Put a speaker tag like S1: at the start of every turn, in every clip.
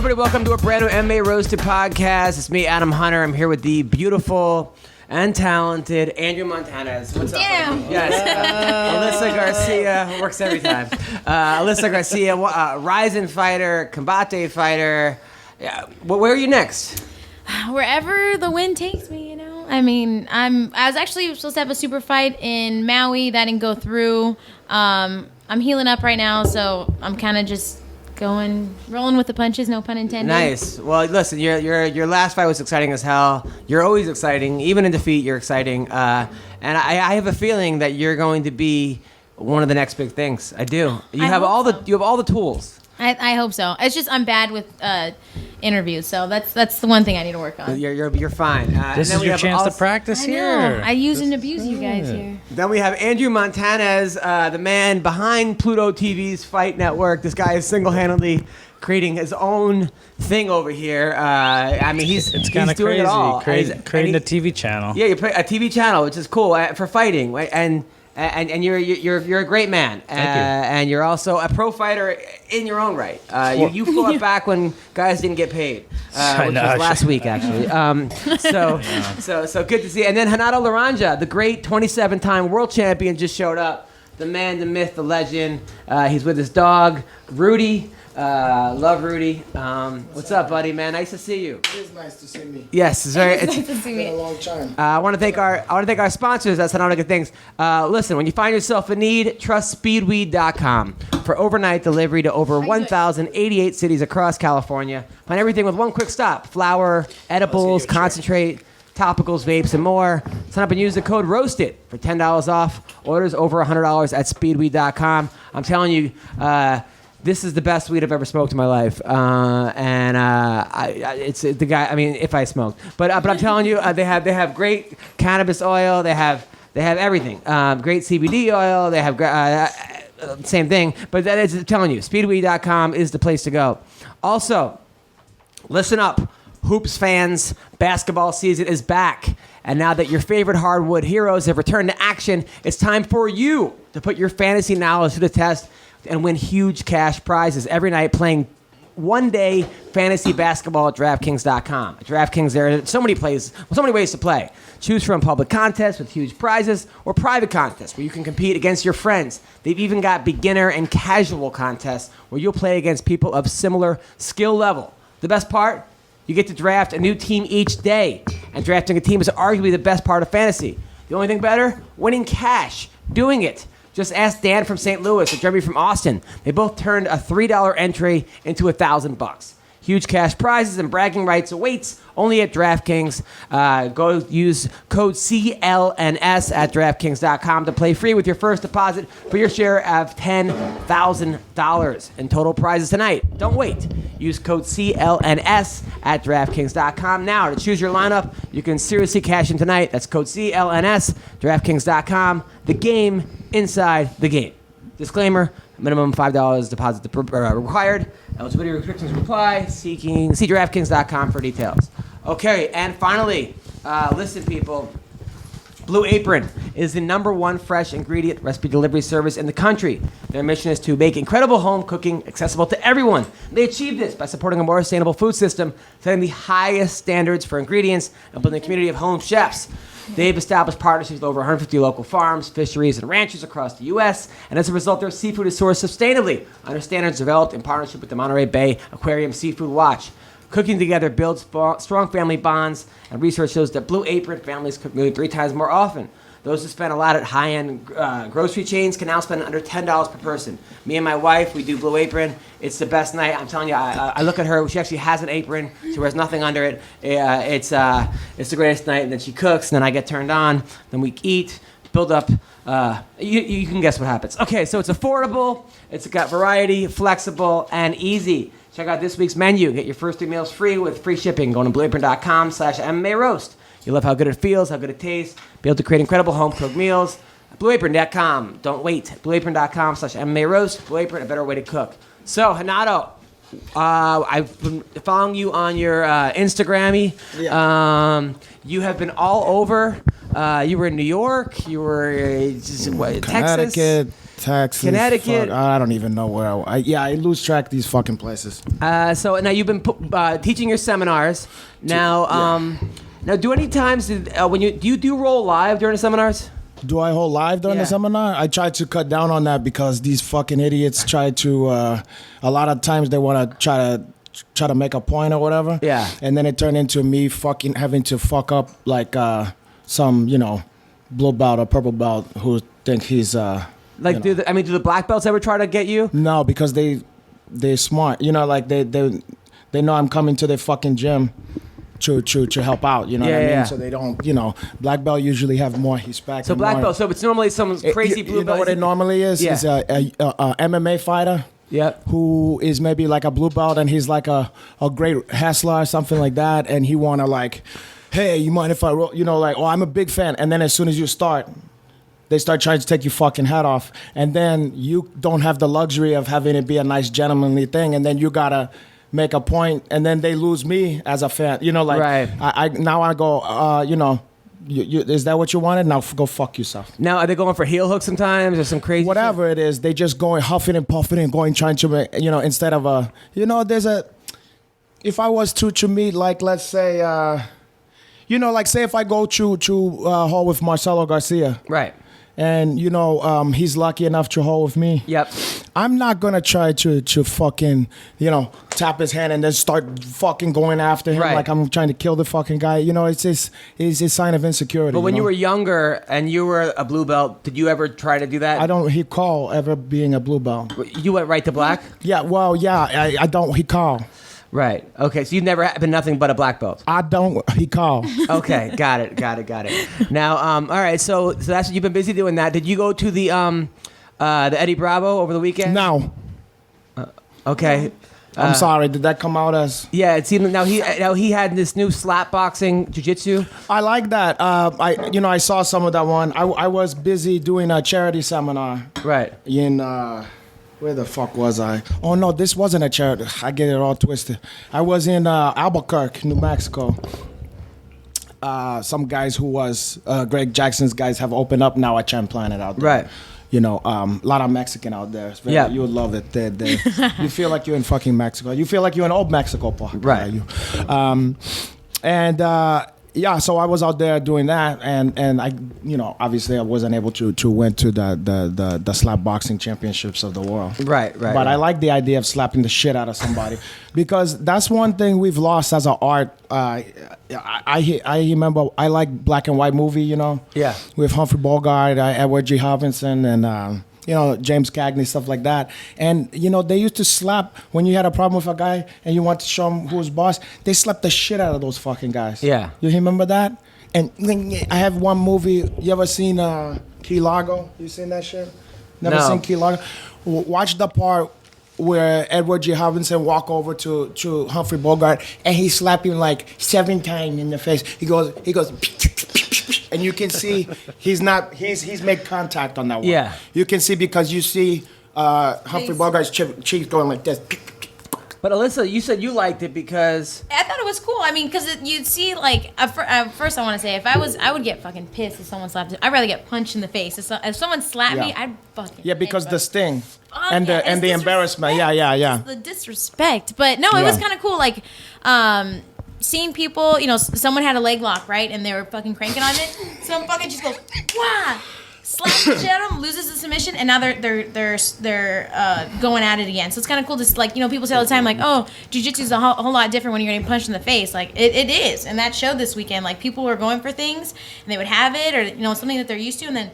S1: everybody? Welcome to a brand new MMA Roasted podcast. It's me, Adam Hunter. I'm here with the beautiful and talented Andrew Montanez. What's up?
S2: Damn.
S1: Yes. Alyssa Garcia works every time. Alyssa Garcia, rising fighter, combate fighter. Yeah. Where are you next?
S2: Wherever the wind takes me, you know. I mean, I was actually supposed to have a super fight in Maui. That didn't go through. I'm healing up right now, so I'm kind of just rolling with the punches, no pun intended.
S1: Nice. Well, listen, your last fight was exciting as hell. You're always exciting, even in defeat. You're exciting, and I have a feeling that you're going to be one of the next big things. I do. You have all the tools.
S2: I hope so. It's just I'm bad with interviews, so that's the one thing I need to work on.
S1: You're fine.
S3: This is your chance to practice here.
S2: I use and abuse you guys here.
S1: Then we have Andrew Montanez, the man behind Pluto TV's Fight Network. This guy is single-handedly creating his own thing over here. I mean, he's
S3: kind of
S1: doing
S3: crazy.
S1: it all.
S3: Creating a TV channel.
S1: Yeah, you put a TV channel, which is cool for fighting, right? And you're a great man.
S3: Thank you.
S1: And you're also a pro fighter in your own right. You fought back when guys didn't get paid, which was last week actually. So good to see. And then Renato Laranja, the great 27-time world champion, just showed up. The man, the myth, the legend. He's with his dog, Rudy. Love Rudy. What's up, buddy, man? Nice to see you.
S4: It is nice to see me.
S1: Yes, it's
S2: Nice to see
S4: It's
S2: me.
S4: been a long time.
S1: I want to thank our sponsors. That's how good things. Listen, when you find yourself in need, trust speedweed.com for overnight delivery to over 1,088 cities across California. Find everything with one quick stop: flour, edibles, concentrate, topicals, vapes, and more. Sign up and use the code ROASTED for $10 off. Orders over $100 at speedweed.com. I'm telling you, this is the best weed I've ever smoked in my life, it's the guy. I mean, if I smoked, but I'm telling you, they have great cannabis oil. They have everything. Great CBD oil. They have same thing. But that is, I'm telling you, speedweed.com is the place to go. Also, listen up, Hoops fans. Basketball season is back, and now that your favorite hardwood heroes have returned to action, it's time for you to put your fantasy knowledge to the test and win huge cash prizes every night playing one-day fantasy basketball at DraftKings.com. At DraftKings, there are so many ways to play. Choose from public contests with huge prizes or private contests where you can compete against your friends. They've even got beginner and casual contests where you'll play against people of similar skill level. The best part? You get to draft a new team each day. And drafting a team is arguably the best part of fantasy. The only thing better? Winning cash. Doing it. Just ask Dan from St. Louis or Jeremy from Austin. They both turned a $3 entry into $1,000. Huge cash prizes and bragging rights awaits only at DraftKings. Go use code CLNS at DraftKings.com to play free with your first deposit for your share of $10,000 in total prizes tonight. Don't wait. Use code CLNS at DraftKings.com now to choose your lineup. You can seriously cash in tonight. That's code CLNS, DraftKings.com. The game inside the game. Disclaimer, minimum $5 deposit required. Eligibility restrictions apply. See DraftKings.com for details. Okay, and finally, listen, people. Blue Apron is the #1 fresh ingredient recipe delivery service in the country. Their mission is to make incredible home cooking accessible to everyone. They achieve this by supporting a more sustainable food system, setting the highest standards for ingredients, and building a community of home chefs. They've established partnerships with over 150 local farms, fisheries, and ranches across the U.S., and as a result, their seafood is sourced sustainably under standards developed in partnership with the Monterey Bay Aquarium Seafood Watch. Cooking together builds strong family bonds, and research shows that Blue Apron families cook nearly 3 times more often. Those who spend a lot at high-end grocery chains can now spend under $10 per person. Me and my wife, we do Blue Apron. It's the best night. I'm telling you, I look at her. She actually has an apron. She wears nothing under it. It's the greatest night. And then she cooks, and then I get turned on. Then we eat, build up. You can guess what happens. Okay, so it's affordable. It's got variety, flexible, and easy. Check out this week's menu. Get your first 3 meals free with free shipping. Go to blueapron.com/MMA roast. You love how good it feels, how good it tastes. Be able to create incredible home-cooked meals. BlueApron.com. Don't wait. BlueApron.com/MMA roast. Blue Apron, a better way to cook. So, Renato, I've been following you on your Instagrammy.
S4: Yeah.
S1: You have been all over You were in New York. You were
S4: Connecticut, Texas.
S1: Connecticut.
S4: Fuck, I don't even know where. I lose track of these fucking places.
S1: So now you've been teaching your seminars. Now, now, do any times when you do roll live during the seminars?
S4: Do I hold live during the seminar? I try to cut down on that because these fucking idiots try to. A lot of times they want to try to make a point or whatever.
S1: Yeah.
S4: And then it turned into me fucking having to fuck up like some blue belt or purple belt who think he's
S1: do the black belts ever try to get you?
S4: No, because they're smart. Like they know I'm coming to their fucking gym to help out. You know what I mean?
S1: Yeah.
S4: So they don't. Black belt usually have more respect.
S1: So black belt. So it's normally someone's crazy blue belt.
S4: You know what it normally is?
S1: Yeah.
S4: Is a MMA fighter.
S1: Yep.
S4: Who is maybe like a blue belt and he's like a great hustler or something like that, and he wanna like, hey, you mind if I roll? I'm a big fan. And then as soon as you start, they start trying to take your fucking hat off, and then you don't have the luxury of having it be a nice gentlemanly thing, and then you gotta make a point, and then they lose me as a fan.
S1: Right.
S4: I go, is that what you wanted? Now go fuck yourself.
S1: Now, are they going for heel hooks sometimes or some crazy
S4: whatever
S1: shit?
S4: It is, they just going huffing and puffing and going trying to make, instead of there's a, if I was to meet, like, let's say, like say if I go to hall with Marcelo Garcia.
S1: Right.
S4: And, he's lucky enough to hold with me.
S1: Yep.
S4: I'm not going to try to fucking, tap his hand and then start fucking going after him like I'm trying to kill the fucking guy. It's a sign of insecurity.
S1: But when you were younger and you were a blue belt, did you ever try to do that?
S4: I don't recall ever being a blue belt.
S1: You went right to black?
S4: Yeah, well, yeah, I don't recall.
S1: Right. Okay. So you've never been nothing but a black belt.
S4: I don't recall.
S1: Okay. Got it. Now, all right. So that's you've been busy doing that. Did you go to the Eddie Bravo over the weekend?
S4: No.
S1: Okay.
S4: I'm sorry. Did that come out as?
S1: Yeah. It seemed now he had this new slap boxing jiu-jitsu.
S4: I like that. I saw some of that one. I was busy doing a charity seminar.
S1: Right.
S4: In. Where the fuck was I? Oh, no, this wasn't a charity. I get it all twisted. I was in Albuquerque, New Mexico. Some guys who was Greg Jackson's guys have opened up now at Champ Planet out there.
S1: Right.
S4: A lot of Mexican out there. You would love it. You feel like you're in fucking Mexico. You feel like you're in old Mexico.
S1: Right.
S4: So I was out there doing that, and I, obviously I wasn't able to win to the slap boxing championships of the world.
S1: Right.
S4: But I like the idea of slapping the shit out of somebody because that's one thing we've lost as an art. I remember I like black and white movie,
S1: Yeah.
S4: with Humphrey Bogart, Edward G. Robinson, and James Cagney, stuff like that. And, they used to slap, when you had a problem with a guy and you want to show him who's boss, they slapped the shit out of those fucking guys.
S1: Yeah.
S4: You remember that? And I have one movie, you ever seen Key Largo? You seen that shit? Never
S1: No.
S4: seen Key Largo? Watch the part where Edward G. Robinson walk over to Humphrey Bogart and he slap him like 7 times in the face. He goes, and you can see he's made contact on that one.
S1: Yeah.
S4: You can see because you see Humphrey Bogart's cheeks going like this.
S1: But Alyssa, you said you liked it because
S2: I thought it was cool. I mean, because you'd see, like, first I want to say, I would get fucking pissed if someone slapped me. I'd rather get punched in the face. If someone slapped me, I'd fucking
S4: Yeah, because the sting and
S2: yeah,
S4: the embarrassment. Yeah.
S2: The disrespect. But no, it was kind of cool. Like, seeing people, someone had a leg lock, right? And they were fucking cranking on it. Some fucking just goes, wah! Slaps the shit out of him, loses the submission, and now they're going at it again. So it's kind of cool to, like, people say all the time, like, oh, jiu-jitsu is a whole lot different when you're getting punched in the face. Like, it is, and that showed this weekend. Like, people were going for things, and they would have it, or something that they're used to, and then,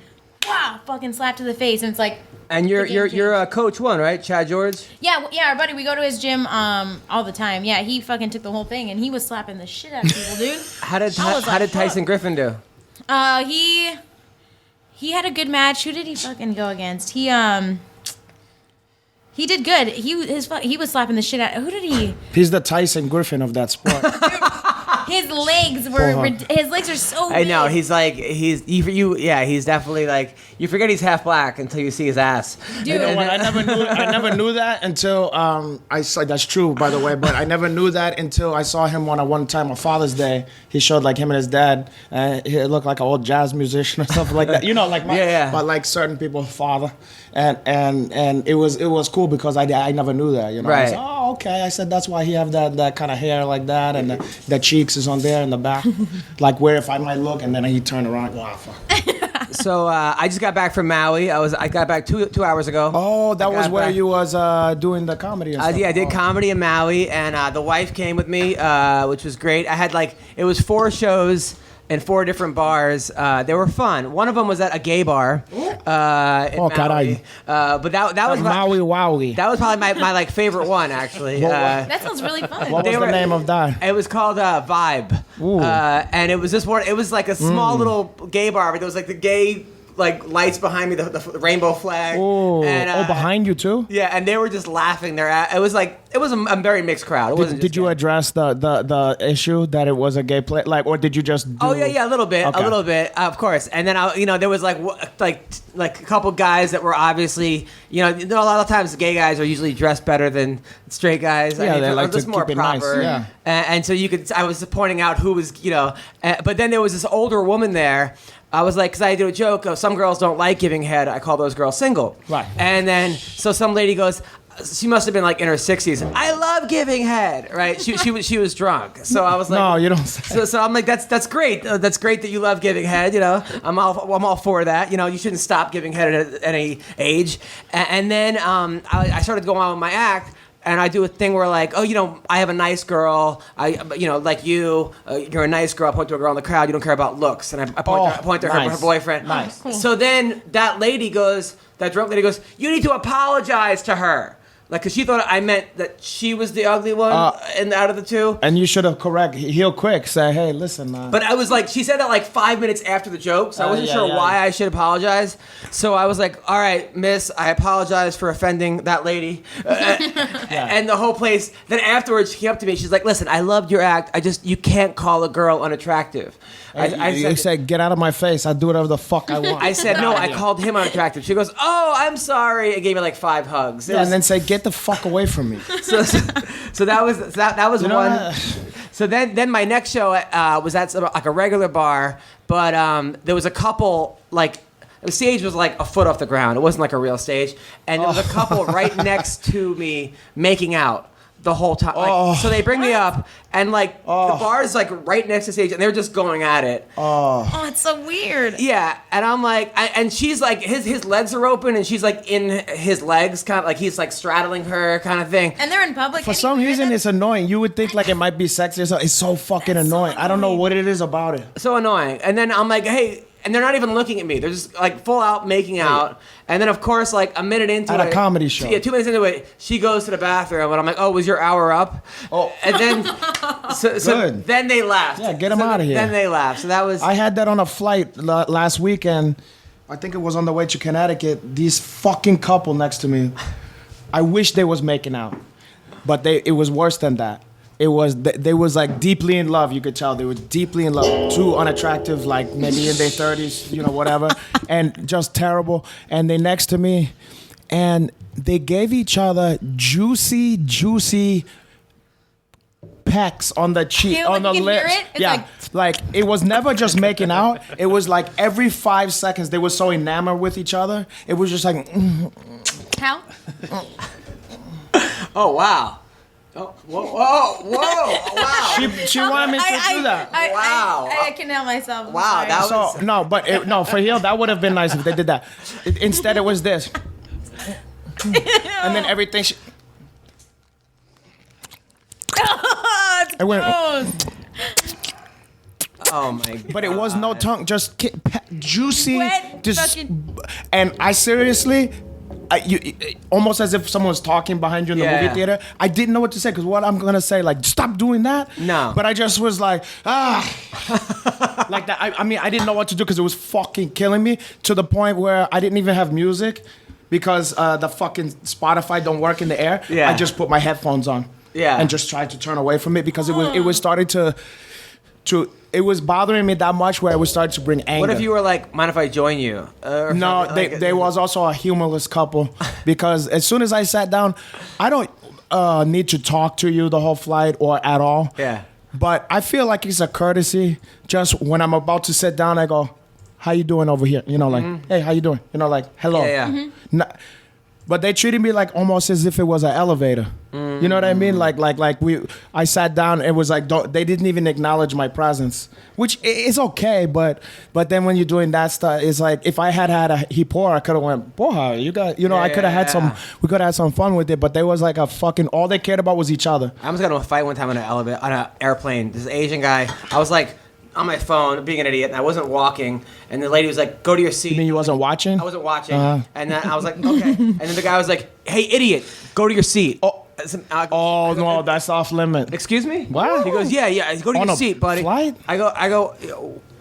S2: wow, fucking slap to the face, and it's like.
S1: And you're coach one, right? Chad George?
S2: Yeah, our buddy, we go to his gym all the time. Yeah, he fucking took the whole thing, and he was slapping the shit out of people, dude.
S1: How did Tyson Griffin do?
S2: He had a good match. Who did he fucking go against? He did good. He was slapping the shit out. Who did he?
S4: He's the Tyson Griffin of that sport.
S2: His legs were. His legs are so.
S1: I know.
S2: big.
S1: He's like he's definitely like you forget he's half black until you see his ass.
S2: Dude.
S4: You know what? I never knew that until I saw. That's true, by the way. But I never knew that until I saw him one time on Father's Day. He showed like him and his dad. He looked like an old jazz musician or something like that. You know, like but like certain people's father. And it was cool because I never knew that. You know.
S1: Right.
S4: I said, oh, okay. I said that's why he have that kind of hair like that, and the cheeks is on there in the back, like where if I might look, and then he turned around. Wow, fuck.
S1: So I just got back from Maui. I got back two hours ago.
S4: Oh, that was where you was doing the comedy and stuff.
S1: Yeah, I did comedy in Maui, and the wife came with me, which was great. I had it was 4 shows in 4 different bars. They were fun. One of them was at a gay bar in Maui. But that was
S4: Maui Wowie.
S1: That was probably my favorite one, actually.
S2: That sounds really fun.
S4: What was the name of that?
S1: It was called Vibe. And it was this one. It was like a small little gay bar, but there was like the gay lights behind me, the rainbow flag.
S4: Oh,
S1: and,
S4: behind you too?
S1: Yeah, and they were just laughing. It was a very mixed crowd. It wasn't.
S4: Did you address the issue that it was a gay play, or did you just?
S1: Oh yeah, a little bit, of course. And then there was like a couple guys that were obviously, a lot of times gay guys are usually dressed better than straight guys.
S4: Yeah, they like to
S1: just more
S4: keep it
S1: proper.
S4: nice. Yeah.
S1: And so I was pointing out who was, but then there was this older woman there. I was like, because I do a joke, some girls don't like giving head. I call those girls single.
S4: Right.
S1: And then, so some lady goes, she must have been in her 60s. I love giving head, right? She was drunk. So I was like,
S4: no, you don't say.
S1: So I'm like, that's great. That's great that you love giving head. I'm all for that. You shouldn't stop giving head at any age. And then I started going on with my act. And I do a thing where I have a nice girl. Like you're a nice girl. I point to a girl in the crowd. You don't care about looks. And I point to her boyfriend.
S4: Nice.
S2: Cool.
S1: So then that drunk lady goes, you need to apologize to her. Because she thought I meant that she was the ugly one out of the two.
S4: And you should have heel quick. Say, hey, listen.
S1: But I was she said that 5 minutes after the joke, so I wasn't sure why I should apologize. So I was like, all right, miss, I apologize for offending that lady. And the whole place, then afterwards she came up to me, she's like, listen, I loved your act. You can't call a girl unattractive.
S4: I said, get out of my face. I do whatever the fuck I want.
S1: I said, no, I called him unattractive. She goes, oh, I'm sorry, and gave me 5 hugs.
S4: And then say, get the fuck away from me.
S1: So that was one. So then my next show was at a regular bar, but there was a couple the stage was a foot off the ground. It wasn't a real stage, and there was a couple right next to me making out the whole time. So they bring me up, and the bar is right next to the stage, and they're just going at it.
S2: Oh, it's so weird.
S1: Yeah, and I'm and she's his legs are open, and she's in his legs, kind of he's straddling her, kind of thing.
S2: And they're in public.
S4: For some reason, it's annoying. You would think it might be sexy or something. It's so fucking annoying. I don't know what it is about it.
S1: So annoying. And then I'm like, hey. And they're not even looking at me. They're just full out making out. And then of course a minute into it.
S4: At a comedy show.
S1: Yeah, 2 minutes into it, she goes to the bathroom and I'm like, oh, was your hour up?
S4: Oh.
S1: And then so
S4: Good.
S1: then they laughed.
S4: Yeah, get them out of here.
S1: Then they laughed. So that was
S4: I had that on a flight last weekend. I think it was on the way to Connecticut. These fucking couple next to me. I wish they was making out. But it was worse than that. They was deeply in love. You could tell they were deeply in love. 2 unattractive, maybe in their 30s, whatever, and just terrible. And they next to me, and they gave each other juicy pecks on the cheek, on the lips.
S2: It's
S4: it was never just making out. It was every 5 seconds they were so enamored with each other. It was just
S2: How?
S1: Oh wow. Oh, whoa, wow.
S4: She wanted me to do that.
S1: Wow.
S2: I can help myself.
S1: Wow, that was...
S4: So, no, for real, that would have been nice if they did that. Instead, it was this. And then everything...
S2: It's
S4: went...
S1: Oh my god.
S4: But it was no tongue, just juicy.
S2: Wet
S4: just,
S2: fucking-
S4: and I seriously... almost as if someone was talking behind you in the movie theater. I didn't know what to say because what I'm gonna say, stop doing that.
S1: No.
S4: But I just was like that. I didn't know what to do because it was fucking killing me to the point where I didn't even have music because the fucking Spotify don't work in the air.
S1: Yeah.
S4: I just put my headphones on.
S1: Yeah.
S4: And just tried to turn away from it because it was starting to. it was bothering me that much where it would start to bring anger.
S1: What if you were like, mind if I join you? Or
S4: No,
S1: something?
S4: they was also a humorless couple because as soon as I sat down, I don't need to talk to you the whole flight or at all.
S1: Yeah.
S4: But I feel like it's a courtesy. Just when I'm about to sit down, I go, "How you doing over here?" You know, like, "Hey, how you doing?" You know, like, "Hello."
S1: Yeah.
S4: But they treated me like almost as if it was an elevator. You know what I mean? Like I sat down. It was like they didn't even acknowledge my presence, which is okay. But then when you're doing that stuff, it's like if I had a hipor, I could have went, "Boy, you got," I could have had some. We could have had some fun with it. But there was like a fucking all they cared about was each other.
S1: I almost got into a fight one time on an airplane. This Asian guy. I was like on my phone, being an idiot, and I wasn't walking. And the lady was like, "Go to your seat."
S4: You mean you wasn't watching?
S1: I wasn't watching. And then I was like, "Okay." And then the guy was like, "Hey, idiot, go to your seat."
S4: Oh no, that's off limit.
S1: Excuse me?
S4: What?
S1: He goes, yeah, go to
S4: On
S1: your
S4: a
S1: seat, buddy.
S4: flight?
S1: I go,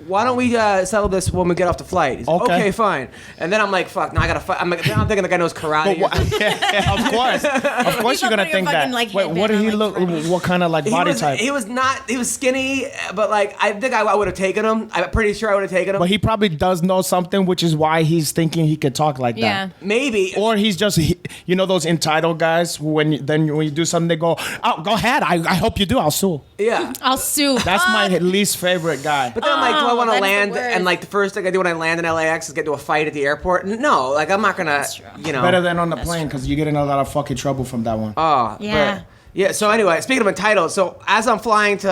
S1: why don't we settle this when we get off the flight? He's like,
S4: Okay.
S1: okay, fine. And then I'm like, fuck, now I gotta fight. I'm thinking the guy knows karate.
S4: Yeah, of course you're gonna
S2: putting a
S4: think that.
S2: fucking, like,
S4: Wait, what did
S2: headband
S4: he
S2: on,
S4: look?
S2: like,
S4: What kind of like body type?
S1: He was skinny, but like, I think I would have taken him. I'm pretty sure I would have taken him.
S4: But he probably does know something, which is why he's thinking he could talk like
S2: Yeah.
S4: that.
S1: Maybe.
S4: Or he's just, those entitled guys who when you do something, they go, "Oh, go ahead. I hope you do. I'll sue."
S1: Yeah.
S2: I'll sue.
S4: That's my least favorite guy.
S1: But then I'm like, do I want to
S2: that is the
S1: land?
S2: worst.
S1: And like the first thing I do when I land in LAX is get into a fight at the airport. No, like I'm not gonna,
S4: Better than on the plane because you get in a lot of fucking trouble from that one.
S1: Oh,
S2: Yeah.
S1: but- yeah. So anyway, speaking of entitled, so as I'm flying to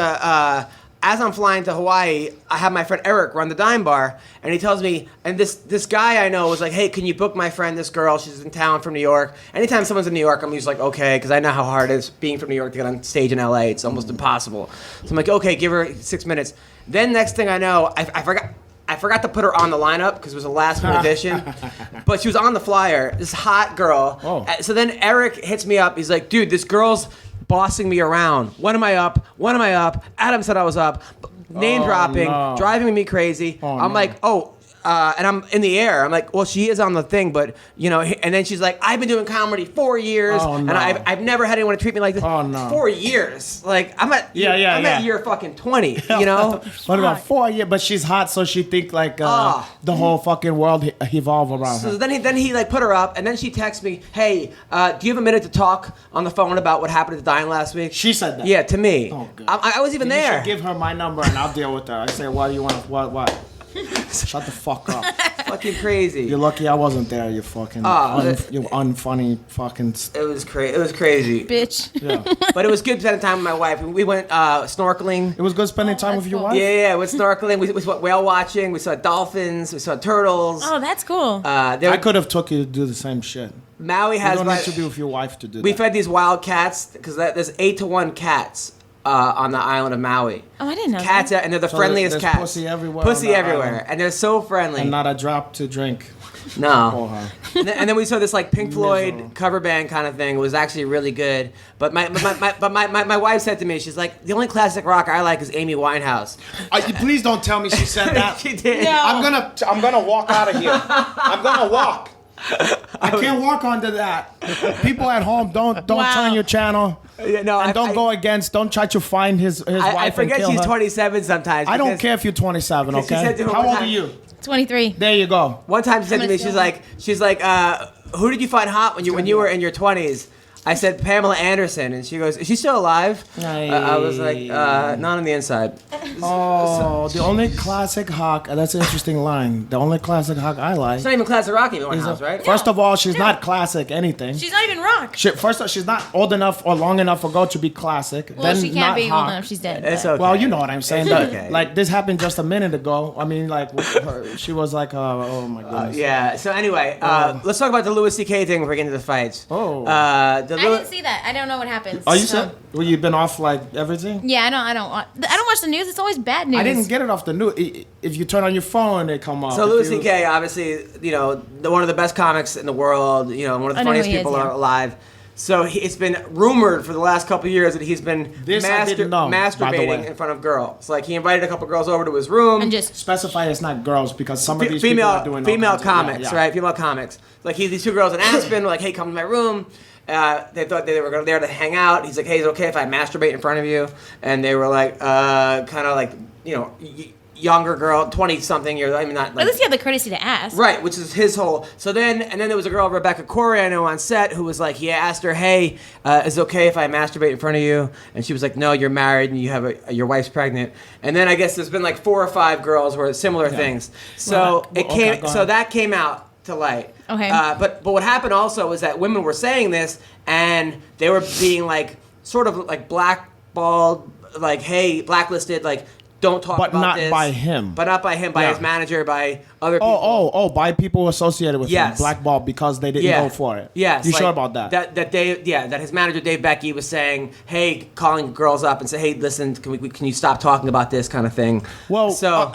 S1: Hawaii, I have my friend Eric run the Dime Bar, and he tells me, and this guy I know was like, "Hey, can you book my friend, this girl? She's in town from New York." Anytime someone's in New York, I'm usually like, "Okay," because I know how hard it is being from New York to get on stage in LA. It's almost impossible. So I'm like, "Okay, give her 6 minutes." Then next thing I know, I forgot to put her on the lineup because it was a last minute addition, but she was on the flyer. This hot girl.
S4: Oh.
S1: So then Eric hits me up. He's like, "Dude, this girl's bossing me around. When am I up? When am I up?" Adam said I was up. Name dropping,
S4: no.
S1: driving me crazy.
S4: Oh,
S1: I'm
S4: no.
S1: like, and I'm in the air. I'm like, well, she is on the thing, but and then she's like, "I've been doing comedy 4 years,
S4: Oh,
S1: and
S4: no.
S1: I've never had anyone treat me like this."
S4: Oh, no.
S1: 4 years, like I'm at
S4: Yeah.
S1: at year fucking 20.
S4: What about 4 years? But she's hot, so she think like the whole fucking world evolve around her.
S1: So then he like put her up, and then she texts me, "Hey, do you have a minute to talk on the phone about what happened at the Dine last week?"
S4: She said that.
S1: Yeah, to me.
S4: Oh, good.
S1: I was even
S4: You
S1: there.
S4: should give her my number and I'll deal with her. I say, "What do you want? What?" Shut the fuck up.
S1: Fucking crazy.
S4: You're lucky I wasn't there. You fucking you unfunny fucking.
S1: It was crazy. It was crazy.
S2: Bitch.
S4: Yeah.
S1: But it was good spending time with my wife. We went snorkeling.
S4: It was good spending time
S2: that's
S4: with your
S2: cool.
S4: wife.
S1: Yeah, we went snorkeling. We went whale watching. We saw dolphins. We saw turtles.
S2: Oh, that's cool.
S4: I could have took you to do the same shit.
S1: Maui
S4: You
S1: has.
S4: don't need to be with your wife to do
S1: We
S4: that.
S1: fed these wild cats because there's 8-to-1 cats on the island of Maui.
S2: Oh, I didn't know
S1: Cats,
S2: that.
S1: and they're the
S4: So
S1: friendliest
S4: there's
S1: cats.
S4: pussy everywhere
S1: Pussy
S4: on the
S1: everywhere,
S4: island.
S1: and they're so friendly.
S4: And not a drop to drink.
S1: No.
S4: Oh, huh.
S1: And then we saw this like Pink Floyd
S4: Miserable.
S1: cover band kind of thing. It was actually really good. But my wife said to me, she's like, "The only classic rock I like is Amy Winehouse."
S4: Please don't tell me she said that.
S1: She did.
S2: No.
S4: I'm gonna walk out of here. I'm gonna walk. I can't walk under that. People at home, don't
S2: Wow.
S4: turn your channel.
S1: Yeah, no,
S4: And don't try to find his wife
S1: I forget
S4: and kill
S1: she's
S4: her.
S1: 27 sometimes.
S4: I don't
S1: because
S4: care if you're 27,
S1: because she
S4: okay?
S1: said to her
S4: How
S1: one
S4: old are
S1: time-
S4: you?
S2: 23.
S4: There you go.
S1: One time she said to me, she's like, "Who did you find hot when you were in your 20s?" I said Pamela Anderson, and she goes, "Is she still alive?" I was like, "Not on the inside."
S4: Oh, the only classic hawk. That's an interesting line. The only classic hawk I like.
S1: It's not even classic Rocky
S4: is
S1: Winehouse, right?
S4: First of all, she's not classic anything.
S2: She's not even rock.
S4: First off, she's not old enough or long enough ago to be classic.
S2: Well,
S4: then
S2: she can't
S4: not
S2: be
S4: hawk.
S2: old enough. She's dead.
S1: It's
S2: but-
S1: okay.
S4: Well, you know what I'm saying.
S1: It's okay.
S4: Like this happened just a minute ago. I mean, like she was like, oh my goodness.
S1: Yeah. So anyway, let's talk about the Louis C.K. thing before we get into the fights.
S4: Oh.
S2: I didn't see that. I don't know what happens.
S4: Oh, you
S2: so-
S4: said? Well, you've been off like everything?
S2: Yeah, I don't watch the news. It's always bad news.
S4: I didn't get it off the news. If you turn on your phone, it come up.
S1: So
S4: If
S1: Louis
S4: you-
S1: C.K. obviously, one of the best comics in the world. One of the
S2: I know
S1: funniest
S2: who he is,
S1: people
S2: yeah.
S1: alive. So it's been rumored for the last couple of years that he's been
S4: This I didn't know, by the
S1: masturbating
S4: way.
S1: in front of girls. Like he invited a couple girls over to his room.
S2: And just
S4: Specify it's not girls because some of these people are doing all
S1: female
S4: kinds of-
S1: comics,
S4: yeah.
S1: right? Female comics. Like these two girls in Aspen were like, "Hey, come to my room." They thought they were there to hang out. He's like, "Hey, is it okay if I masturbate in front of you?" And they were like, kind of like younger girl, 20-something years. I mean, not. Like,
S2: At least you have the courtesy to ask.
S1: Right, which is his whole. So then there was a girl, Rebecca Corey, I know on set, who was like, he asked her, "Hey, is it okay if I masturbate in front of you?" And she was like, "No, you're married and you have your wife's pregnant." And then I guess there's been like 4 or 5 girls where similar things. So that came out to light.
S2: Okay.
S1: But what happened also was that women were saying this and they were being like sort of like blackballed, like, hey, blacklisted, like. Don't talk
S4: but
S1: about
S4: not
S1: this.
S4: by him.
S1: But not by him, by his manager, by other people.
S4: By people associated with him. Blackballed because they didn't go for it.
S1: Yes.
S4: You sure about that?
S1: That his manager, Dave Becky, was saying, hey, calling girls up and say, hey, listen, can you stop talking about this kind of thing?
S4: Well,
S1: so...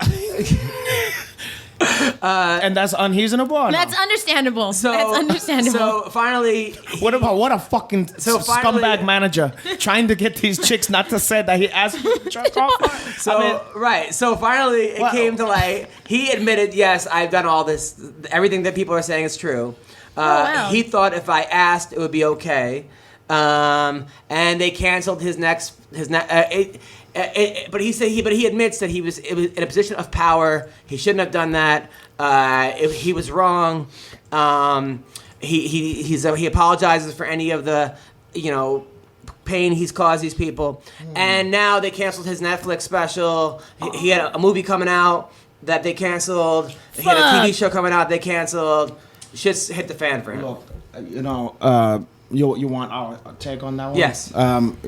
S4: and that's unreasonable.
S2: That's understandable. That's understandable.
S1: So finally,
S4: what a fucking scumbag manager trying to get these chicks not to say that he asked for the jerk off.
S1: So finally, it came to light. He admitted, yes, I've done all this. Everything that people are saying is true. He thought if I asked, it would be okay. And they canceled his next. But he admits that it was in a position of power. He shouldn't have done that. He was wrong. He apologizes for any of the, pain he's caused these people. And now they canceled his Netflix special. He had a movie coming out that they canceled. He had a TV show coming out they canceled. Shit's hit the fan for him.
S4: Look, You want our take on that one?
S1: Yes.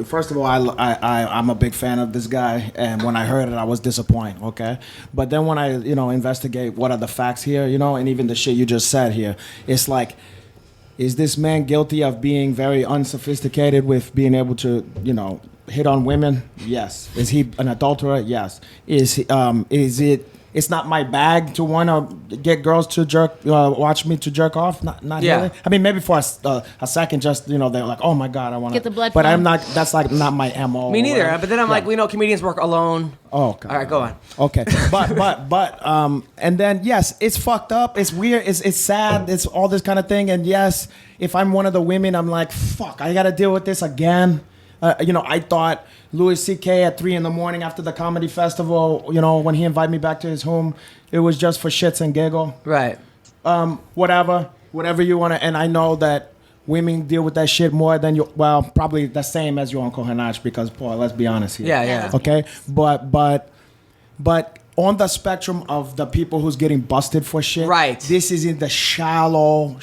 S4: First of all, I'm a big fan of this guy, and when I heard it, I was disappointed. Okay, but then when I investigate what are the facts here, and even the shit you just said here, it's like, is this man guilty of being very unsophisticated with being able to hit on women? Yes. Is he an adulterer? Yes. Is it? It's not my bag to want to get girls to watch me to jerk off. Not really. I mean, maybe for a second, just they're like, oh my god, I want to
S2: get the blood.
S4: But I'm not. That's like not my MO.
S1: Me neither. But then I'm like, we know comedians work alone.
S4: Oh, God.
S1: All right, go on.
S4: Okay, but and then yes, it's fucked up. It's weird. It's sad. It's all this kind of thing. And yes, if I'm one of the women, I'm like, fuck, I got to deal with this again. I thought Louis C.K. at 3 a.m. after the comedy festival, when he invited me back to his home, it was just for shits and giggle.
S1: Right.
S4: Whatever you want to. And I know that women deal with that shit more than you. Well, probably the same as your Uncle Hanach because, Paul, let's be honest here.
S1: Yeah.
S4: Okay, but on the spectrum of the people who's getting busted for shit,
S1: right?
S4: This is in the shallow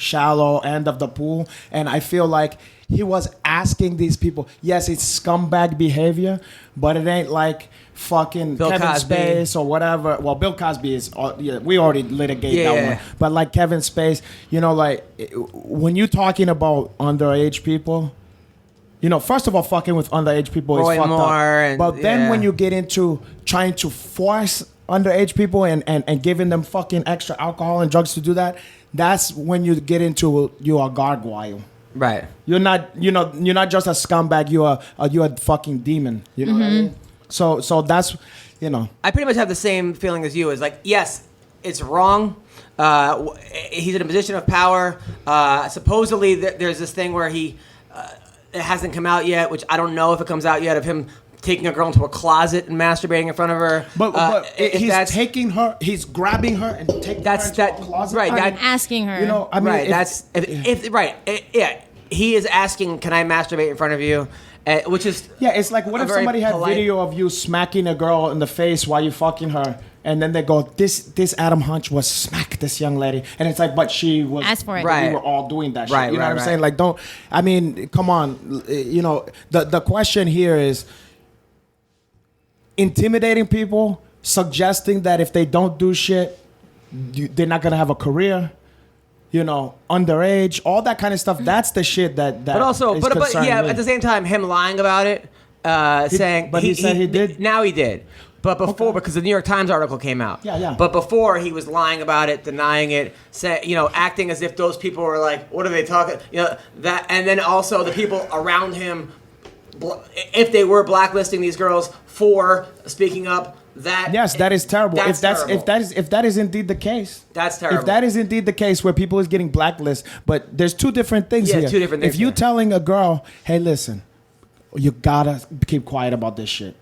S4: end of the pool, and I feel like he was asking these people. Yes, it's scumbag behavior, but it ain't like fucking
S1: Bill
S4: Kevin
S1: Cosby.
S4: Spacey or whatever. Well, Bill Cosby is. We already litigate that one. But like Kevin Spacey, when you're talking about underage people. First of all, fucking with underage people is fucked up. But then when you get into trying to force underage people and giving them fucking extra alcohol and drugs to do that, that's when you get into you're a gargoyle.
S1: Right.
S4: You're not just a scumbag. You're a fucking demon. You know what I mean? So that's
S1: I pretty much have the same feeling as you. Is like, yes, it's wrong. He's in a position of power. Supposedly, there's this thing where it hasn't come out yet, which I don't know if it comes out yet, of him taking a girl into a closet and masturbating in front of her.
S4: But he's taking her, he's grabbing her and taking her into a closet.
S2: Right, asking her.
S1: He is asking, can I masturbate in front of you? Which is
S4: it's like, what if somebody had video of you smacking a girl in the face while you fucking her, and then they go, this Adam Hunch was smack this young lady, and it's like, but she was
S2: asked for it.
S4: Right. We were all doing that shit. You know what I'm saying? Like, come on. The question here is intimidating people, suggesting that if they don't do shit, they're not gonna have a career. Underage, all that kind of stuff. That's the shit that.
S1: But also,
S4: is
S1: but
S4: concerning me.
S1: at the same time, him lying about it, saying.
S4: But he said he did.
S1: Now he did. But before, because the New York Times article came out.
S4: Yeah.
S1: But before, he was lying about it, denying it, acting as if those people were like, what are they talking? That, and then also the people around him, if they were blacklisting these girls for speaking up. That
S4: is terrible. If that is indeed the case,
S1: that's terrible.
S4: If that is indeed the case where people is getting blacklisted, but there's two different things here.
S1: Two different things.
S4: If you're telling a girl, hey, listen, you gotta keep quiet about this shit.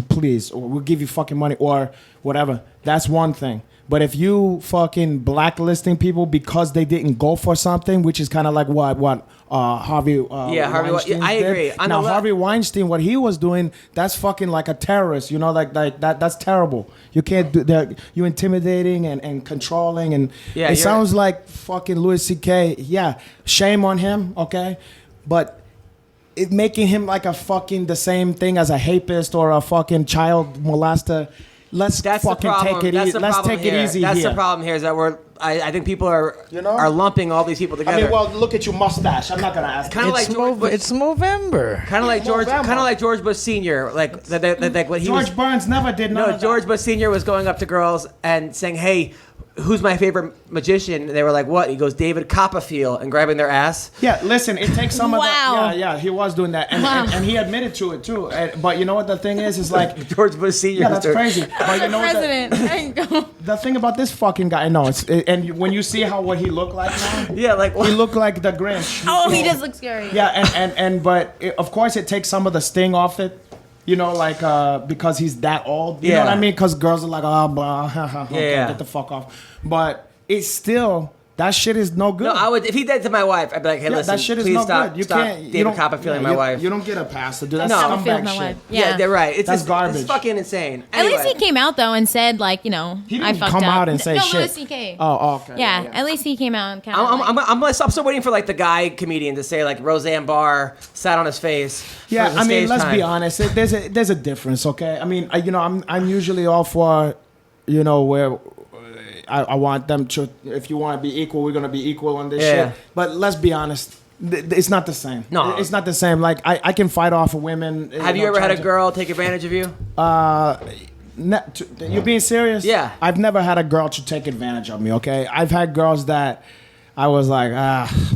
S4: please, or we'll give you fucking money or whatever. That's one thing. But if you fucking blacklisting people because they didn't go for something, which is kind of like what Harvey Weinstein
S1: I agree.
S4: did. Now Harvey Weinstein, what he was doing, that's fucking like a terrorist. You know, like that's terrible. You can't do that. You intimidating and controlling, and it sounds like fucking Louis C.K. Yeah, shame on him. Okay, but it making him like a fucking the same thing as a rapist or a fucking child molester. Let's fucking take it easy. Let's take it easy here.
S1: That's the problem here is that I think people are lumping all these people together.
S4: I mean, well, look at your mustache. I'm not gonna ask.
S3: It's November.
S1: Kind of like George Bush Senior. Like what he
S4: George Burns never did.
S1: No, George Bush Senior was going up to girls and saying, "Hey, who's my favorite magician?" And they were like, "What?" He goes, "David Copperfield," and grabbing their ass.
S4: Yeah, listen, it takes some of
S2: Wow.
S4: that. Yeah, he was doing that, and he admitted to it too. But you know what the thing is like
S1: George Bush Senior.
S4: Yeah, that's crazy. But you know what
S2: President. There you go.
S4: the thing about this fucking guy? No, and when you see what he looked like now,
S1: Yeah, like
S4: he looked like the Grinch.
S2: Oh, he does look scary.
S4: Yeah, but of course it takes some of the sting off it. You know, like because he's that old. You know what I mean? Because girls are like, oh, blah, get the fuck off. But it's still that shit is no good.
S1: No, I would if he did to my wife. I'd be like, hey, listen,
S4: that shit is
S1: please
S4: no
S1: stop.
S4: good. You
S1: stop
S4: can't.
S1: David Copperfielding my wife.
S4: You don't get a pass to do that.
S1: No.
S4: That's
S2: Copperfield,
S4: scumbag
S2: my
S4: shit.
S2: wife.
S1: Yeah, they're right.
S4: That's garbage.
S1: It's fucking insane.
S2: At least
S1: Anyway.
S2: he came out though and said like,
S4: He
S2: I
S4: didn't
S2: fucked
S4: come
S2: up.
S4: out and say
S2: no,
S4: shit.
S2: Louis C.K.
S4: Oh, okay.
S2: Yeah, at least he came out and kind of.
S1: I'm still waiting for like the guy comedian to say like Roseanne Barr sat on his face.
S4: Yeah,
S1: for the
S4: I mean,
S1: stage
S4: let's
S1: time.
S4: be honest. There's a difference, okay? I mean, I'm usually all for, where I want them to. If you want to be equal, we're gonna be equal on this shit. But let's be honest. It's not the same.
S1: No.
S4: It's not the same. Like I can fight off of women.
S1: Have you ever had a girl take advantage of you?
S4: You're being serious?
S1: Yeah.
S4: I've never had a girl to take advantage of me, okay? I've had girls that I was like,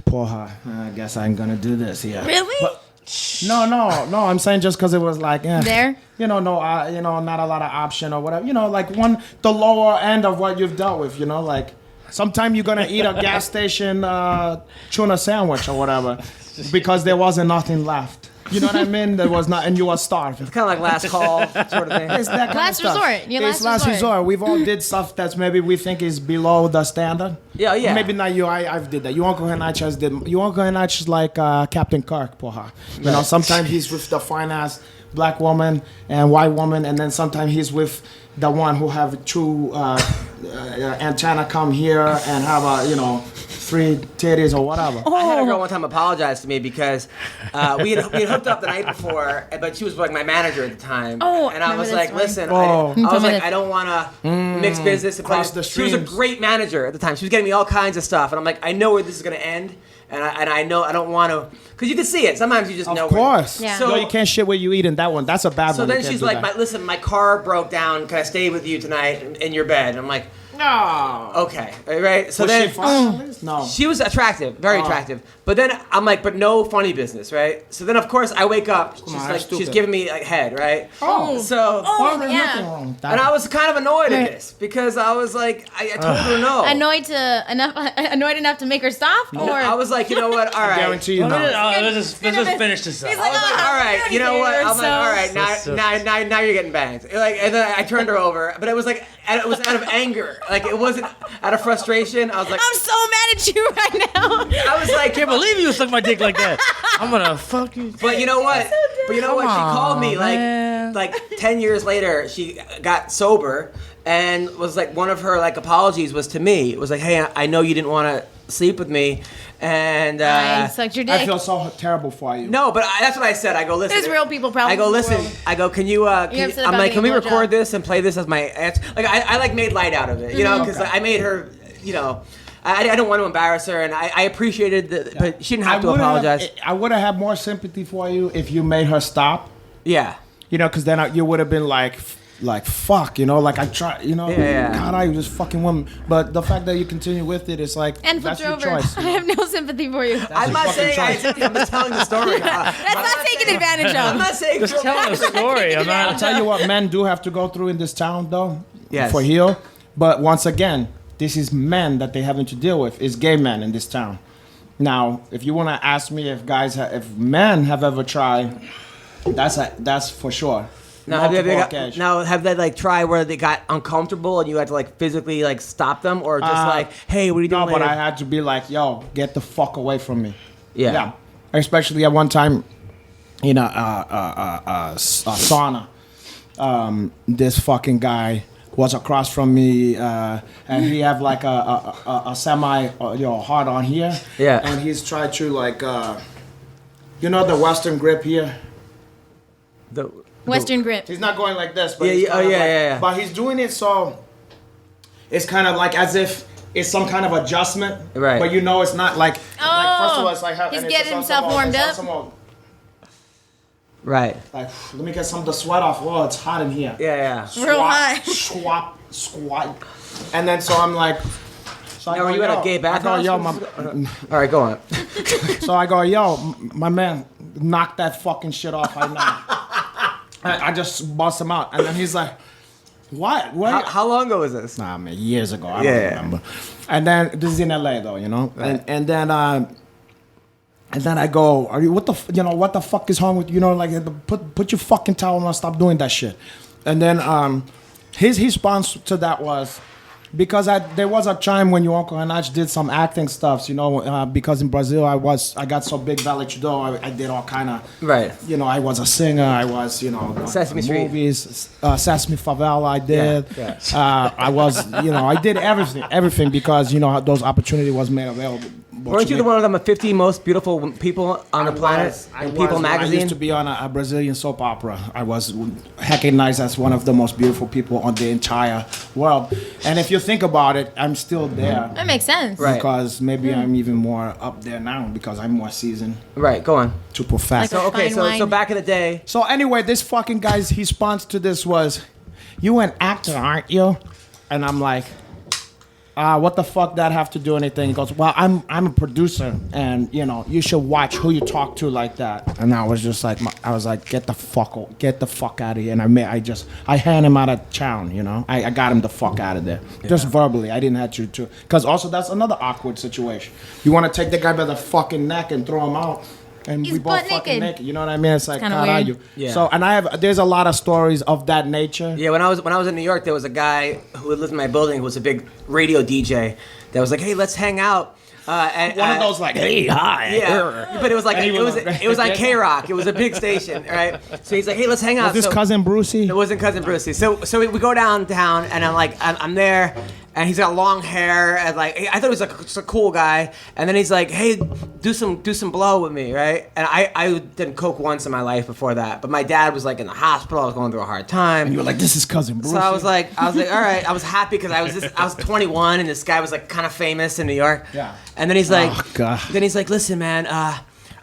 S4: poor her. I guess I'm gonna do this, yeah.
S2: Really?
S4: But, no. I'm saying just because it was like,
S2: There?
S4: not a lot of option or whatever. Like the lower end of what you've dealt with. Like sometime you're gonna eat a gas station tuna sandwich or whatever because there wasn't nothing left. You know what I mean? There was not, and you were starving.
S1: It's kind of like last call sort of thing.
S4: It's that kind
S2: Last
S4: of stuff.
S2: resort. Your
S4: It's
S2: last
S4: last
S2: resort.
S4: resort. We've all did stuff that's maybe we think is below the standard.
S1: Yeah.
S4: Maybe not you. I've did that. You Uncle Henachas did. You Uncle Henachas like Captain Kirk, poha. Sometimes he's with the fine ass black woman and white woman, and then sometimes he's with the one who have true antenna come here and have a 3 titties or whatever.
S1: I had a girl one time apologize to me because we had hooked up the night before, but she was like my manager at the time.
S2: Oh,
S1: and I was
S2: remember
S1: like,
S2: this
S1: listen,
S4: Oh.
S1: I was like,
S2: this.
S1: I don't want to mix business.
S4: Cross the
S1: She was a
S4: streams.
S1: great manager at the time. She was getting me all kinds of stuff, and I'm like, I know where this is going to end, and I know I don't want to, because you can see it. Sometimes you just know.
S4: Of course.
S2: Yeah.
S1: So
S4: you can't shit where you eat in that one. That's a bad
S1: So
S4: one. You
S1: then
S4: can't
S1: she's
S4: do
S1: like,
S4: that.
S1: listen, my car broke down. Can I stay with you tonight in your bed? And I'm like,
S4: no.
S1: okay, right. So
S4: Was
S1: then
S4: she fine at least? No.
S1: she was attractive, very attractive. But then I'm like, but no funny business, right? So then of course I wake up. She's
S4: on,
S1: like,
S4: that's
S1: she's
S4: stupid.
S1: giving me like head, right?
S4: Oh.
S1: So.
S4: Well, there's
S2: yeah.
S4: nothing wrong with that.
S1: And I was kind of annoyed at this because I was like, I told her no.
S2: Annoyed enough to make her stop? Or
S1: I was like, you know what? All
S4: I
S1: right.
S4: guarantee you no.
S3: Let's just finish this up.
S2: He's
S1: I was like, all right, you know what? I'm
S2: So-
S1: like, all right, now you're getting banged. Like, and then I turned her over, but it was like, it was out of anger. Like, it wasn't out of frustration. I was like,
S2: I'm so mad at you right now.
S1: I was like,
S3: I can't believe you suck my dick like that. I'm gonna fuck you.
S1: But you know what? But you know what? She
S3: Come
S1: called me
S3: on, man.
S1: like 10 years later. She got sober and was like, one of her like apologies was to me. It was like, hey, I know you didn't want to sleep with me, and
S2: I sucked your dick.
S4: I feel so terrible for you.
S1: no, but that's what I said. I go, listen.
S2: There's real people problems
S1: I go,
S2: in the
S1: listen.
S2: world.
S1: I go, can you?
S2: upset
S1: I'm
S2: about
S1: like, can we
S2: getting a
S1: record
S2: blowjob.
S1: this and play this as my answer? Like, I like made light out of it, you know, because
S4: Okay.
S1: I made her, you know. I don't want to embarrass her, and I appreciated but she didn't have to apologize.
S4: I would have had more sympathy for you if you made her stop.
S1: Yeah.
S4: Because then you would have been like fuck, like I try,
S1: Yeah.
S4: God, I just fucking woman. But the fact that you continue with it, it's like
S2: And
S4: that's
S2: flipped
S4: your
S2: over.
S4: choice.
S2: I have no sympathy for you.
S1: I'm not
S4: fucking
S1: saying
S4: choice.
S1: I'm just telling the story.
S2: That's not taken advantage
S1: I'm
S2: of.
S1: not saying
S3: Just telling a story. I'm
S4: I'll
S3: not.
S4: tell you what men do have to go through in this town, though,
S1: Yes.
S4: for heal. But once again, this is men that they having to deal with. It's gay men in this town. Now, if you want to ask me if men have ever tried, that's for sure.
S1: Now have
S4: multiple
S1: they
S4: occasions.
S1: now have they like try where they got uncomfortable and you had to like physically like stop them or just like, hey, what are you doing?
S4: No, but
S1: later?
S4: I had to be like, yo, get the fuck away from me.
S1: Yeah.
S4: Especially at one time, in a sauna. This fucking guy was across from me, and he have like a semi, hard on here.
S1: Yeah.
S4: And he's trying to like, the Western grip here.
S1: The
S2: Western grip.
S4: He's not going like this, but
S1: Yeah,
S4: he's
S1: yeah,
S4: kind of
S1: yeah.
S4: But he's doing it so it's kind of like as if it's some kind of adjustment,
S1: Right.
S4: But it's not like first of all, it's like
S2: He's
S4: and it's
S2: getting
S4: just
S2: himself warmed up.
S1: Right.
S4: Like, let me get some of the sweat off. Oh, it's hot in here.
S1: Yeah.
S2: Real hot.
S4: Squat. And then so I'm like, so I
S1: Now,
S4: go,
S1: were you at a
S4: yo,
S1: gay bathhouse?
S4: I go, yo,
S1: All right, go on.
S4: so I go, yo, my man, knock that fucking shit off right now. I just bust him out. And then he's like, what?
S1: How long ago was this?
S4: Nah, man, years ago. I
S1: Yeah.
S4: don't remember. And then this is in LA though,
S1: Right.
S4: and then I go, are you what the what the fuck is wrong with like put your fucking towel on, stop doing that shit. And then his response to that was, because there was a time when your Uncle Hanach did some acting stuff, because in Brazil I got so big valetido, I did all kind of,
S1: Right.
S4: I was a singer, I was,
S1: Sesame Street.
S4: movies, Sesame Favela I did,
S1: Yeah.
S4: I was, I did everything because, those opportunity was made available.
S1: Weren't you the one of the 50 most beautiful people on the planet in People magazine?
S4: I used to be on a Brazilian soap opera. I was recognized as one of the most beautiful people on the entire world. And if you think about it, I'm still there.
S2: That makes sense.
S1: Right.
S4: Because maybe I'm even more up there now because I'm more seasoned
S1: Right, go on.
S4: to perfect.
S2: Like
S1: So okay,
S2: Fine
S1: so
S2: wine.
S1: back in the day,
S4: So anyway, this fucking guy's response to this was, "You an actor, aren't you?" And I'm like, what the fuck that have to do anything? He goes, well, I'm a producer, and you should watch who you talk to like that. And I was just like, get the fuck out of here. And I hand him out of town. I got him the fuck out of there, just verbally. I didn't have to, because also that's another awkward situation. You want to take the guy by the fucking neck and throw him out. And
S2: He's
S4: we both
S2: butt
S4: fucking
S2: naked.
S4: naked. You know what I mean? It's like,
S2: kinda
S4: how
S2: weird.
S4: are you?
S1: Yeah.
S4: So, and there's a lot of stories of that nature.
S1: yeah, when I was in New York, there was a guy who lived in my building who was a big radio DJ that was like, hey, let's hang out. And
S4: One of those like, hey, hi.
S1: Yeah, but it was like
S4: And he
S1: it was
S4: was like-
S1: on K Rock. It was a big station, right? So he's like, hey, let's hang out.
S4: Was this
S1: So-
S4: cousin Brucey?
S1: It wasn't cousin Brucey. So we go downtown, and I'm there, and he's got long hair, and like I thought he was like just a cool guy, and then he's like, hey, do some blow with me, right? And I did coke once in my life before that, but my dad was like in the hospital. I was going through a hard time.
S4: And you were like, this is cousin Brucey.
S1: So I was like, all right. I was happy because I was 21, and this guy was like kind of famous in New York.
S4: Yeah.
S1: And then he's like,
S4: Oh, God.
S1: then he's like, listen, man,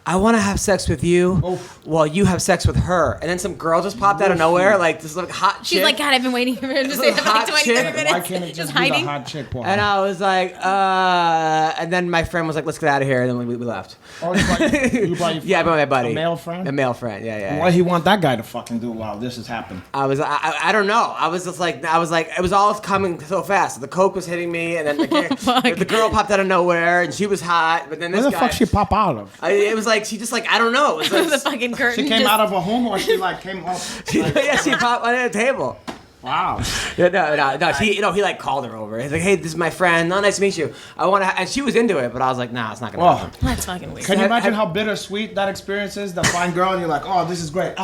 S1: I want to have sex with you while you have sex with her. And then some girl just popped out of nowhere, like this like hot chick.
S2: She's like, God, I've been waiting for him to say that for
S1: hot
S2: like 20,
S1: chick.
S2: 30 minutes.
S4: Why can't it just be
S2: hiding.
S4: the hot chick part?
S1: And I was like, and then my friend was like, let's get out of here. And then we left.
S4: Oh, you brought your
S1: Yeah, I brought my buddy.
S4: A male friend?
S1: A male friend, yeah.
S4: What he want that guy to fucking do while this has happened?
S1: I don't know. I was like, it was all coming so fast. The coke was hitting me, and then the girl popped out of nowhere, and she was hot. But then this
S4: Where the
S1: guy,
S4: fuck she pop out of?
S1: it was like she just like I don't know. It was
S2: the
S1: like,
S2: fucking curtain.
S4: She came
S2: just-
S4: out of a home, or she like came off? Like,
S1: yeah, she popped under the table.
S4: wow.
S1: Yeah, no. He like called her over. He's like, hey, this is my friend. No, nice to meet you. I want to, and she was into it, but I was like, nah, it's not gonna
S4: Whoa.
S1: happen.
S2: That's fucking weird.
S4: Can you imagine
S1: have-
S4: how bittersweet that experience is? The fine girl, and you're like, oh, this is great. You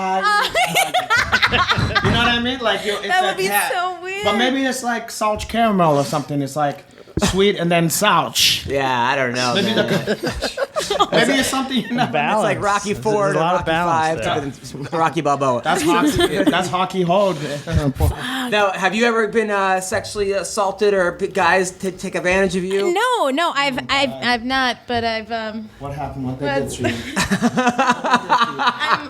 S4: know what I mean? Like, it's
S2: That would
S4: like
S2: be
S4: that.
S2: so weird.
S4: But maybe it's like Souch caramel or something. It's like sweet and then Souch.
S1: Yeah, I don't know.
S4: Maybe,
S1: man.
S4: maybe it's something you know.
S3: Balance.
S1: It's like Rocky
S3: There's
S1: 4
S3: a
S1: to
S3: lot of
S1: Rocky
S3: balance
S1: 5 to Rocky Balboa.
S4: That's hockey. That's hockey hold.
S1: Now, have you ever been sexually assaulted or guys to take advantage of you?
S2: No, I've not, but I've
S4: What happened? What they did to you?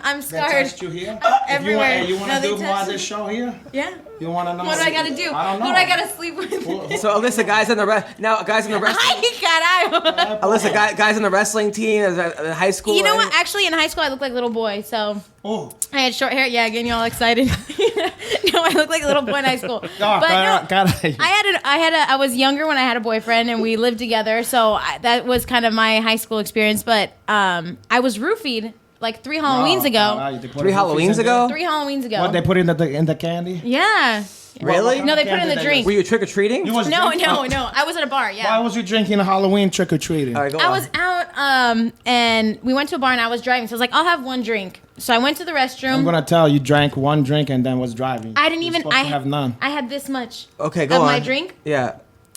S2: I'm
S4: They
S2: scarred
S4: touched you here?
S2: everywhere.
S4: You want
S2: No,
S4: to
S2: they
S4: do more
S2: touched
S4: of
S2: me.
S4: this show here?
S2: Yeah.
S4: You want to know?
S2: What do I gotta do?
S4: I don't know.
S2: Who do I gotta sleep with?
S1: So Alyssa, guys in the wrestling.
S2: Ay, carajo.
S1: Alyssa, guys in the wrestling team in high school.
S2: You know what?
S1: anything?
S2: Actually, in high school, I looked like a little boy, so
S4: Oh,
S2: I had short hair. Yeah, getting y'all excited. No, I looked like a little boy in high school. But no, I was younger when I had a boyfriend, and we lived together. So that was kind of my high school experience. But I was roofied like 3 Halloweens ago.
S1: 3 Halloweens ago?
S2: 3 Halloweens ago.
S4: What they put in the candy?
S2: Yeah.
S1: Really?
S2: No, they put it in the drink.
S1: Were you trick or treating?
S4: You was
S2: No.
S4: drinking-
S2: I was at a bar. Yeah.
S4: Why was you drinking a Halloween trick or treating?
S1: All right, go
S2: I
S1: on.
S2: was out, and we went to a bar, and I was driving. So I was like, I'll have 1 drink. So I went to the restroom.
S4: I'm gonna tell you drank 1 drink and then was driving.
S2: I didn't
S4: You're
S2: even.
S4: supposed to have none.
S2: I had this much.
S1: Okay, go
S2: of
S1: on.
S2: my drink,
S1: Yeah.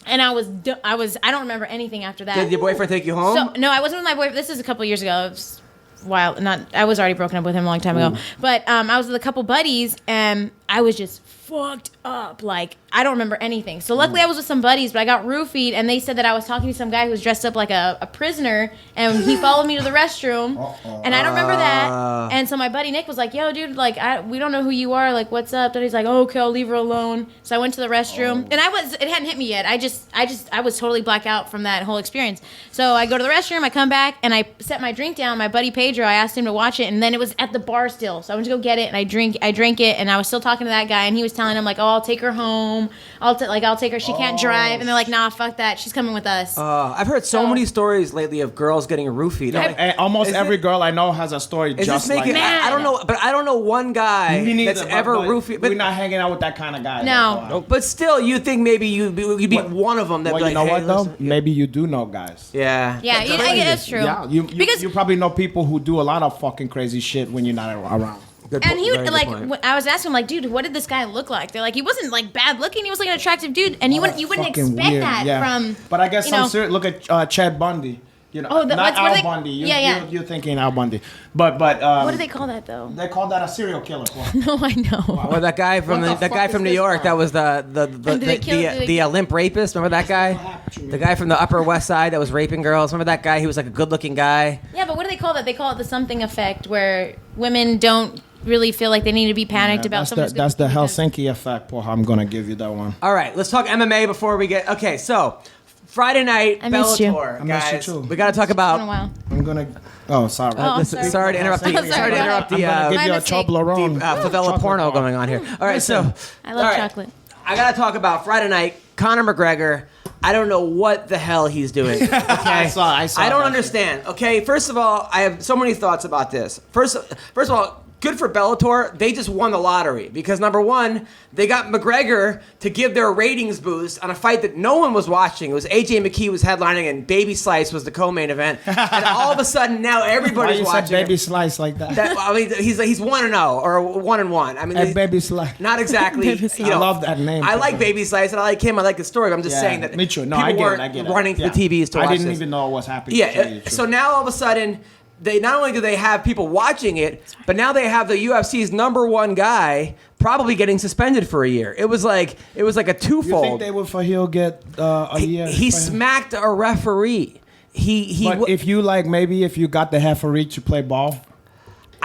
S2: and I don't remember anything after that.
S1: Did your boyfriend take you home?
S2: So no, I wasn't with my boyfriend. This is a couple years ago. It was wild. I was already broken up with him a long time ago. But I was with a couple buddies, and I was just fucked up. Like, I don't remember anything. So luckily I was with some buddies, but I got roofied, and they said that I was talking to some guy who was dressed up like a prisoner, and he followed me to the restroom. And I don't remember that. And so my buddy Nick was like, yo, dude, like, we don't know who you are. Like, what's up? And he's like, oh, okay, I'll leave her alone. So I went to the restroom, and it hadn't hit me yet. I was totally blacked out from that whole experience. So I go to the restroom, I come back, and I set my drink down. My buddy Pedro, I asked him to watch it, and then it was at the bar still. So I went to go get it, and I drank it, and I was still talking to that guy, and he was telling him, like, oh, I'll take her home. I'll take her. She can't drive. And they're like, nah, fuck that. She's coming with us.
S1: I've heard so many stories lately of girls getting roofied. I'm like,
S4: And almost
S1: is
S4: every
S1: it-
S4: girl I know has a story
S1: is
S4: just
S1: this
S4: like
S1: making?
S4: that.
S1: I don't know, but I don't know one guy
S4: Me neither,
S1: that's
S4: but-
S1: ever
S4: but
S1: roofied.
S4: We're
S1: But,
S4: not hanging out with that kind of guy.
S2: No.
S1: but still, you think maybe you'd be one of them that
S4: Well,
S1: be
S4: you
S1: like,
S4: know
S1: hey,
S4: what though?
S1: listen.
S4: Maybe you do know guys.
S1: Yeah.
S2: Yeah, that's true.
S4: Yeah,
S2: Because-
S4: you probably know people who do a lot of fucking crazy shit when you're not around.
S1: Good
S2: And he
S1: very
S2: would
S1: good
S2: like.
S1: point.
S2: I was asking him like, dude, what did this guy look like? They're like, he wasn't like bad looking. He was like an attractive dude, and you wouldn't
S4: Fucking
S2: expect
S4: weird,
S2: that
S4: yeah.
S2: from.
S4: But I guess
S2: you know,
S4: look at Chad Bundy. You know,
S2: Oh,
S4: not
S2: what
S4: Al
S2: they-
S4: Bundy.
S2: yeah.
S4: You're thinking Al Bundy, but
S2: what do they call that though?
S4: They call that a serial killer.
S2: No, I know.
S1: Or that guy from
S4: What the
S1: that guy
S4: fuck
S1: from
S4: is
S1: New
S4: this
S1: York
S4: from?
S1: that was the limp rapist. Remember that guy? The guy from the Upper West Side that was raping girls. Remember that guy? He was like a good-looking guy.
S2: Yeah, but what do they call that? They call it the something effect, where women don't really feel like they need to be panicked about someone's
S4: That's the
S2: because-
S4: Helsinki effect. Paul, I'm gonna give you that one.
S1: All right, let's talk MMA before we get. Okay, so Friday night
S2: I missed you.
S1: Bellator,
S4: I missed you
S1: guys.
S4: too.
S1: We got to talk
S2: It's been a
S1: about.
S2: while.
S4: I'm gonna. Oh, sorry.
S2: Oh,
S1: Listen,
S2: sorry.
S1: sorry to interrupt the.
S2: Sorry,
S1: Sorry to
S2: go
S1: interrupt
S4: I'm
S1: the.
S4: gonna give
S2: My
S4: you a
S2: mistake.
S4: Toblerone.
S1: Favela
S4: Chocolate
S1: porno
S4: bar.
S1: going on here. All right, so
S2: I love
S1: all right,
S2: chocolate.
S1: I gotta talk about Friday night. Conor McGregor. I don't know what the hell he's doing. Okay,
S4: I saw
S1: I don't
S4: that
S1: understand. Okay, first of all, I have so many thoughts about this. First of all, good for Bellator. They just won the lottery because number one, they got McGregor to give their ratings boost on a fight that no one was watching. It was AJ McKee was headlining and Baby Slice was the co-main event. And all of a sudden now
S4: Why
S1: everybody's
S4: you
S1: watching.
S4: said baby
S1: him.
S4: slice like that?
S1: I mean, he's 1-0 or 1-1. I mean,
S4: Hey, baby slice.
S1: not exactly.
S2: Baby
S1: You
S2: Slice.
S1: know,
S4: I love that name.
S1: I like Baby Slice and I like him. I like the story. But I'm just
S4: Yeah,
S1: saying that
S4: me too. No,
S1: people
S4: I get
S1: weren't
S4: it. I get it.
S1: running to
S4: Yeah.
S1: the TVs to watch
S4: I didn't
S1: this.
S4: even know what was happening. to tell you
S1: Yeah.
S4: the
S1: So
S4: truth.
S1: now all of a sudden, they not only do they have people watching it, but now they have the UFC's number one guy probably getting suspended for a year. It was like a
S4: You think
S1: twofold.
S4: they would for he'll get a year?
S1: He
S4: for him?
S1: smacked a referee.
S4: But if you like, maybe if you got the referee to play ball,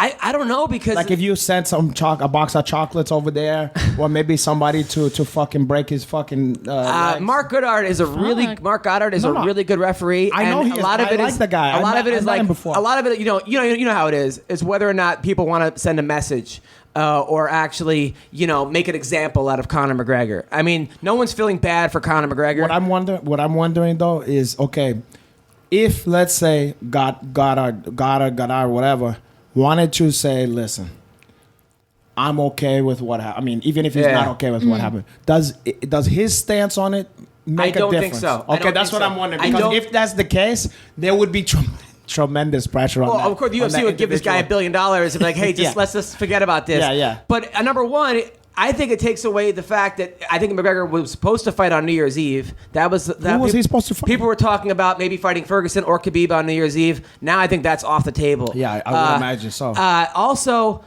S1: I don't know because
S4: like if you sent a box of chocolates over there, or maybe somebody to fucking break his fucking. legs.
S1: Mark Goddard is a really
S4: No.
S1: really good referee.
S4: I know
S1: and
S4: he
S1: a lot
S4: is.
S1: of it
S4: I
S1: is
S4: like the guy.
S1: A lot of it
S4: I
S1: is
S4: met
S1: like
S4: him before.
S1: a lot of it. You know how it is. It's whether or not people want to send a message. Or actually, make an example out of Conor McGregor. I mean, no one's feeling bad for Conor McGregor.
S4: What I'm wondering though is okay, if let's say Goddard, whatever, wanted to say, listen, I'm okay with what happened. I mean, even if he's
S1: Yeah.
S4: not okay with what happened, does his stance on it make
S1: I don't
S4: a
S1: think
S4: difference?
S1: so. I
S4: Okay,
S1: don't
S4: that's
S1: think
S4: what
S1: so.
S4: I'm wondering.
S1: I
S4: Because
S1: don't-
S4: if that's the case, there would be tremendous pressure on that.
S1: Well, of course, the
S4: on
S1: UFC
S4: that
S1: would give this guy $1
S4: individual.
S1: billion and be like, "Hey,
S4: Yeah.
S1: let's just forget about this."
S4: Yeah.
S1: But number one, I think it takes away the fact that I think McGregor was supposed to fight on New Year's Eve. That was
S4: was he supposed to fight?
S1: People were talking about maybe fighting Ferguson or Khabib on New Year's Eve. Now I think that's off the table.
S4: Yeah, I would imagine so.
S1: Also,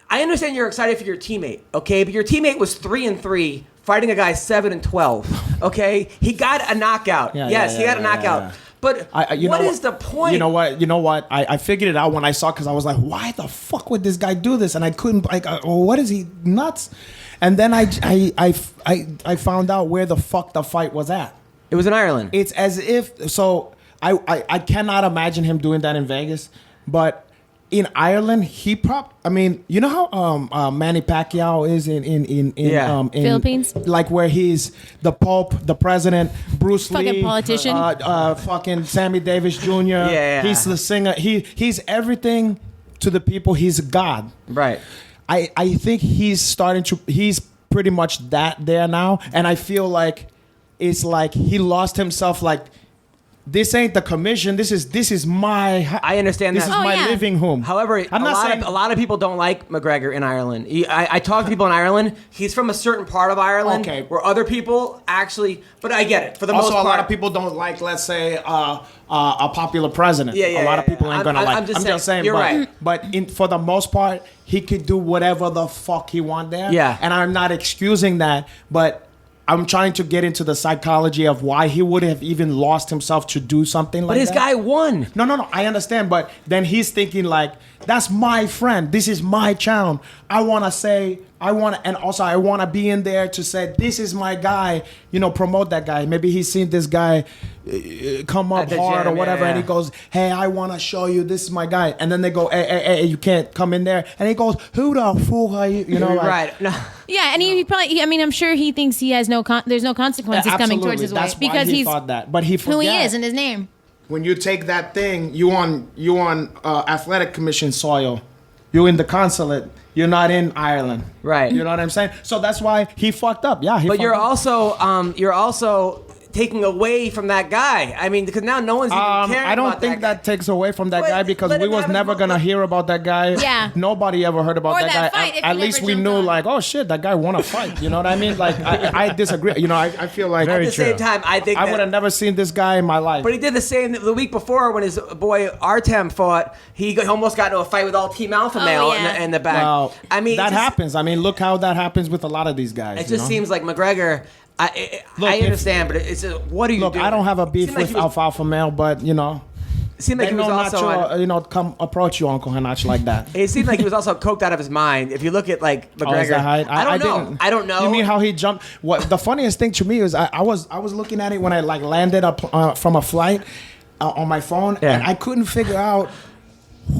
S1: I understand you're excited for your teammate, okay? But your teammate was 3-3, fighting a guy 7-12. Okay, he got a knockout.
S4: Yeah,
S1: yes,
S4: yeah,
S1: he got a
S4: yeah,
S1: knockout.
S4: yeah.
S1: But
S4: You
S1: what
S4: know
S1: is the point?
S4: You know what? I figured it out when I saw, because I was like, why the fuck would this guy do this? And I couldn't, what is he, nuts? And then I found out where the fuck the fight was at.
S1: It was in Ireland.
S4: It's as if, so I cannot imagine him doing that in Vegas, but in Ireland, I mean, you know how Manny Pacquiao is in
S2: Philippines?
S4: like where he's the Pope, the president, Bruce
S2: Fucking
S4: Lee,
S2: politician.
S4: fucking Sammy Davis Jr.
S1: Yeah.
S4: He's the singer. He's everything to the people. He's God.
S1: Right.
S4: I think he's pretty much that there now, and I feel like it's like he lost himself. Like, this ain't the commission. This is my.
S1: I understand
S4: this
S1: that.
S4: is my living home.
S1: However,
S4: I'm not saying
S1: a lot of people don't like McGregor in Ireland. I talk to people in Ireland. He's from a certain part of Ireland,
S4: Okay.
S1: where other people actually. But I get it for the most
S4: also
S1: part.
S4: a lot of people don't like, let's say, a popular president.
S1: Yeah,
S4: a lot of people ain't gonna like.
S1: I'm just saying, you're right.
S4: But for the most part, he could do whatever the fuck he want there.
S1: Yeah.
S4: And I'm not excusing that, but I'm trying to get into the psychology of why he would have even lost himself to do something like that.
S1: But his guy won.
S4: No. I understand, but then he's thinking like, that's my friend. This is my channel. And also I want to be in there to say, this is my guy. Promote that guy. Maybe he's seen this guy come up
S1: At the
S4: hard
S1: gym,
S4: or whatever,
S1: yeah.
S4: and he goes, hey, I want to show you. This is my guy. And then they go, hey, you can't come in there. And he goes, who the fool are you?
S1: Right. No.
S2: Yeah, and he probably. I mean, I'm sure he thinks he has there's no consequences coming towards his way
S4: That's
S2: because
S4: why he
S2: he's
S4: thought that. But he forgot
S2: who he is and his name.
S4: when you take that thing, you on athletic commission soil. You're in the consulate. You're not in Ireland.
S1: Right.
S4: You know what I'm saying? So that's why he fucked up. Yeah.
S1: But you're also taking away from that guy. I mean, because now no one's even caring
S4: I don't
S1: about
S4: think
S1: that
S4: that takes away from that
S1: But
S4: guy because
S1: let
S4: we
S1: him
S4: was
S1: have
S4: never
S1: his-
S4: gonna hear about that guy.
S2: Yeah.
S4: Nobody ever heard about
S2: Or
S4: that
S2: that
S4: guy.
S2: fight if
S4: At
S2: he
S4: least
S2: never
S4: we
S2: jumped
S4: knew,
S2: on.
S4: like, oh shit, that guy won a fight. You know what I mean? Like, I disagree. I feel like
S1: At the same time, I think
S4: I would have never seen this guy in my life.
S1: But he did the same the week before when his boy Artem fought. He almost got into a fight with all Team Alpha Male
S2: yeah.
S1: in the back.
S4: Well,
S1: I mean,
S4: that
S1: it just-
S4: happens. I mean, look how that happens with a lot of these guys.
S1: It just seems like McGregor. I understand, but it's what are you
S4: Look,
S1: doing?
S4: I don't have a beef
S1: Seemed like
S4: with
S1: he was-
S4: Alfalfa Male, but
S1: It seemed like
S4: they
S1: he was
S4: know
S1: also.
S4: not to, come approach you, Uncle Hanach, like that.
S1: It seemed like he was also coked out of his mind. If you look at like
S4: Oh,
S1: McGregor,
S4: is that height?
S1: I don't know.
S4: You mean how he jumped? What the funniest thing to me is I was looking at it when I like landed up from a flight on my phone,
S1: Yeah.
S4: and I couldn't figure out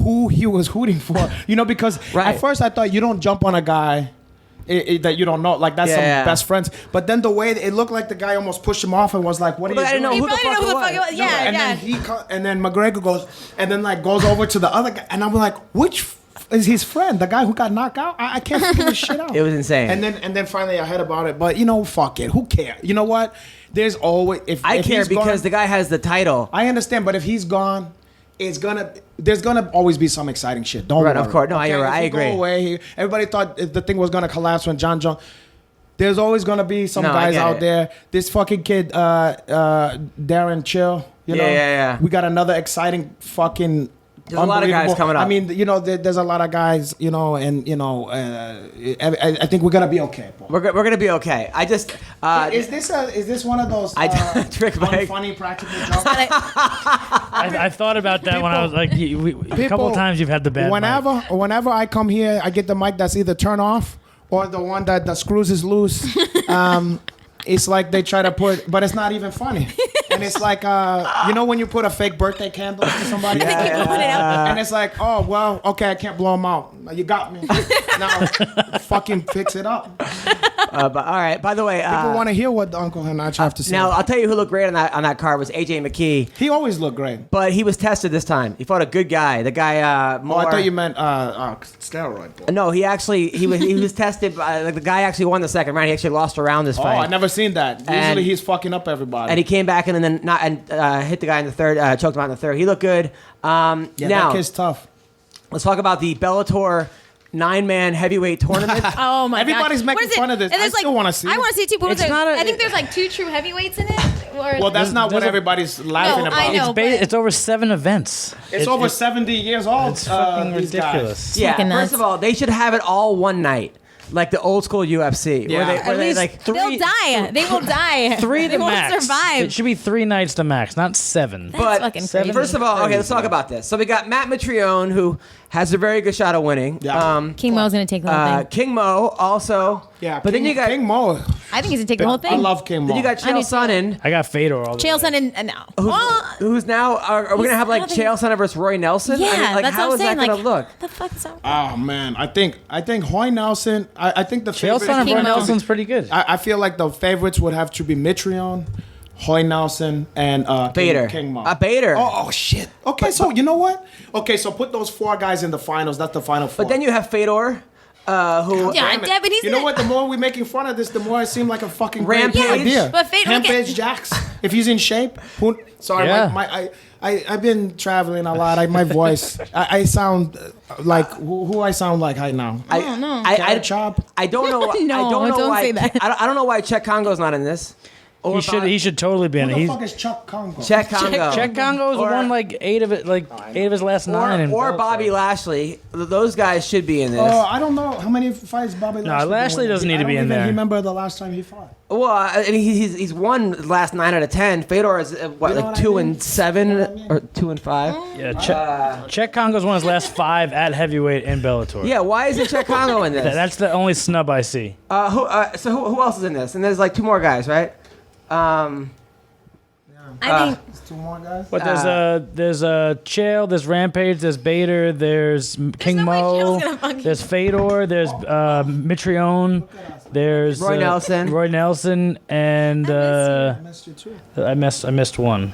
S4: who he was hooting for. Because
S1: Right.
S4: at first I thought you don't jump on a guy that you don't know, like that's some
S1: Yeah.
S4: best friends. But then the way it looked like the guy almost pushed him off and was like, "What are
S1: But
S4: you
S1: I didn't
S4: doing?"
S1: know
S2: He
S1: who the
S2: probably
S1: fuck
S2: know who the
S1: it
S2: fuck
S1: was.
S2: it was. Yeah,
S4: And then McGregor goes goes over to the other guy, and I'm like, which is his friend, the guy who got knocked out? I can't figure this shit out.
S1: It was insane.
S4: And then finally I heard about it, but fuck it, who cares? You know what? There's always
S1: I
S4: if
S1: care
S4: he's
S1: because
S4: gone,
S1: the guy has the title.
S4: I understand, but if he's gone, there's gonna always be some exciting shit. Don't
S1: Right,
S4: worry.
S1: of course. No, you're right.
S4: If
S1: I
S4: you go
S1: agree.
S4: away, everybody thought the thing was gonna collapse when John Jones. There's always gonna be some
S1: No, I
S4: guys
S1: get
S4: out
S1: it.
S4: there. This fucking kid, Darren Chill.
S1: Yeah.
S4: We got another exciting fucking.
S1: There's a lot of guys
S4: unbelievable-
S1: coming up.
S4: I mean, there's a lot of guys, and I think we're gonna be okay, Paul.
S1: We're gonna be okay. I just
S4: Is this one of those
S1: trick bag.
S4: funny practical jokes?
S3: I thought about that when I was like, a couple of times you've had the bad mic.
S4: Whenever I come here, I get the mic that's either turned off or the one that the screws is loose. It's like they try to put, but it's not even funny. And it's like, when you put a fake birthday candle to somebody, and it's like, oh well, okay, I can't blow them out. You got me. Now, fucking fix it up.
S1: but all right. By the way,
S4: People want to hear what the Uncle Hanach have to say.
S1: now I'll tell you who looked great on that card was AJ McKee,
S4: He always looked great.
S1: but he was tested this time. He fought a good guy. The guy
S4: Oh,
S1: more.
S4: I thought you meant steroid. Ball.
S1: No, he was tested. Like the guy actually won the second round. He actually lost a round this
S4: Oh,
S1: fight.
S4: I never seen that. Usually
S1: And-
S4: he's fucking up everybody.
S1: And he came back and then hit the guy in the third, choked him out in the third. He looked good.
S4: yeah,
S1: Now
S4: that kid's tough.
S1: let's talk about the Bellator 9-man heavyweight tournament.
S2: Oh my god!
S4: Everybody's making fun of this.
S2: And
S4: I
S2: there's
S4: still wanna see
S2: I
S4: it.
S2: want to see it too. But
S1: It's not a-
S2: I think there's like 2 true heavyweights in it. Or,
S4: Well, that's not what
S3: there's a-
S4: everybody's laughing
S2: No,
S4: about.
S2: I know.
S3: It's over 7 events.
S4: It's over 70 years old.
S3: It's fucking
S4: these guys.
S3: ridiculous.
S1: Yeah,
S2: fucking nuts.
S1: first of all, they should have it all one night, like the old school UFC.
S4: Yeah.
S1: Where they,
S4: At
S1: where they
S3: least
S1: like
S2: they'll die. They will die.
S3: 3
S2: they
S3: to
S2: won't
S3: max.
S2: survive.
S3: It should be 3 nights to max, not 7.
S1: But
S2: fucking crazy.
S1: first of all, okay, let's talk
S3: Crazy.
S1: about this. So we got Matt Mitrione, who has a very good shot of winning.
S4: Yeah.
S2: King Mo's gonna take the whole thing.
S1: King Mo also.
S4: Yeah,
S1: but then you got
S4: King Mo.
S2: I think he's gonna take the whole thing.
S4: I love King Mo.
S1: Then you got Chael Sonnen.
S3: I got Fedor all the way.
S2: Chael Sonnen and now.
S1: Who's now? Are we gonna have like Chael Sonnen versus Roy Nelson?
S2: Yeah,
S1: I mean, like,
S2: that's
S1: how
S2: what I'm
S1: is that
S2: saying.
S1: gonna
S2: Like,
S1: look?
S2: the fuck is that?
S4: Oh man, I think Hoy Nelson. I think the
S3: Chael
S4: favorites.
S3: Sonnen and
S2: King
S3: Roy
S2: Mo.
S3: Nelson's pretty good.
S4: I feel like the favorites would have to be Mitrione, Hoy Nelson, and
S1: Bader.
S4: King Mo.
S1: Bader.
S4: Oh shit. Okay, so you know what? Okay, so put those 4 guys in the finals. That's the final 4.
S1: But then you have Fedor, who
S2: Yeah,
S4: Damn it.
S2: but he's
S4: you know
S2: gonna-
S4: what? The more we're making fun of this, the more it seems like a fucking
S1: Rampage.
S4: great idea.
S2: But Fedor-
S4: Rampage Jax, if he's in shape. Sorry,
S3: Yeah.
S4: I've been traveling a lot. My voice, I sound like who I sound like right now.
S2: I don't know.
S1: I
S4: Chop.
S1: I don't know.
S2: No,
S1: I don't know
S2: don't
S1: why.
S2: say that.
S1: I don't know why Czech Congo's not in this. Or
S3: He should totally be in
S4: Who
S3: it.
S4: the
S3: He's
S4: fuck is Chuck Congo?
S1: Czech Congo.
S3: Czech Congo's
S1: Or-
S3: won like 8 of his last 9. in
S1: Or
S3: Bellator.
S1: Bobby Lashley. Those guys should be in this.
S4: Oh, I don't know how many fights Bobby Lashley.
S3: Lashley doesn't need to be in there.
S4: I don't even remember the last time he fought.
S1: Well, I mean, he's won the last 9 out of 10. Fedor is what,
S4: You know
S1: like
S4: what I
S1: 2
S4: mean?
S1: and 7
S4: You know what I mean?
S1: or 2 and 5.
S3: Yeah, Czech Congo's won his last 5 at heavyweight in Bellator.
S1: Yeah, why isn't Czech Congo in this?
S3: That's the only snub I see.
S1: Who else is in this? And there's like 2 more guys, right?
S2: I think
S4: There's 2 more guys.
S3: But there's Chael, there's Rampage, there's Bader, there's King
S2: no way
S3: Mo,
S2: Chael's gonna fucking-
S3: there's Fedor, there's Mitrione, there's
S1: Roy Nelson.
S3: Roy Nelson, and
S4: I missed you too.
S3: I missed one.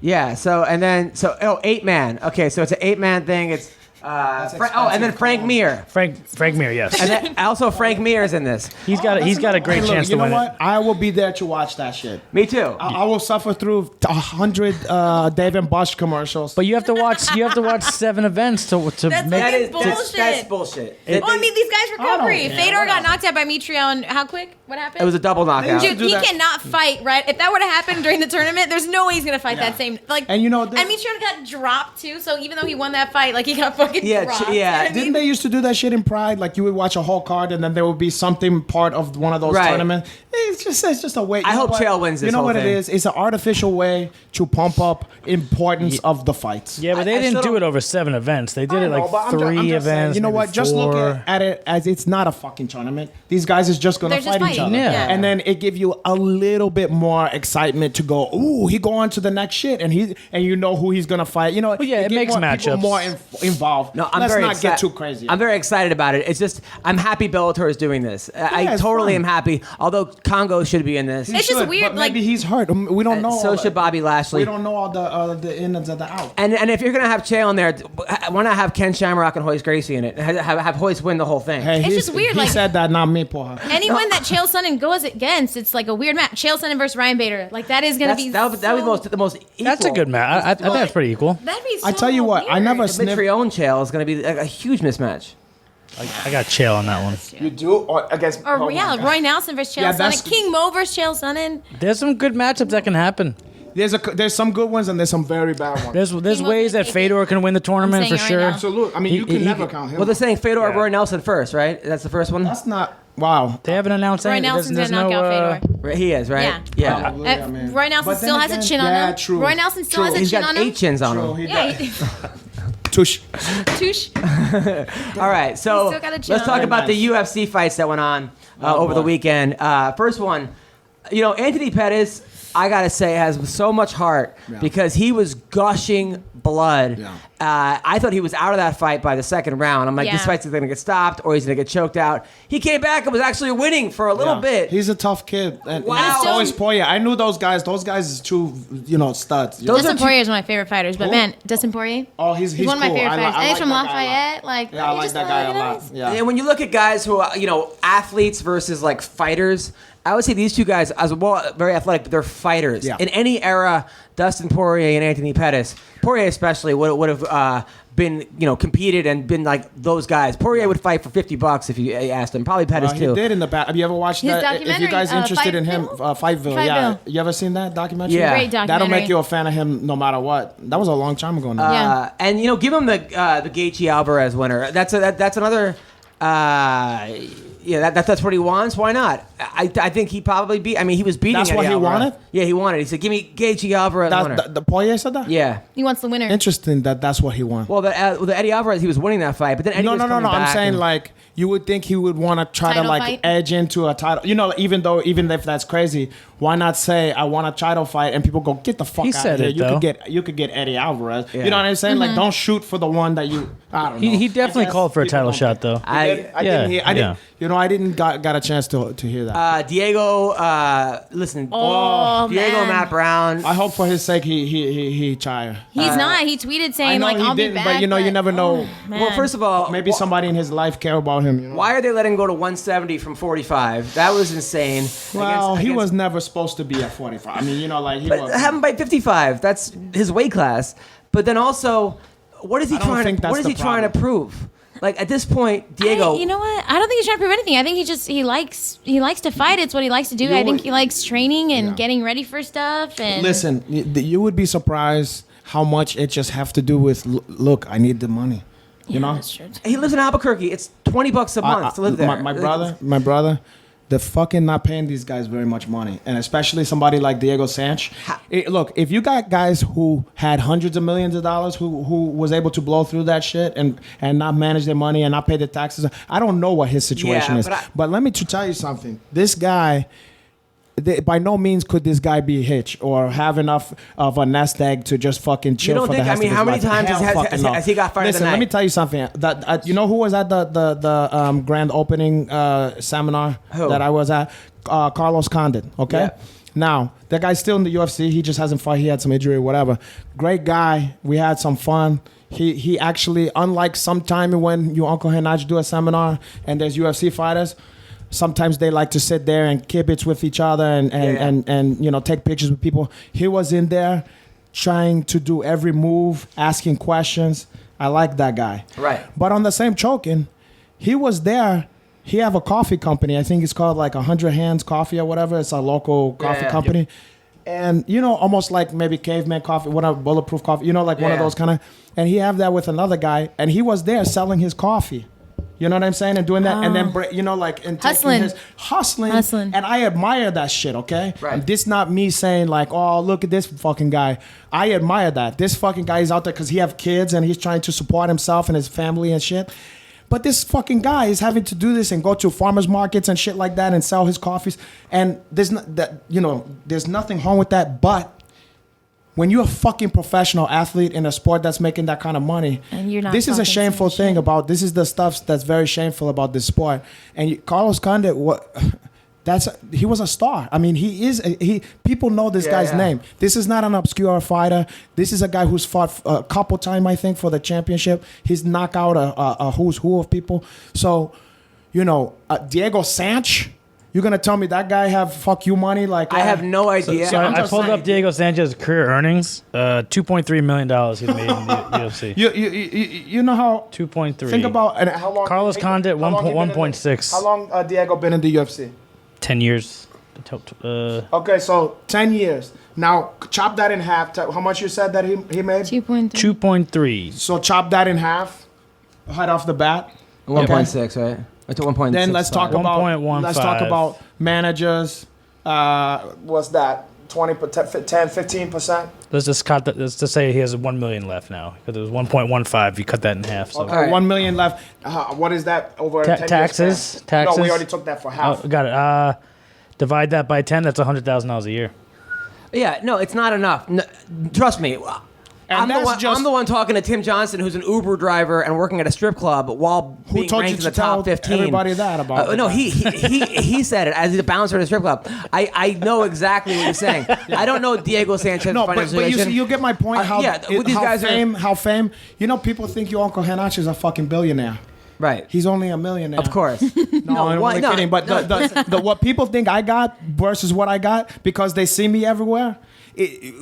S1: Yeah. So 8-man. Okay, so it's an 8-man thing. It's and then Frank Mir.
S3: Frank Mir, yes.
S1: And then also Frank Mir is in this.
S3: He's got a great chance to
S4: You know
S3: win
S4: what?
S3: it.
S4: I will be there to watch that shit.
S1: Me too.
S4: I will suffer through 100 Dave and Bush commercials.
S3: But you have to watch 7 events to
S2: That's
S3: make
S1: That is
S2: bullshit.
S1: That's bullshit.
S2: Well, I mean, these guys recovery.
S4: don't care.
S2: Fedor got knocked out by Mitrione. How quick? What happened?
S1: It was a double knockout.
S2: Dude,
S4: do
S2: he
S4: that.
S2: cannot fight, right? If that were to happen during the tournament, there's no way he's gonna fight that same. Like,
S4: And you know,
S2: and Mitrione got dropped too. So even though he won that fight, like he got fucking
S1: Yeah,
S2: dropped.
S1: yeah.
S2: You know what I
S4: Didn't
S2: mean?
S4: they used to do that shit in Pride? Like you would watch a whole card and then there would be something part of one of those
S1: Right.
S4: tournaments. It's just a way.
S1: I
S4: you know
S1: hope
S4: what?
S1: Chael wins this
S4: You know
S1: whole
S4: what
S1: thing.
S4: it is? It's an artificial way to pump up importance of the fights.
S3: Yeah, but they
S1: I
S3: didn't
S1: still
S3: do it
S1: don't-
S3: over 7 events. They did it
S4: I know,
S3: like
S4: but I'm ju-
S3: 3
S4: I'm just saying,
S3: events.
S4: you know
S3: maybe
S4: what? Just
S3: 4.
S4: look at it as it's not a fucking tournament. These guys is just gonna
S2: They're just
S4: fight each
S2: fighting.
S4: other.
S3: Yeah.
S4: And then it give you a little bit more excitement to go, ooh, he go on to the next shit, and you know who he's gonna fight. You know,
S3: yeah, it
S4: get
S3: makes
S4: more, people
S3: matchups.
S4: more involved.
S1: No, I'm
S4: Let's
S1: very
S4: not get
S1: exci-
S4: too crazy.
S1: I'm very excited about it. It's just I'm happy Bellator is doing this. I
S4: it's
S1: totally
S4: fun.
S1: am happy. Although Congo should be in this.
S2: It's just weird,
S4: But
S2: like-
S4: maybe he's hurt. We don't know.
S1: So
S4: all
S1: should
S4: that.
S1: Bobby Lashley.
S4: We don't know all the ins and the outs.
S1: And if you're gonna have Chael in there, why not have Ken Shamrock and Hoist Gracie in it? Have Hoist win the whole thing.
S4: Hey,
S2: It's just weird,
S4: He
S2: like-
S4: said that, not me, porra.
S2: Anyone that Chael Sonnen goes against, it's like a weird match. Chael Sonnen versus Ryan Bader, like that is gonna be.
S1: That would be the most equal.
S3: That's a good match. I think that's pretty equal.
S2: That'd be. So
S4: I tell you what, I
S2: weird.
S4: never
S1: The
S4: sniffed.
S1: Mitrione Chael is gonna be a huge mismatch.
S3: I got Chael on that one.
S4: You do, or against?
S2: Or
S4: oh my
S2: yeah,
S4: God.
S2: Roy Nelson versus Chael
S4: Yeah, that's-
S2: Sonnen, King Mo versus Chael Sonnen.
S3: There's some good matchups that can happen.
S4: There's some good ones and there's some very bad ones.
S3: There's
S2: King
S3: ways that
S2: Mo's
S3: Fedor can win the tournament
S2: I'm
S3: for
S2: saying it right
S3: sure.
S2: now.
S4: Absolutely. I mean, you can never count him.
S1: Well, they're saying Fedor or
S3: Yeah.
S1: Roy Nelson first, right? That's the first one.
S4: That's not. Wow.
S3: They haven't announced
S2: Roy
S3: anything.
S2: Nelson's
S3: There's
S2: gonna knock
S3: no,
S2: out Fedor.
S1: Right, he is, right?
S2: Yeah.
S4: Probably, I mean.
S2: Roy Nelson
S4: But
S2: still
S4: then
S2: has a
S4: again,
S2: chin on
S4: yeah,
S2: him.
S4: true.
S2: Roy Nelson still has a
S1: He's
S2: chin
S1: got
S2: on him.
S1: 8 chins on
S4: True,
S1: him.
S4: he
S2: Yeah,
S4: does. Tush.
S2: touche.
S1: All right, so
S2: still got a chin
S1: let's
S2: on
S1: talk
S2: him.
S1: about the UFC fights that went on over the
S4: boy.
S1: weekend. First one, Anthony Pettis, I gotta say, has so much heart because he was gushing blood.
S4: Yeah.
S1: I thought he was out of that fight by the second round. I'm like,
S2: Yeah.
S1: this fight's either gonna get stopped or he's gonna get choked out. He came back and was actually winning for a little
S4: Yeah.
S1: bit.
S4: He's a tough kid. And
S1: Wow.
S4: so is Poirier. I knew those guys. Those guys is true, studs.
S1: Those
S2: Dustin
S1: are two-
S2: Poirier is one of my favorite fighters, but
S4: Who?
S2: man, Dustin Poirier.
S4: Oh, he's
S2: He's one of my
S4: cool.
S2: favorite
S4: I
S2: fighters.
S4: like
S2: And he's from
S4: that guy a lot.
S2: Lafayette. Like,
S4: Yeah, I like that guy a lot. Yeah.
S1: And when you look at guys who are, athletes versus like fighters, I would say these two guys, as well, very athletic, but they're fighters.
S4: Yeah.
S1: In any era, Dustin Poirier and Anthony Pettis, Poirier especially would have been, competed and been like those guys. Poirier would fight for $50 if you asked him. Probably Pettis
S4: He
S1: too.
S4: did in the back. Have you ever watched
S2: His
S4: that? If you
S2: documentary,
S4: guys interested in him,
S2: Fightville?
S4: Fightville. Yeah.
S2: Fightville.
S4: You ever seen that documentary?
S1: Yeah.
S2: Great
S4: That'll
S2: documentary.
S4: make you a fan of him no matter what. That was a long time ago now.
S2: Yeah.
S1: And give him the Gaethje Alvarez winner. That's another. That's what he wants. Why not? I think he probably beat. I mean, he was beating.
S4: That's
S1: Eddie
S4: what he
S1: Alvarez.
S4: wanted?
S1: Yeah, he wanted. He said, "Give me Gaethje Alvarez winner."
S4: The Poirier said that?
S1: Yeah.
S2: He wants the winner.
S4: Interesting that's what he wanted.
S1: Well, the Eddie Alvarez, he was winning that fight, but then Eddie
S4: No,
S1: was
S4: no, no,
S1: coming
S4: no. I'm
S1: back
S4: saying
S1: and-
S4: like you would think he would want to try to
S2: Title
S4: like
S2: fight?
S4: edge into a title. You know, even if that's crazy, why not say I want a title fight and people go get the fuck
S3: He
S4: out of
S3: said
S4: here.
S3: it,
S4: You
S3: though.
S4: could get Eddie Alvarez.
S1: Yeah.
S4: You know what I'm saying?
S2: Mm-hmm.
S4: Like don't shoot for the one that you. I don't know.
S3: He definitely
S4: I guess
S3: called for a
S4: people
S3: title
S4: don't
S3: shot,
S4: think.
S3: though.
S4: I didn't hear.
S3: yeah.
S4: I didn't got a chance to hear that.
S1: Diego, listen. Diego
S2: man.
S1: Matt Brown.
S4: I hope for his sake he tire.
S2: He's not. He tweeted
S4: I
S2: saying
S4: know
S2: like
S4: he
S2: I'll
S4: didn't,
S2: be back.
S4: but you never know.
S2: Man.
S1: Well, first of all,
S4: Maybe somebody in his life care about him. You know?
S1: why are they letting him go to 170 from 45? That was insane.
S4: Well, he
S1: Against-
S4: was never supposed to be at 45. I mean, like he
S1: But
S4: was.
S1: have him by 55. That's his weight class. But then also, what is he
S4: I don't
S1: trying
S4: think
S1: to?
S4: that's
S1: What is
S4: the
S1: he trying to prove? Like at this point, Diego.
S2: You know what? I don't think he's trying to prove anything. I think he likes to fight. It's what he likes to do.
S4: You
S2: I think
S4: would-
S2: he likes training and
S4: Yeah.
S2: getting ready for stuff. And
S4: Listen, you would be surprised how much it just have to do with look. I need the money. You know.
S2: that's true.
S1: He lives in Albuquerque. It's $20 a month to live there.
S4: My brother, they're fucking not paying these guys very much money, and especially somebody like Diego Sanch. Look, if you got guys who had hundreds of millions of dollars, who was able to blow through that shit and not manage their money and not pay the taxes, I don't know what his situation
S1: Yeah,
S4: is.
S1: but
S4: But let me tell you something. This guy. By no means could this guy be Hitch or have enough of a nest egg to just fucking chill
S1: don't
S4: for
S1: think-
S4: the
S1: I
S4: rest
S1: mean,
S4: of his
S1: how many
S4: life.
S1: times
S4: Hell
S1: has
S4: fucking no.
S1: he got fired of the
S4: Listen, let
S1: night?
S4: me tell you something. That you know who was at the grand opening seminar
S1: Who?
S4: that I was at? Carlos Condit. Okay.
S1: Yeah.
S4: Now that guy's still in the UFC. He just hasn't fought. He had some injury or whatever. Great guy. We had some fun. He actually, unlike sometime when you Uncle Henach do a seminar and there's UFC fighters. Sometimes they like to sit there and kibitz with each other and take pictures with people. He was in there trying to do every move, asking questions. I like that guy.
S1: Right.
S4: But on the same token, he was there. He have a coffee company. I think it's called like 100 Hands Coffee or whatever. It's a local coffee
S1: yeah.
S4: company. And, almost like maybe caveman coffee, whatever, bulletproof coffee, like one of
S1: Yeah.
S4: those kind of. And he have that with another guy. And he was there selling his coffee. You know what I'm saying? And doing that, and then and
S2: Hustling.
S4: hustling.
S2: Hustling.
S4: And I admire that shit. Okay,
S1: Right.
S4: And this not me saying like, oh, look at this fucking guy. I admire that. This fucking guy is out there because he have kids and he's trying to support himself and his family and shit. But this fucking guy is having to do this and go to farmers markets and shit like that and sell his coffees. And there's there's nothing wrong with that, but. When you're a fucking professional athlete in a sport that's making that kind of money,
S2: And you're not
S4: this is a
S2: fucking
S4: shameful
S2: saying
S4: thing
S2: shit.
S4: about. This is the stuff that's very shameful about this sport. And Carlos Condit, he was a star. I mean, people know this guy's
S1: yeah.
S4: name. This is not an obscure fighter. This is a guy who's fought a couple times, I think, for the championship. He's knocked out a who's who of people. So, Diego Sanch. You're gonna tell me that guy have fuck you money? Like
S1: I have no idea.
S3: So
S4: I'm
S3: I
S4: just
S3: pulled
S4: saying.
S3: up Diego Sanchez's career earnings. $2.3 million he's made in the UFC.
S4: You know how
S3: 2.3.
S4: Think about and how long.
S3: Carlos Condit,
S4: how long he been in the-
S3: 1.6.
S4: How long Diego been in the UFC?
S3: 10 years.
S4: Okay, so 10 years. Now chop that in half. How much you said that he made?
S2: 2.3.
S3: 2.3.
S4: So chop that in half, right off the bat.
S1: 1.6, right? It's 1.6.
S4: Then let's talk about
S3: 1.15.
S4: Managers. What's that? 10, 15%.
S3: Let's just cut that. Let's just say he has 1 million left now because it was 1.15. You cut that in half. So
S4: Okay,
S1: All right.
S4: 1 million left. What is that over 10 years
S3: taxes?
S4: span?
S3: Taxes?
S4: No, we already took that for half.
S3: oh, got it. Divide that by 10. That's $100,000 a year.
S1: Yeah, no, it's not enough. No, trust me. I'm the one talking to Tim Johnson, who's an Uber driver and working at a strip club while being
S4: told you
S1: ranked in
S4: to
S1: the top
S4: tell
S1: 15.
S4: everybody that about
S1: No,
S4: the
S1: he said it as he's a bouncer at a strip club. I know exactly what he's saying. I don't know Diego Sanchez's
S4: No, but
S1: financial
S4: you
S1: situation.
S4: see, you get my point. How
S1: these
S4: how
S1: guys
S4: fame, how fame. People think your Uncle Henach is a fucking billionaire.
S1: Right.
S4: He's only a millionaire.
S1: Of course.
S4: No, I'm only kidding. But the what people think I got versus what I got because they see me everywhere.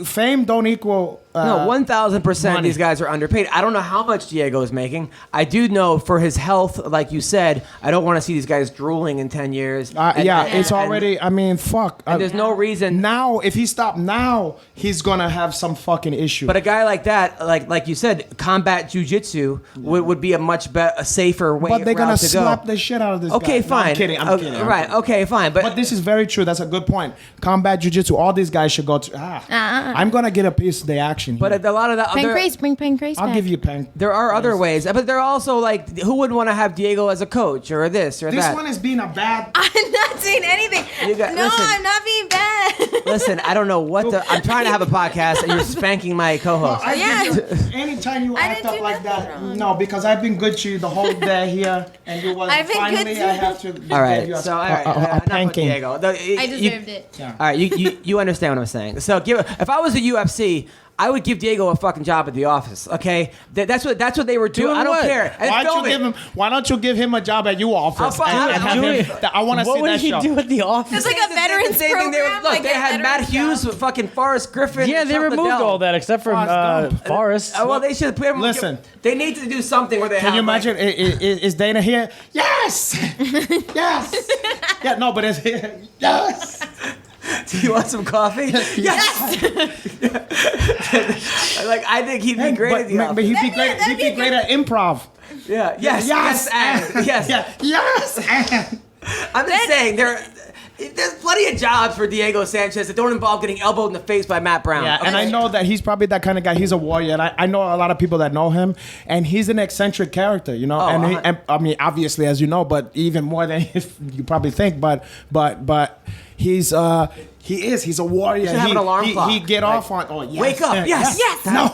S4: Fame don't equal.
S1: No, 1,000%
S4: money.
S1: these guys are underpaid. I don't know how much Diego is making. I do know for his health, like you said, I don't want to see these guys drooling in 10 years.
S4: It's already. I mean, fuck.
S1: And there's no reason.
S4: Now, if he stopped now, he's gonna have some fucking issue.
S1: But a guy like that, like you said, combat jiu-jitsu would be a much a safer way.
S4: But they're gonna
S1: route to go.
S4: slap the shit out of this guy.
S1: Okay,
S4: No,
S1: fine.
S4: I'm kidding. I'm kidding.
S1: Right. Okay, fine.
S4: But this is very true. That's a good point. Combat jiu-jitsu. All these guys should go to. I'm gonna get a piece of the action. passion.
S1: But a lot of that,
S2: Bring Pancrase
S4: I'll
S2: back.
S4: give you Pancrase.
S1: there are other ways. But there are also like, who wouldn't want to have Diego as a coach or this or
S4: This
S1: that?
S4: one is being a bad.
S2: I'm not saying anything.
S1: Listen.
S2: I'm not being bad.
S1: Listen, I don't know what the. I'm trying to have a podcast and you're spanking my co-host.
S4: Anytime you
S2: I
S4: act
S2: didn't
S4: up
S2: do
S4: like
S2: nothing
S4: that,
S2: wrong.
S4: no, because I've been good to you the whole day here, and you was
S2: I've been good
S4: finally.
S2: to
S4: I
S2: you.
S4: have to.
S1: All right, so all right, enough with
S4: panking.
S1: Diego.
S2: I deserved it.
S1: All right, you understand what I'm saying. So if I was a UFC, I would give Diego a fucking job at the office. Okay, that's what they were doing. I don't
S3: what?
S1: care. And
S4: Why don't you give him a job at your office? I want to see
S3: What would
S4: that
S3: he
S4: show.
S3: do at the office?
S2: It's like a veterans
S1: Same thing
S2: program.
S1: Look,
S2: like
S1: they
S2: a
S1: had Matt
S2: veterans
S1: Hughes
S2: job.
S1: with fucking Forrest Griffin.
S3: Yeah,
S1: and
S3: they
S1: Chuck
S3: removed
S1: Liddell.
S3: all that except for Forrest.
S1: Well, they should.
S4: Listen.
S1: They need to do something where they
S4: Can
S1: have.
S4: you imagine? Is Dana here? Yes, yes. Yeah, no, but it's here. Yes.
S1: Do you want some coffee? Yes. Like I think he'd be great at the office.
S4: But he'd be great. He'd be great at improv.
S1: Yeah. Yes. And yes.
S4: Yeah. Yes. And.
S1: I'm just saying there's plenty of jobs for Diego Sanchez that don't involve getting elbowed in the face by Matt Brown.
S4: Yeah, and I know that he's probably that kind of guy. He's a warrior, and I know a lot of people that know him, and he's an eccentric character, you know. And I mean, obviously, as you know, but even more than you probably think. But he's he's a warrior.
S1: You should have an alarm clock.
S4: He get off on. Oh yes.
S1: Wake up. Yes.
S4: No.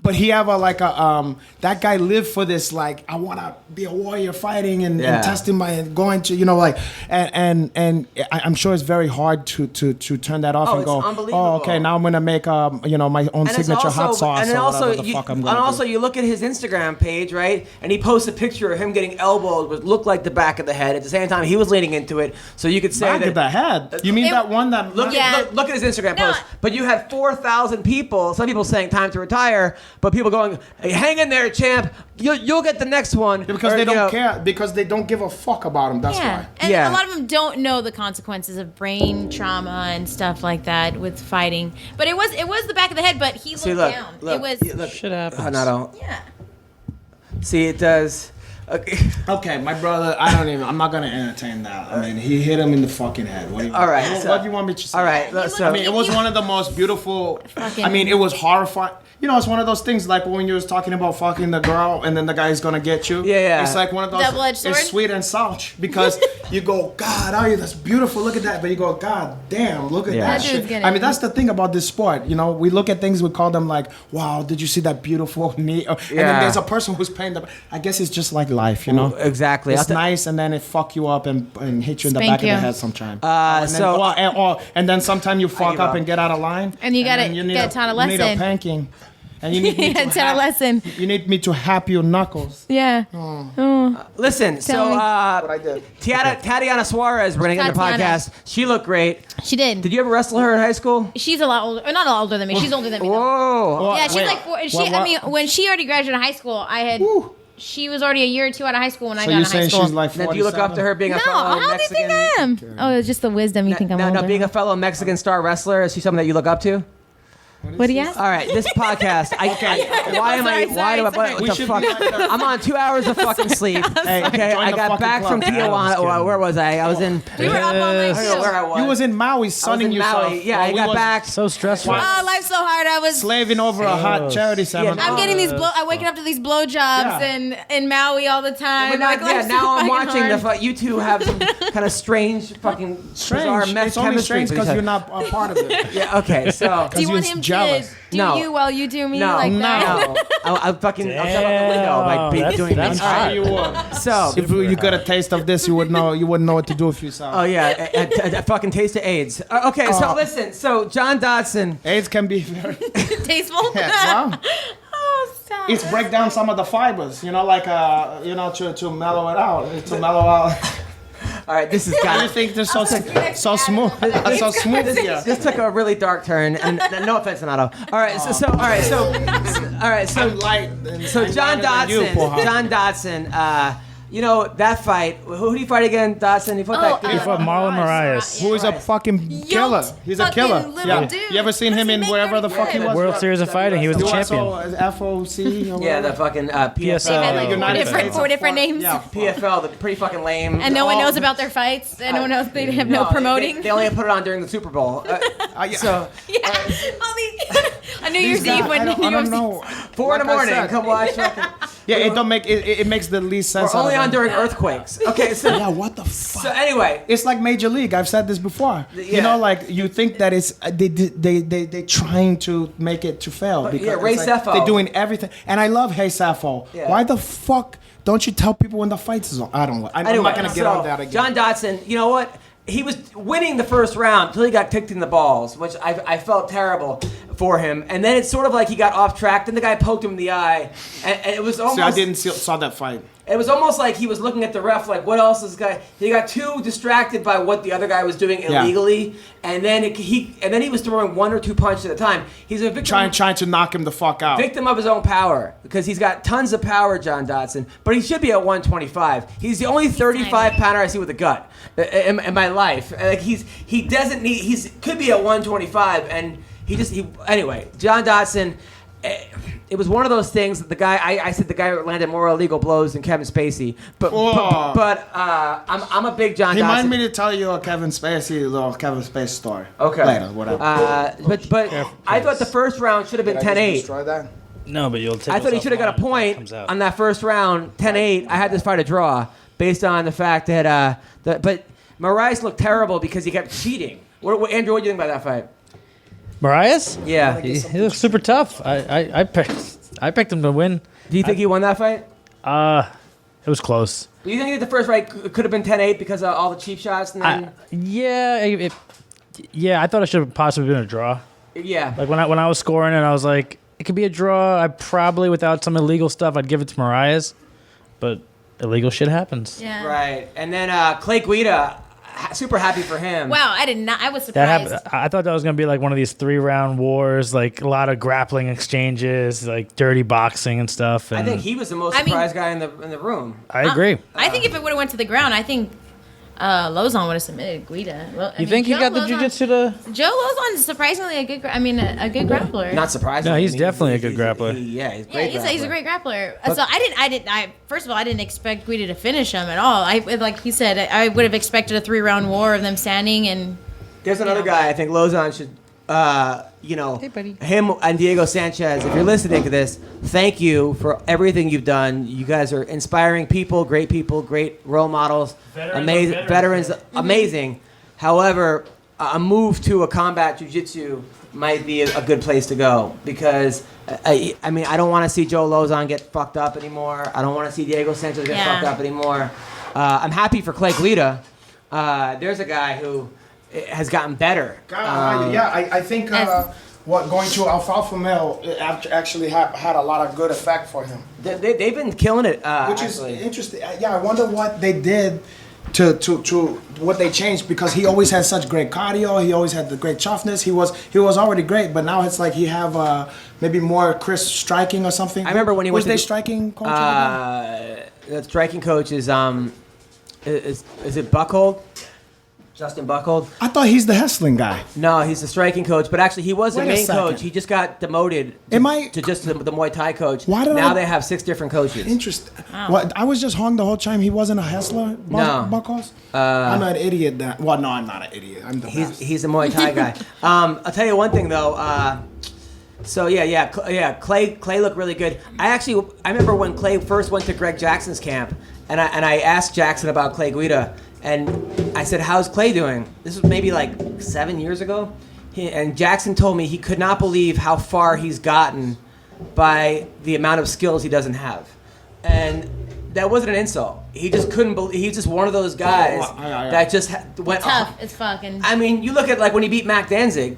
S4: But he have that guy lived for this, like, I want to be a warrior fighting and testing going to, and I'm sure it's very hard to turn that off and go, oh, okay, now I'm going to make, my own signature hot sauce or whatever the fuck I'm going to do.
S1: And also, you look at his Instagram page, right, and he posts a picture of him getting elbowed, which looked like the back of the head. At the same time, he was leaning into it, so you could say
S4: back of the head? You mean that one that...
S1: Look at his Instagram post. But you had 4,000 people, some people saying time to retire, but people going, hey, hang in there, champ. You'll get the next one.
S4: Because they don't care. Because they don't give a fuck about him. That's why.
S2: And a lot of them don't know the consequences of brain trauma and stuff like that with fighting. But it was the back of the head, but he looked down. It was...
S3: Shit happens.
S1: Renato.
S2: Yeah.
S1: See, it does...
S4: Okay, my brother, I'm not gonna entertain that. I mean, he hit him in the fucking head. What do you want me to say?
S1: All right,
S4: I mean, it was one of the most beautiful. I mean, it was horrifying. It's one of those things like when you was talking about fucking the girl and then the guy's gonna get you.
S1: Yeah.
S4: It's like one of those.
S2: Double-edged sword?
S4: It's sweet and sour because you go, God, that's beautiful. Look at that. But you go, God damn, look at that shit. I mean, that's the thing about this sport. We look at things, we call them like, wow, did you see that beautiful knee? And then there's a person who's paying the. I guess it's just like life,
S1: Exactly.
S4: It's nice, and then it fuck you up and hit you in the back of the head sometime. And then sometimes you fuck up and get out of line.
S2: And you gotta get taught a lesson.
S4: You need a panking. And you need me to
S2: taught a lesson.
S4: You need me to hap your knuckles.
S2: Yeah.
S1: Listen, so
S4: what I did.
S1: Tatiana Suarez, we're gonna get in the podcast. She looked great.
S2: She did.
S1: Did you ever wrestle her in high school?
S2: She's a lot older. Not a lot older than me. She's older than me.
S1: Whoa.
S2: Yeah, she's like four. I mean, when she already graduated high school, she was already a year or two out of high school when I got in high school.
S4: So you're saying she's like 47?
S1: Then do you look up to her being a fellow
S2: how do you think I am? Oh, it's just the wisdom you think I'm older.
S1: No, being a fellow Mexican star wrestler, is she something that you look up to?
S2: What do you ask?
S1: All right, this podcast. What the fuck? I'm on 2 hours of fucking sleep. Okay, I got back from Tijuana. Where was I? I was in.
S2: We were up all night.
S1: I don't know where I was.
S4: You was in Maui, sunning yourself.
S1: Yeah, I got back.
S3: So stressful.
S2: Oh, life's so hard. I was
S4: slaving over a hot charity seminar.
S2: I'm getting these I'm waking up to these blowjobs in Maui all the time.
S1: Now I'm watching you two have some kind of strange fucking bizarre mess
S4: It's only
S1: chemistry
S4: strange because you're not a part of it.
S1: Yeah. Okay. So.
S2: Do you want him
S4: jealous.
S2: to do you while you do me like that?
S1: No. I'll jump out the window by doing this.
S4: That's you would.
S1: So
S4: if you got a taste of this, you wouldn't know what to do if you saw.
S1: Oh yeah, a fucking taste of AIDS. Okay, so listen. So John Dodson.
S4: AIDS can be very
S2: tasteful.
S4: Yeah, well,
S2: oh, stop.
S4: it's break down some of the fibers, to mellow it out, to mellow out.
S1: All right, this is
S4: I think they're so smooth. So smooth here.
S1: This took a really dark turn, and no offense, Renato. All right, so
S4: I'm light.
S1: So John Dodson. That fight. Who did he fight again, Dodson? He fought
S3: He fought Marlon Moraes.
S4: Who is a fucking killer. He's a killer.
S2: Yeah. Dude.
S4: You ever seen him in wherever the fuck he was?
S3: World Series of Fighting. He was the champion.
S4: FOC.
S1: Yeah, the fucking PFL.
S2: They had four different names.
S4: Yeah,
S1: PFL, the pretty fucking lame.
S2: And no one knows about their fights. And no one knows. They have no promoting.
S1: They only put it on during the Super Bowl.
S2: A new Year's Eve when
S4: I don't know.
S1: 4 in the
S4: Like I
S1: morning.
S4: said.
S1: Come watch.
S4: Yeah, it don't make it makes the least sense.
S1: We're only
S4: out
S1: on
S4: of it.
S1: during earthquakes. Okay, so
S4: Yeah, what the fuck?
S1: so anyway,
S4: It's like Major League. I've said this before.
S1: Yeah.
S4: You know, like you think that it's they trying to make it to fail because
S1: yeah, Ray
S4: it's like
S1: Sefo.
S4: they're doing everything. And I love Hey Safo.
S1: Yeah.
S4: Why the fuck don't you tell people when the fights is on? I don't know. I'm
S1: anyway,
S4: not gonna get
S1: so
S4: on that again.
S1: John Dodson, you know what? He was winning the first round until he got kicked in the balls, which I felt terrible for him. And then it's sort of like he got off track. Then the guy poked him in the eye, and it was almost.
S4: See, I didn't saw that fight.
S1: It was almost like he was looking at the ref, like, what else is this guy? He got too distracted by what the other guy was doing illegally, and then he was throwing 1 or 2 punches at a time. He's a victim.
S4: Trying to knock him the fuck out.
S1: Victim of his own power because he's got tons of power, John Dodson, but he should be at 125. He's the only 35 pounder I see with a gut in my life. Like he doesn't need. Could be at 125, and anyway. John Dodson. It was one of those things that the guy I said the guy landed more illegal blows than Kevin Spacey, but I'm a big John Dodson.
S4: Remind me to tell you a little Kevin Spacey story.
S1: Okay.
S4: Later, whatever.
S1: But I thought the first round should have been 10-8.
S4: Destroy that.
S3: No, but you'll take.
S1: I thought he
S3: us
S1: should have got a
S3: offline if
S1: point
S3: comes out.
S1: on that first round, 10-8. I had this fight a draw based on the fact that but Moraes looked terrible because he kept cheating. Andrew, what do you think about that fight?
S3: Marias?
S1: Yeah.
S3: He looks super tough. I picked him to win.
S1: Do you think he won that fight?
S3: It was close.
S1: Do you think that the first fight could have been 10-8 because of all the cheap shots? And then,
S3: I thought it should have possibly been a draw.
S1: yeah.
S3: Like when I was scoring it, I was like, it could be a draw. I probably, without some illegal stuff, I'd give it to Marias, but illegal shit happens.
S2: Yeah.
S1: Right. And then Clay Guida, super happy for him.
S2: Wow, I did not. I was
S3: That
S2: surprised.
S3: happened. I thought that was gonna be like one of these 3-round wars, like a lot of grappling exchanges, like dirty boxing and stuff. And
S1: I think he was the most surprised guy in the room.
S3: I agree.
S2: I think if it would have went to the ground, I think Lozon would have submitted Guida. Well,
S3: You think he got the jiu-jitsu to?
S2: Joe Lozon's surprisingly a good. A good grappler.
S1: Not surprising.
S3: No, he's definitely a good grappler.
S1: He's
S2: Yeah,
S1: great.
S2: he's a great grappler. So I first of all, I didn't expect Guida to finish him at all. Like he said, I would have expected a 3-round war of them standing and.
S1: There's another guy I think Lozon should,
S3: Hey, buddy.
S1: him and Diego Sanchez. If you're listening to this, thank you for everything you've done. You guys are inspiring people, great role models, amazing veterans, amazing. However, a move to a combat jiu-jitsu might be a good place to go because I don't want to see Joe Lozon get fucked up anymore. I don't want to see Diego Sanchez get fucked up anymore. I'm happy for Clay Guida. There's a guy who has gotten better.
S4: I think going to Alfalfa Mill actually had a lot of good effect for him.
S1: They've been killing it.
S4: Which is interesting. Yeah, I wonder what they did to what they changed because he always had such great cardio. He always had the great toughness. He was already great, but now it's like he have maybe more crisp striking or something.
S1: I remember when he
S4: was
S1: went
S4: their
S1: to
S4: striking coach.
S1: The striking coach is it Buckhold? Justin Buckhold?
S4: I thought he's the Hessling guy.
S1: No, he's the striking coach, but actually he was the
S4: Wait a
S1: main
S4: second.
S1: coach. He just got demoted to just the Muay Thai coach. Now they have 6 different coaches.
S4: Interesting. What, I was just hung the whole time. He wasn't a Hessler?
S1: No.
S4: Buckholz? I'm an idiot. No, I'm not an idiot. I'm the best.
S1: He's a Muay Thai guy. I'll tell you one thing though. Clay looked really good. I remember when Clay first went to Greg Jackson's camp, and I asked Jackson about Clay Guida, and I said, "How's Clay doing?" This was maybe like 7 years ago, and Jackson told me he could not believe how far he's gotten by the amount of skills he doesn't have, and that wasn't an insult. He just couldn't believe. He's just one of those guys that just went
S2: tough as fucking.
S1: I mean, you look at like when he beat Mac Danzig.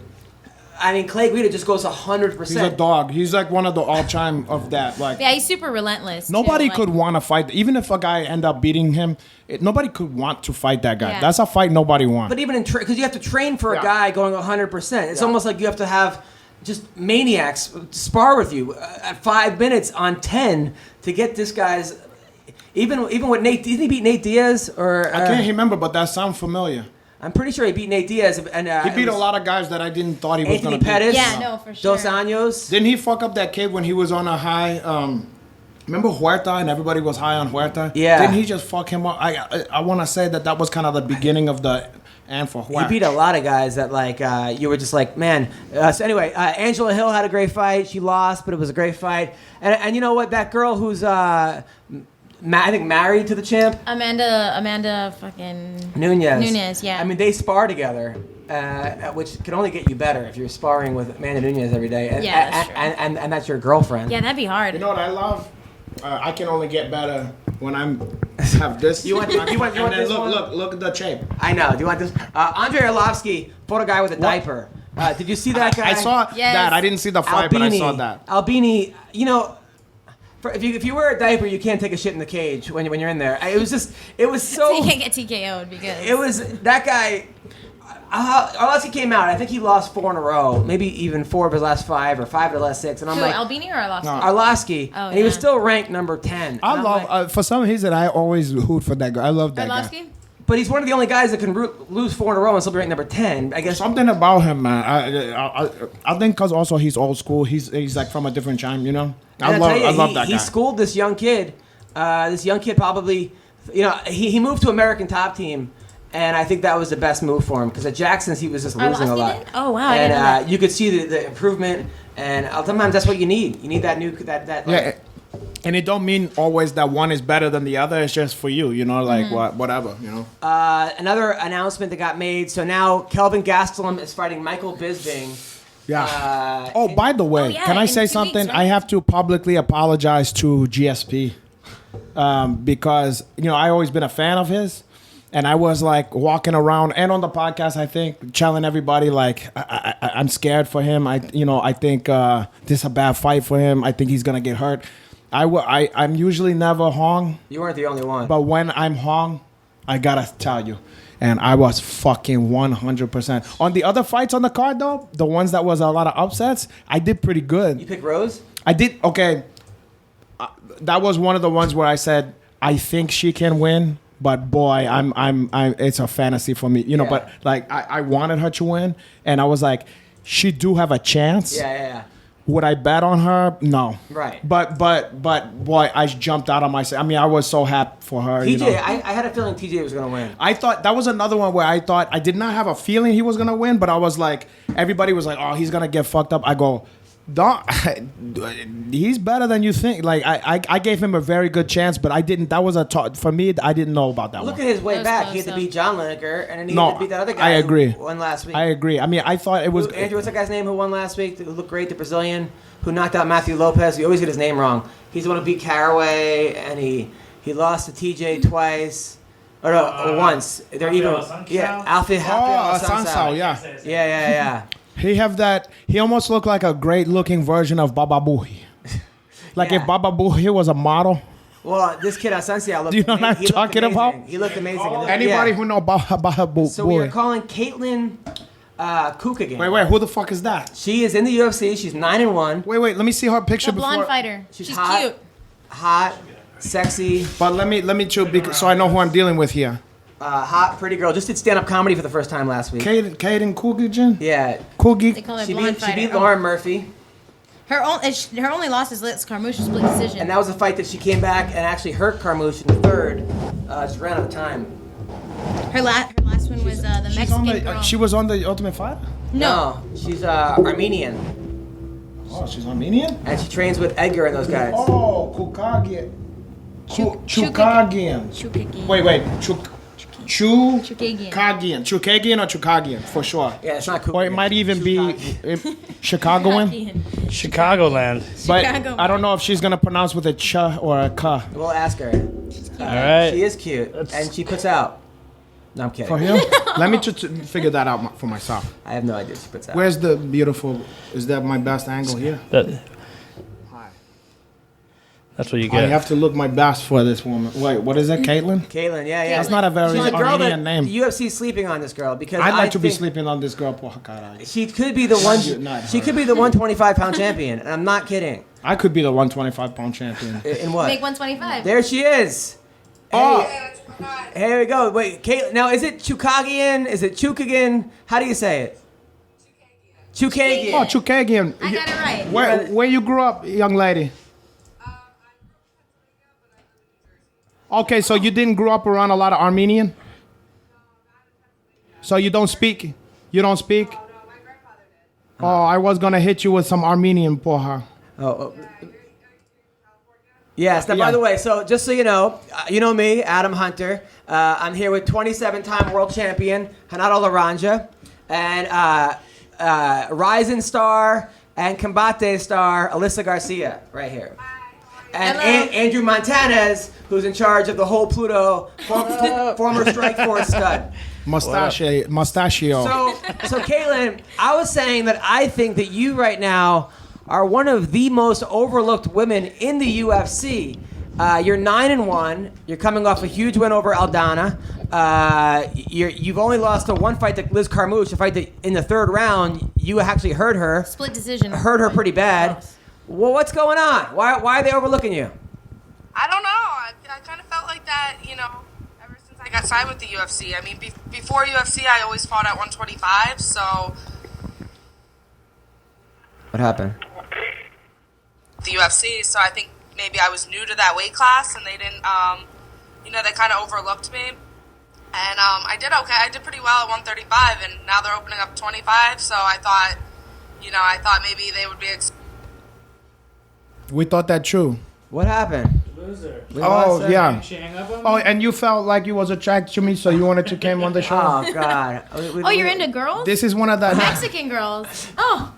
S1: I mean, Clay Guida just goes 100%.
S4: He's a dog. He's like one of the all-time of that. Like
S2: Yeah, he's super relentless.
S4: nobody
S2: too.
S4: could want to fight. Even if a guy end up beating him, nobody could want to fight that guy.
S2: Yeah.
S4: That's a fight nobody wants.
S1: But even in because you have to train for a guy going 100%. It's almost like you have to have just maniacs spar with you at 5 minutes on 10 to get this guy's. Even with Nate, didn't he beat Nate Diaz or?
S4: I can't remember, but that sounds familiar.
S1: I'm pretty sure he beat Nate Diaz and
S4: He beat a lot of guys that I didn't thought he was
S1: Anthony
S4: going to beat.
S1: Pettis.
S2: Yeah, no, for sure.
S1: Dos Anjos.
S4: Didn't he fuck up that kid when he was on a high? Remember Huerta and everybody was high on Huerta?
S1: Yeah.
S4: Didn't he just fuck him up? I want to say that was kind of the beginning of the And for
S1: He
S4: what?
S1: beat a lot of guys that like you were just like, man. So anyway, Angela Hill had a great fight. She lost, but it was a great fight. And you know what? That girl who's I think married to the champ,
S2: Amanda fucking
S1: Nunez.
S2: yeah.
S1: I mean, they spar together, which can only get you better if you're sparring with Amanda Nunez every day. And,
S2: Yeah, that's true.
S1: and that's your girlfriend.
S2: Yeah, that'd be hard.
S4: You know what I love? I can only get better when I'm have this.
S1: You want
S4: and then
S1: this one?
S4: look at the shape.
S1: I know. Do you want this? Andrei Arlovsky fought a guy with a diaper. Did you see that guy?
S4: I saw
S2: Yes.
S4: that. I didn't see the fight, but I saw that.
S1: Albini, you know, if you wear a diaper, you can't take a shit in the cage when you're in there. It was so.
S2: So you can't get TKO'd because
S1: It was that guy. Arlovsky came out. I think he lost 4 in a row, maybe even 4 of his last 5 or 5 of the last 6. And I'm
S2: Who,
S1: like,
S2: Albini or Arlovsky?
S1: Arlovsky,
S2: Oh,
S1: and he was
S2: yeah.
S1: still ranked number 10.
S4: I
S1: And I'm
S4: love.
S1: like,
S4: For some reason, I always hoot for that guy. I love that guy.
S2: Arlovsky?
S1: but he's one of the only guys that can lose 4 in a row and still be ranked number 10. I guess.
S4: Something about him, man. I think because also he's old school. He's like from a different time, you know. I love that guy.
S1: He schooled this young kid. This young kid probably, you know, he moved to American Top Team, and I think that was the best move for him because at Jackson's he was just losing a
S2: Arlovsky
S1: lot.
S2: did? Oh, wow, I
S1: And
S2: didn't know that.
S1: you could see the improvement, and sometimes that's what you need. You need that new that
S4: Yeah,
S1: like,
S4: and it don't mean always that one is better than the other. It's just for you, you know, like whatever, you know.
S1: Another announcement that got made. So now Kelvin Gastelum is fighting Michael Bisping.
S4: Yeah. By the way,
S2: Oh, yeah,
S4: can I
S2: in
S4: say
S2: 2
S4: something?
S2: weeks, right?
S4: I have to publicly apologize to GSP because you know I always been a fan of his, and I was like walking around and on the podcast, I think, telling everybody like I'm scared for him. I think this is a bad fight for him. I think he's gonna get hurt. I'm usually never hung,
S1: You weren't the only one.
S4: but when I'm hung, I gotta tell you. And I was fucking 100%. On the other fights on the card, though, the ones that was a lot of upsets, I did pretty
S1: You
S4: good.
S1: picked Rose?
S4: I did, okay. That was one of the ones where I said, I think she can win, but boy, it's a fantasy for me. You know,
S1: Yeah.
S4: but like, I wanted her to win, and I was like, she do have a chance.
S1: Yeah.
S4: Would I bet on her? No.
S1: Right.
S4: But boy, I jumped out on myself. I mean, I was so happy for her.
S1: TJ,
S4: you know?
S1: I had a feeling TJ was going to win.
S4: I thought that was another one where I thought I did not have a feeling he was gonna win, but I was like, everybody was like, "Oh, he's gonna get fucked up." I go, "Don't." He's better than you think. Like I gave him a very good chance, but I didn't. That was for me. I didn't know about that
S1: Look
S4: one.
S1: at his way
S2: That was
S1: back.
S2: close,
S1: He had to
S2: though.
S1: beat John Lineker, and then he
S4: No,
S1: had to beat that other guy.
S4: I agree.
S1: Who won last week.
S4: I agree. I mean, I thought it was.
S1: Andrew, what's that guy's name who won last week? Who looked great, the Brazilian who knocked out Matthew Lopez. You always get his name wrong. He's the one who beat Caraway, and he lost to TJ twice. Or no, once. They're
S3: Rafael
S1: even.
S3: Assunção?
S1: Yeah, Alfie
S4: Assunção, yeah.
S1: Yeah.
S4: He have that. He almost looked like a great looking version of Baba Booey. Like
S1: Yeah.
S4: if Baba Booey was a model.
S1: Well, this kid Assunção looked.
S4: Do you know what I'm
S1: he looked
S4: talking
S1: amazing.
S4: about?
S1: He looked amazing.
S4: Anybody
S1: Yeah.
S4: who know Baba Booey.
S1: So we are calling Kaitlyn Chookagian.
S4: Wait, who the fuck is that?
S1: She is in the UFC. She's 9-1.
S4: Wait, let me see her picture
S2: The blonde
S4: before.
S2: fighter.
S1: She's
S2: She's
S1: hot.
S2: cute.
S1: Hot, sexy,
S4: But let me chill so I know who I'm dealing with here.
S1: hot, pretty girl. Just did stand-up comedy for the first time last week.
S4: Katlyn Chookagian?
S1: Yeah.
S2: They
S4: Coogie?
S2: call her
S1: She
S2: blonde
S1: beat
S2: fighter.
S1: Lauren Murphy,
S2: Her only loss is Liz Carmouche split decision.
S1: and that was a fight that she came back and actually hurt Carmouche in the third. Just ran out of time.
S2: her last one was the
S4: She's on
S2: Mexican girl.
S4: she was on the Ultimate Fighter?
S2: No.
S1: She's Armenian,
S4: Oh, she's Armenian?
S1: and she trains with Edgar and those guys.
S4: Oh, Chookagian.
S2: Chookagian.
S4: Chookagian.
S2: Chookagian.
S4: Wait.
S2: Chookagian.
S4: Chookagian or Chookagian, for sure.
S1: Yeah, it's not cool.
S4: Or it might even be Chicagoan.
S3: Chicagoland.
S4: But
S2: Chicago.
S4: I don't know if she's going to pronounce with a ch or a k.
S1: We'll ask her.
S3: All right.
S1: She is cute, and she puts out. No, I'm kidding.
S4: For him? Let me just figure that out for myself.
S1: I have no idea. She puts out.
S4: Where's the beautiful? Is that my best angle here?
S3: That's what you
S4: I
S3: get.
S4: have to look my best for this woman. Wait, what is it, Caitlyn?
S1: Caitlyn, yeah.
S4: That's not a very
S1: She's a girl that
S4: Armenian name.
S1: UFC's sleeping on this girl because
S4: I'd like to be
S1: think
S4: sleeping on this girl. Por caralho.
S1: She could be the one.
S4: not
S1: She
S4: her.
S1: could be the 125-pound champion, and I'm not kidding.
S4: I could be the 125-pound champion.
S1: In what?
S2: Make 125.
S1: There she is.
S4: Oh,
S1: Hey, here we go. Wait, Caitlyn. Now, is it Chookagian? Is it Chookagian? How do you say it? Chookagian.
S4: oh, Chookagian.
S2: I got it right.
S4: Where you grew up, young lady? Okay, so you didn't grow up around a lot of Armenian? So you don't speak? You don't speak?
S1: Oh, no, my grandfather did.
S4: Oh, I was gonna hit you with some Armenian porha.
S1: Oh. Yes. Now,
S4: Yeah.
S1: by the way, so just so you know me, Adam Hunter. I'm here with 27-time world champion Renato Laranja and Rising star and Combate star Alyssa Garcia right here. And Andrew Montanez, who's in charge of the whole Pluto, former Strike Force stud.
S4: Mustachio.
S1: So Kaitlyn, I was saying that I think that you right now are one of the most overlooked women in the UFC. You're 9-1. You're coming off a huge win over Aldana. You've only lost to one fight to Liz Carmouche, a fight that in the third round you actually hurt her.
S2: Split decision.
S1: Hurt her pretty bad.
S2: Close.
S1: Well, what's going on? Why are they overlooking you?
S5: I don't know. I kind of felt like that, ever since I got signed with the UFC. I mean, before UFC, I always fought at 125, so
S1: What happened?
S5: the UFC, so I think maybe I was new to that weight class, and they didn't, they kind of overlooked me. And I did okay. I did pretty well at 135, and now they're opening up 25, so I thought maybe they would be...
S4: We thought that true.
S1: What happened?
S3: Loser.
S4: Oh, yeah.
S3: She hang up on me?
S4: Oh, and you felt like you was attracted to me, so you wanted to come on the show.
S1: Oh God.
S2: Oh, you're into girls?
S4: This is one of the...
S2: Mexican girls. Oh.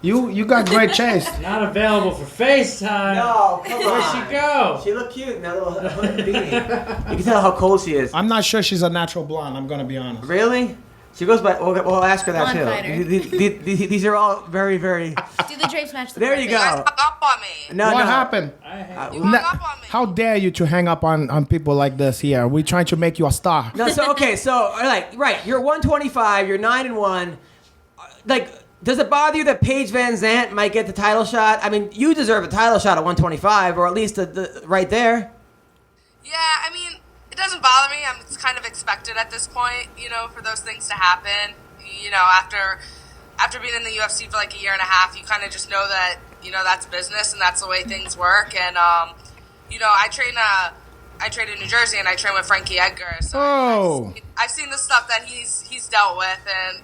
S4: You got great taste.
S3: Not available for FaceTime.
S1: No, come on.
S3: Where'd she go?
S1: She looked cute in that little hooded beanie. You can tell how cold she is.
S4: I'm not sure she's a natural blonde, I'm going to be honest.
S1: Really? She goes by. We'll ask her that
S2: Blonde
S1: too.
S2: fighter.
S1: These are all very, very.
S2: Do the drapes match the
S1: There you
S5: You guys
S1: go.
S5: hung up on me.
S1: No,
S4: What
S1: no.
S4: happened?
S5: You hung up on me.
S4: How dare you to hang up on people like this here? We're trying to make you a star.
S1: No, so okay, so right, you're 125, you're 9-1. Like, does it bother you that Paige Van Zandt might get the title shot? I mean, you deserve a title shot at 125, or at least the right there.
S5: Yeah, I mean, it doesn't bother me. It's kind of expected at this point, for those things to happen. After being in the UFC for like a year and a half, you kind of just know that, that's business and that's the way things work. And, I train in New Jersey and I train with Frankie Edgar. So
S4: Oh.
S5: I've seen the stuff that he's dealt with, and,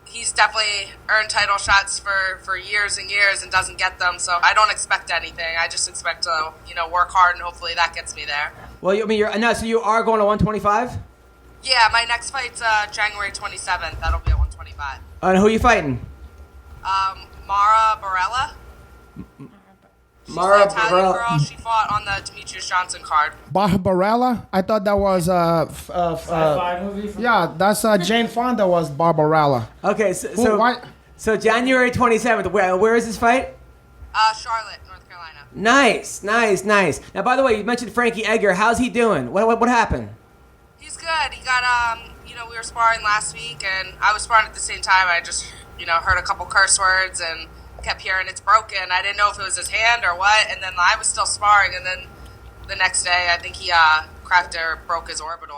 S5: he's definitely earned title shots for years and years and doesn't get them. So I don't expect anything. I just expect to, work hard, and hopefully that gets me there.
S1: Well, I mean, so you are going to 125.
S5: Yeah, my next fight's January 27th. That'll be at 125.
S1: And who are you fighting?
S5: Mara Barella. She's
S1: Mara
S5: the Italian
S1: Barella.
S5: girl. She fought on the Demetrius Johnson card.
S4: Barbarella? I thought that was
S3: Sci-fi movie from
S4: yeah, that's Jane Fonda was Barbarella.
S1: Okay,
S4: Why?
S1: so January 27th. Where is this fight?
S5: Charlotte, North Carolina.
S1: Nice. Now, by the way, you mentioned Frankie Edgar. How's he doing? What happened?
S5: He's good. He got we were sparring last week, and I was sparring at the same time. I just heard a couple curse words and kept hearing it's broken. I didn't know if it was his hand or what, and then I was still sparring, and then the next day I think he cracked or broke his orbital.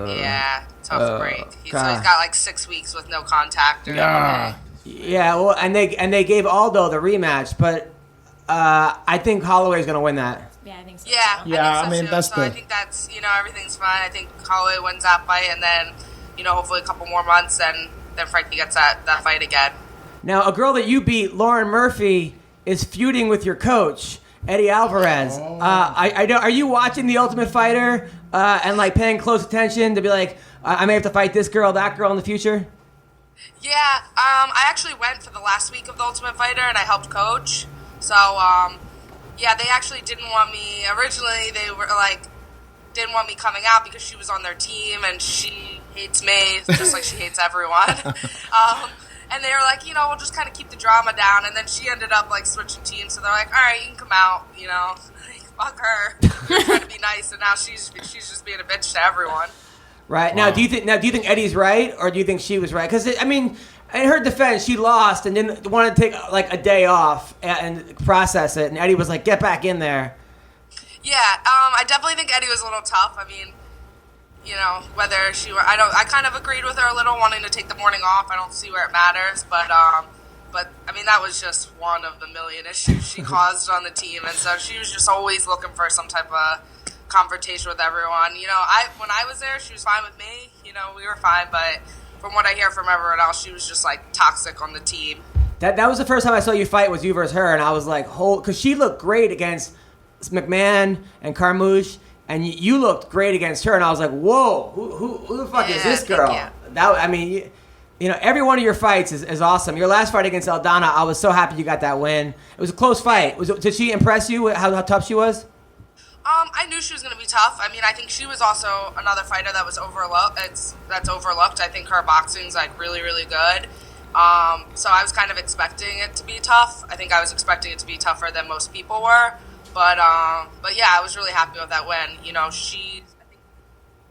S5: Yeah, tough break. So he's got like 6 weeks with no contact.
S1: Yeah, well, and they gave Aldo the rematch, but I think Holloway's gonna win that.
S2: Yeah, I think so.
S5: Yeah,
S4: Yeah,
S5: I think so
S4: I mean,
S5: too.
S4: that's
S5: so I
S4: the-
S5: think that's everything's fine. I think Holloway wins that fight, and then hopefully a couple more months, and then Frankie gets that fight again.
S1: Now, a girl that you beat, Lauren Murphy, is feuding with your coach, Eddie Alvarez. I know. Are you watching The Ultimate Fighter and like paying close attention to be like, I may have to fight this girl, that girl in the future?
S5: Yeah, I actually went for the last week of The Ultimate Fighter, and I helped coach. So, yeah, they actually didn't want me. Originally, they were like, didn't want me coming out because she was on their team, and she hates me, just like she hates everyone. And they were like, we'll just kind of keep the drama down. And then she ended up, like, switching teams. So they're like, all right, you can come out, Like, fuck her. They're trying to be nice, and now she's just being a bitch to everyone.
S1: Right. Now, do you think Eddie's right, or do you think she was right? Because I mean, in her defense, she lost and didn't want to take like a day off and process it. And Eddie was like, "Get back in there."
S5: Yeah, I definitely think Eddie was a little tough. I mean, whether I kind of agreed with her a little, wanting to take the morning off. I don't see where it matters, but I mean, that was just one of the million issues she caused on the team, and so she was just always looking for some type of confrontation with everyone. You know, when I was there, she was fine with me. You know, we were fine, but from what I hear from everyone else, she was just like toxic on the team.
S1: That was the first time I saw you fight was you versus her, and I was like, because she looked great against McMahon and Carmouche, and you looked great against her, and I was like, whoa, who the fuck is this girl? That, I mean, you know, every one of your fights is awesome. Your last fight against Aldana, I was so happy you got that win. It was a close fight. Did she impress you with how tough she was?
S5: I knew she was going to be tough. I mean, I think she was also another fighter that was overlooked. That's overlooked. I think her boxing's like really, really good. So I was kind of expecting it to be tough. I think I was expecting it to be tougher than most people were. But yeah, I was really happy with that win. You know, she I think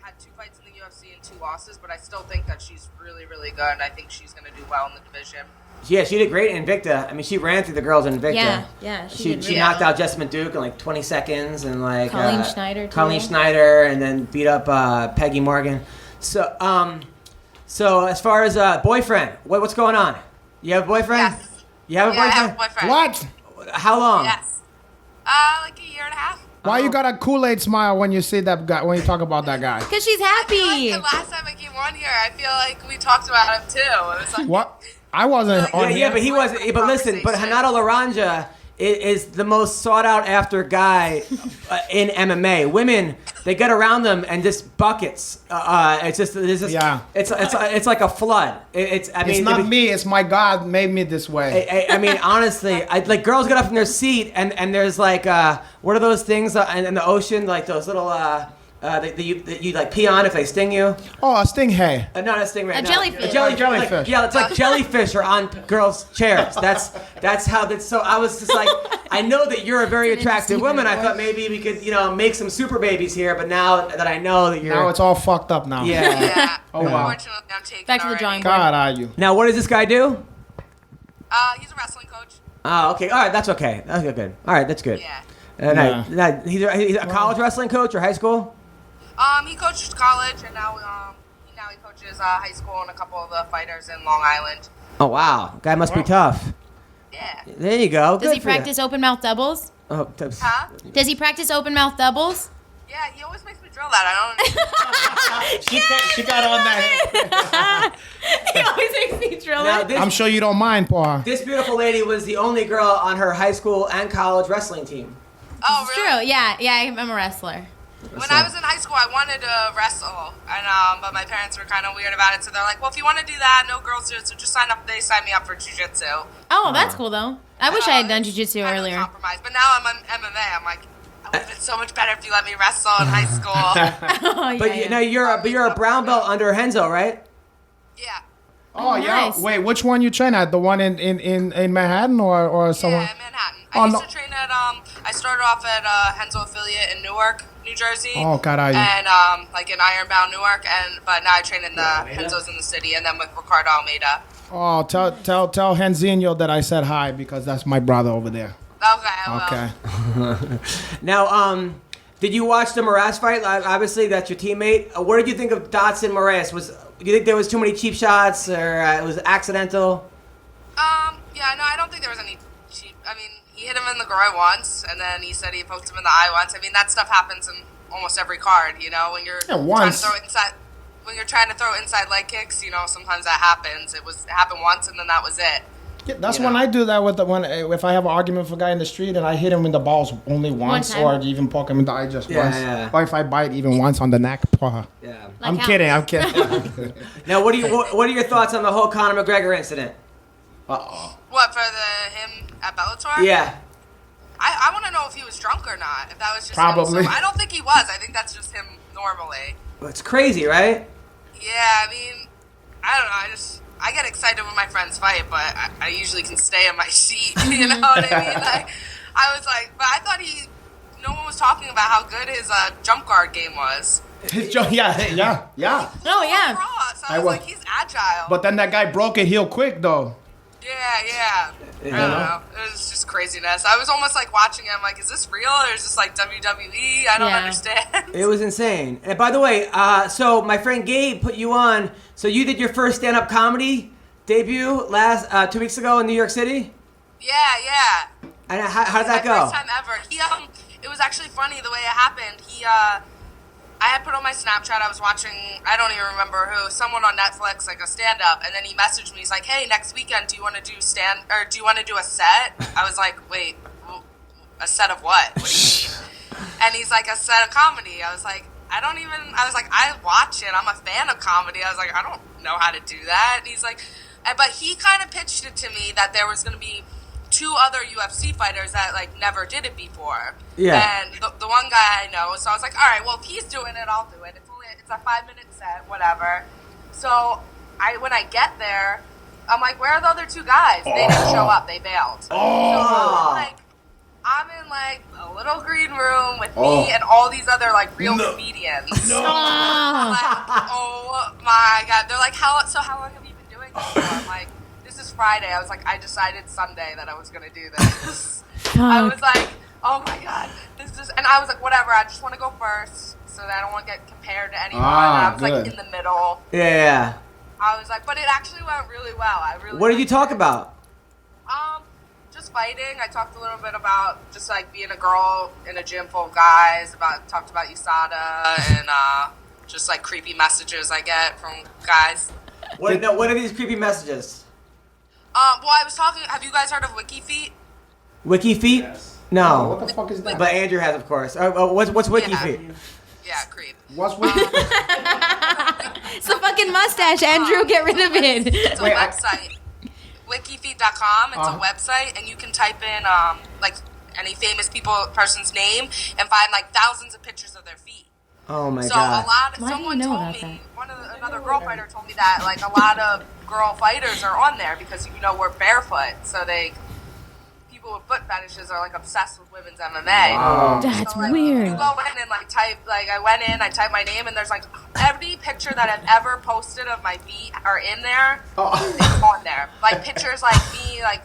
S5: had 2 fights in the UFC and 2 losses, but I still think that she's really, really good. I think she's going to do well in the division.
S1: Yeah, she did great in Invicta. I mean, she ran through the girls in Invicta.
S2: Yeah,
S1: She knocked out Jessamine Duke in like 20 seconds, and like
S2: Colleen Schneider, too.
S1: Colleen Schneider, and then beat up Peggy Morgan. So, as far as boyfriend, what's going on? You have a boyfriend?
S5: Yes.
S1: You have a boyfriend?
S5: I have a boyfriend.
S4: What?
S1: How long?
S5: Yes. Like a year and a half.
S4: Why you got a Kool-Aid smile when you see that guy, when you talk about that guy?
S2: Because she's
S5: I feel
S2: happy.
S5: like the last time I came on here, I feel like we talked about him too. It was like,
S4: What? I wasn't on
S1: Yeah,
S4: here.
S1: but he was. But listen, but Renato Laranja is the most sought out after guy in MMA. Women, they get around them and just buckets. It's just
S4: Yeah.
S1: It's like a flood.
S4: It's not me. It's my God made me this way.
S1: I mean, honestly, like girls get up from their seat and there's like what are those things in the ocean, like those little that you like pee on if they sting you?
S4: Oh, a stingray.
S1: Not a stingray.
S2: A jellyfish.
S1: A jellyfish.
S4: Jellyfish.
S1: Like, yeah, it's like jellyfish are on girls' chairs. That's how that's. So I was just like, I know that you're a very attractive woman. I thought maybe we could, make some super babies here. But now that I know that you're,
S4: Now it's all fucked up now.
S1: yeah.
S5: yeah.
S4: Oh, wow.
S5: Unfortunately, I'm taken
S2: Back to the
S5: already.
S2: drawing board.
S4: God, are you?
S1: Now what does this guy do?
S5: He's a wrestling coach.
S1: Oh, okay. All right, that's okay. That's good. All right, that's good.
S5: Yeah.
S1: Now, he's a college wrestling coach or high school?
S5: He coached college, and now he coaches high school and a couple of the fighters in Long Island.
S1: Oh wow, guy must be tough.
S5: Yeah.
S1: There you go.
S2: Does
S1: Good
S2: he
S1: for you.
S2: practice open mouth doubles?
S1: Oh,
S5: Huh?
S2: Does he practice open mouth doubles?
S5: Yeah, he always makes me drill that. I don't.
S4: She got on that.
S2: He always makes me drill
S1: now,
S2: it.
S1: this,
S4: I'm sure you don't mind, Paul.
S1: this beautiful lady was the only girl on her high school and college wrestling team.
S5: Oh,
S2: It's
S5: really?
S2: true. Yeah, I'm a wrestler.
S5: When I was in high school, I wanted to wrestle, and but my parents were kind of weird about it. So they're like, "Well, if you want to do that, no girls do it. So just sign up." They signed me up for jiu-jitsu.
S2: Oh, that's cool though. I wish I had done jiu-jitsu
S5: Kind of a
S2: earlier.
S5: compromise. But now I'm on MMA. I'm like, I would have been so much better if you let me wrestle in high school.
S2: Oh,
S1: But
S2: yeah.
S1: now you're a brown belt under Henzo, right?
S5: Yeah.
S4: Oh, yeah.
S2: nice.
S4: Wait, which one you train at? The one in Manhattan or somewhere?
S5: Yeah, in Manhattan.
S4: Oh,
S5: I used
S4: no.
S5: to train at I started off at Henzo affiliate in Newark, New Jersey.
S4: Oh, caray.
S5: And like in Ironbound, Newark, but now I train in the Henzo's in the city, and then with Ricardo Almeida.
S4: Oh, tell Henzinho that I said hi because that's my brother over there.
S5: Okay. I will.
S4: Okay.
S1: Now, did you watch the Moraes fight? Obviously, that's your teammate. What did you think of Dotson Moraes? Do you think there was too many cheap shots, or it was accidental?
S5: Yeah, no, I don't think there was any cheap. I mean, he hit him in the groin once, and then he said he poked him in the eye once. I mean, that stuff happens in almost every card, when you're
S4: once.
S5: trying to throw inside. When you're trying to throw inside leg kicks, sometimes that happens. It happened once, and then that was it.
S4: Yeah, that's when I do that if I have an argument with a guy in the street and I hit him in the balls only once
S2: time.
S4: or even poke him in the eye just once.
S1: Yeah.
S4: Or if I bite even once on the neck.
S1: Yeah.
S4: I'm
S2: how?
S4: kidding.
S1: Now, what are your thoughts on the whole Conor McGregor incident?
S5: What, for him at Bellator?
S1: Yeah.
S5: I want to know if he was drunk or not. If that was just
S4: Probably.
S5: him. So I don't think he was. I think that's just him normally.
S1: Well, it's crazy, right?
S5: Yeah, I mean, I don't know. I get excited when my friends fight, but I usually can stay in my seat. You know what I mean? Like, I was like, but I thought no one was talking about how good his jump guard game was.
S4: yeah.
S2: Oh yeah.
S5: So I was like, he's agile.
S4: But then that guy broke it heel quick though.
S5: Yeah. I don't know. It was just craziness. I was almost like watching him, like, is this real or is this like WWE? I don't
S2: Yeah.
S5: understand.
S1: It was insane. And by the way, so my friend Gabe put you on. So you did your first stand-up comedy debut 2 weeks ago in New York City.
S5: Yeah.
S1: And how did that
S5: My
S1: go?
S5: first time ever. it was actually funny the way it happened. I had put on my Snapchat, I was watching, I don't even remember who, someone on Netflix, like a stand-up, and then he messaged me, he's like, hey, next weekend, do you want to do a set? I was like, wait, a set of what? What do you mean? And he's like, a set of comedy. I was like, I watch it, I'm a fan of comedy. I was like, I don't know how to do that. And he's like, but he kind of pitched it to me that there was going to be 2 other UFC fighters that like never did it before. Yeah. And the one guy I know, so I was like, all right, well if he's doing it, I'll do it. It's a 5-minute set, whatever. So when I get there, I'm like, where are the other 2 guys? They didn't show up. They bailed. So I'm in like a little green room with me and all these other like real comedians. No. Like, oh my god. They're like, how long have you been doing this for? I'm like, this is Friday. I was like, I decided Sunday that I was gonna do this. I was like, oh my god, and I was like, whatever. I just want to go first, so that I don't want to get compared to anyone. I was like in the middle.
S1: Yeah.
S5: I was like, but it actually went really well.
S1: What did you talk about?
S5: Just fighting. I talked a little bit about just like being a girl in a gym full of guys. Talked about USADA and just like creepy messages I get from guys.
S1: What are these creepy messages?
S5: Well, I was talking. Have you guys heard of WikiFeet?
S1: WikiFeet?
S4: Yes.
S1: No.
S4: What the fuck is that?
S1: But Andrew has, of course. What's WikiFeet?
S5: Yeah, creep.
S4: What's WikiFeet?
S2: It's a fucking mustache, Andrew. Get rid of it.
S5: It's a website. Wikifeet.com. It's a website, and you can type in like any famous person's name and find like thousands of pictures of their feet.
S1: Oh my
S5: so
S1: god!
S5: Someone told me, another girl fighter told me that like a lot of girl fighters are on there because we're barefoot, so people with foot fetishes are like obsessed with women's MMA.
S1: Wow.
S2: That's
S5: so, like,
S2: weird.
S5: You go in and like type, like I went in, I typed my name, and there's like every picture that I've ever posted of my feet are in there. It's on there. Like pictures like me like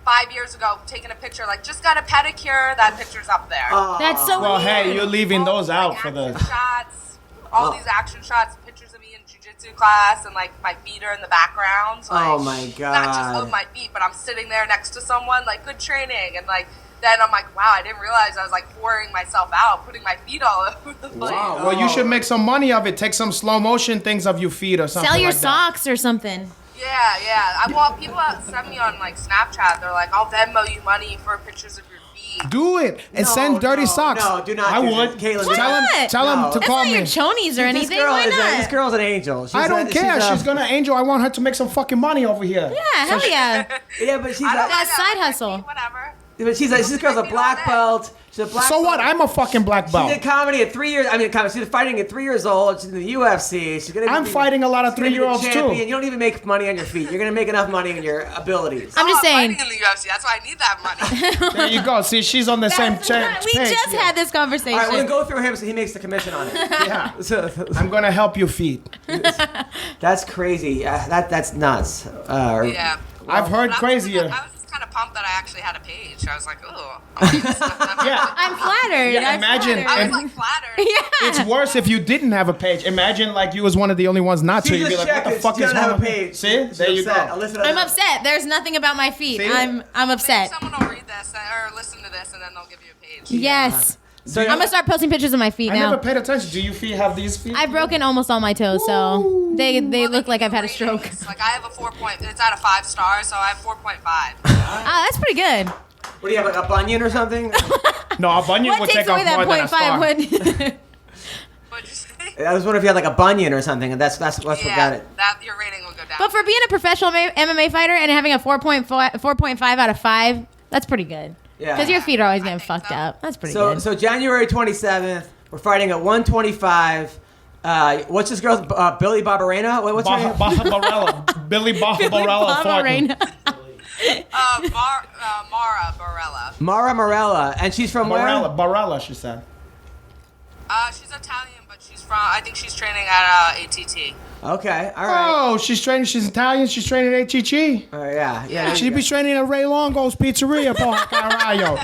S5: 5 years ago taking a picture, like just got a pedicure, that picture's up there.
S2: That's so
S4: Well,
S2: weird.
S4: hey, you're leaving those out
S5: like,
S4: for the...
S5: action shots, all these action shots, pictures of me in jiu-jitsu class, and like my feet are in the background. Like,
S1: oh my god!
S5: Not just of my feet, but I'm sitting there next to someone, like good training, and like then I'm like, wow, I didn't realize I was like whoring myself out, putting my feet all over the place.
S4: Wow. Well, you should make some money of it. Take some slow motion things of your feet or something.
S2: Sell your
S4: like
S2: socks or something.
S5: Yeah. Well, people send me on like Snapchat. They're like, I'll Venmo you money for pictures of your feet.
S4: Do it and send dirty socks.
S1: No, do not.
S4: I
S1: do
S4: would.
S1: This. Caitlin,
S2: What?
S4: Tell him to
S2: That's
S4: call
S2: not
S4: me.
S2: your chonies or anything. Why
S1: This
S2: not?
S1: girl's an angel.
S4: I don't care. She's gonna angel. I want her to make some fucking money over here.
S2: Yeah, hell yeah.
S1: Yeah, but she's
S5: I don't
S2: That's
S5: mind
S2: side
S5: my
S2: hustle.
S5: feet, whatever.
S1: but this girl's a black belt. She's a black
S4: So
S1: belt.
S4: what? I'm a fucking black
S1: She
S4: belt.
S1: did comedy at 3 years. She's fighting at 3 years old. She's in the UFC. She's gonna.
S4: I'm fighting a lot of
S1: she's gonna be the
S4: 3-year-olds
S1: champion.
S4: too.
S1: You don't even make money on your feet. You're gonna make enough money on your abilities.
S2: I'm just saying.
S5: fighting in the UFC. That's why I need that money.
S4: There you go. See, she's on the same page.
S2: We just had this conversation.
S1: All right, we're gonna go through him so he makes the commission on it.
S4: Yeah.
S1: So,
S4: I'm gonna help your feet.
S1: that's crazy. That's nuts.
S5: Yeah.
S4: I've heard
S5: But
S4: crazier.
S5: I was just kind of pumped that I actually had a page. I was like, ooh.
S4: Yeah.
S2: I'm flattered.
S4: Yeah,
S2: I'm
S4: imagine-
S2: flattered.
S5: I was like flattered.
S2: Yeah.
S4: It's worse if you didn't have a page. Imagine like you was one of the only ones not to.
S1: She's
S4: You'd be
S1: just
S4: like, what the
S1: checking.
S4: fuck
S1: She
S4: is
S1: doesn't have
S4: wrong
S1: a
S4: with
S1: page.
S4: me? See?
S1: She's
S4: There you
S1: upset.
S4: go.
S1: Alyssa
S2: I'm
S1: doesn't-
S2: upset. There's nothing about my feet.
S4: See?
S2: I'm
S5: Maybe
S2: upset.
S5: someone will read this or listen to this, and then they'll give you a page.
S2: Yes.
S1: So
S2: I'm gonna start posting pictures of my feet
S4: I
S2: now.
S4: never paid attention. Do you feet have these feet?
S2: I've broken almost all my toes, so they
S5: Well,
S2: look
S5: they
S2: like
S5: give
S2: I've had a
S5: you
S2: stroke.
S5: ratings. Like I have a 4 point. It's out of 5 stars, so I have 4.5.
S2: Ah, that's pretty good.
S1: What do you have, like a bunion or something?
S4: No, a bunion
S2: What
S4: would
S2: takes
S4: take
S2: away
S4: off
S2: that
S4: more than a star.
S2: 0.5? Would
S5: What'd you say?
S1: I was wondering if you had like a bunion or something, and that's what got it.
S5: that your rating will go down.
S2: But for being a professional MMA fighter and having a 4.5 out of 5, that's pretty good.
S1: Yeah.
S2: Because your feet are always getting
S5: think
S2: fucked
S5: so.
S2: up. That's pretty
S1: So
S2: good.
S1: so January 27th, we're fighting at 125. What's this girl's Billy Barbarena? What's her name?
S4: Barbarella. Billy Barbarella.
S2: Barbarena.
S5: Mara Barella.
S1: Mara Morella, and she's from where?
S4: Barella, she said.
S5: She's Italian, but I think she's training at ATT.
S1: Okay, all right.
S4: Oh, she's Italian. She's training at HEG.
S1: Oh yeah.
S4: She'd be training at Ray Longo's Pizzeria, Porco Carallo.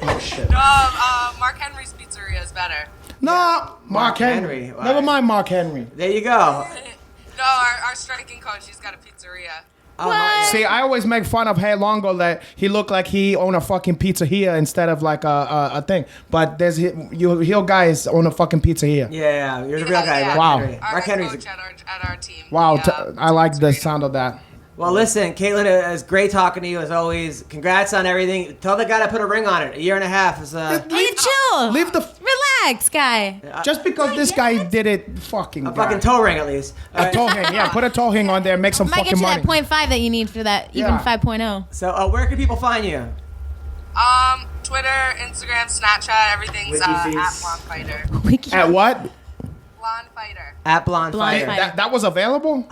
S4: Oh, shit.
S5: No, Mark Henry's pizzeria is better.
S4: No, Mark
S1: Henry.
S4: Henry. Never mind Mark Henry.
S1: There you go.
S5: No, our striking coach, he's got a pizzeria.
S2: What?
S4: See, I always make fun of Hey Longo that he looked like he owned a fucking pizzeria instead of like a thing. But there's heel guys own a fucking pizzeria.
S1: Yeah, you're the real guy.
S5: Yeah.
S4: Wow.
S1: Mark
S5: Our head
S1: Henry's
S5: coach at our team.
S4: Wow,
S5: He,
S4: I like the
S5: great.
S4: sound of that.
S1: Well, listen, Kaitlyn, it was great talking to you as always. Congrats on everything. Tell the guy to put a ring on it. 1.5 years is
S2: Chill.
S4: Leave the
S2: Relax, guy.
S4: just because this guy did it, fucking
S1: a fucking toe ring at least.
S4: a toe hang. Yeah, put a toe hang on there, make some
S2: Might get
S4: fucking
S2: you
S4: money.
S2: that 0.5 that you need for that, even
S4: Yeah.
S2: 5.0.
S1: So, where can people find you?
S5: Twitter, Instagram, Snapchat, everything's
S1: Wiki
S5: at
S1: feeds.
S5: Blonde Fighter.
S2: Wiki.
S4: At what?
S5: Blonde Fighter.
S1: At Blonde
S2: Blonde
S1: Fighter.
S2: Fighter.
S4: That was available?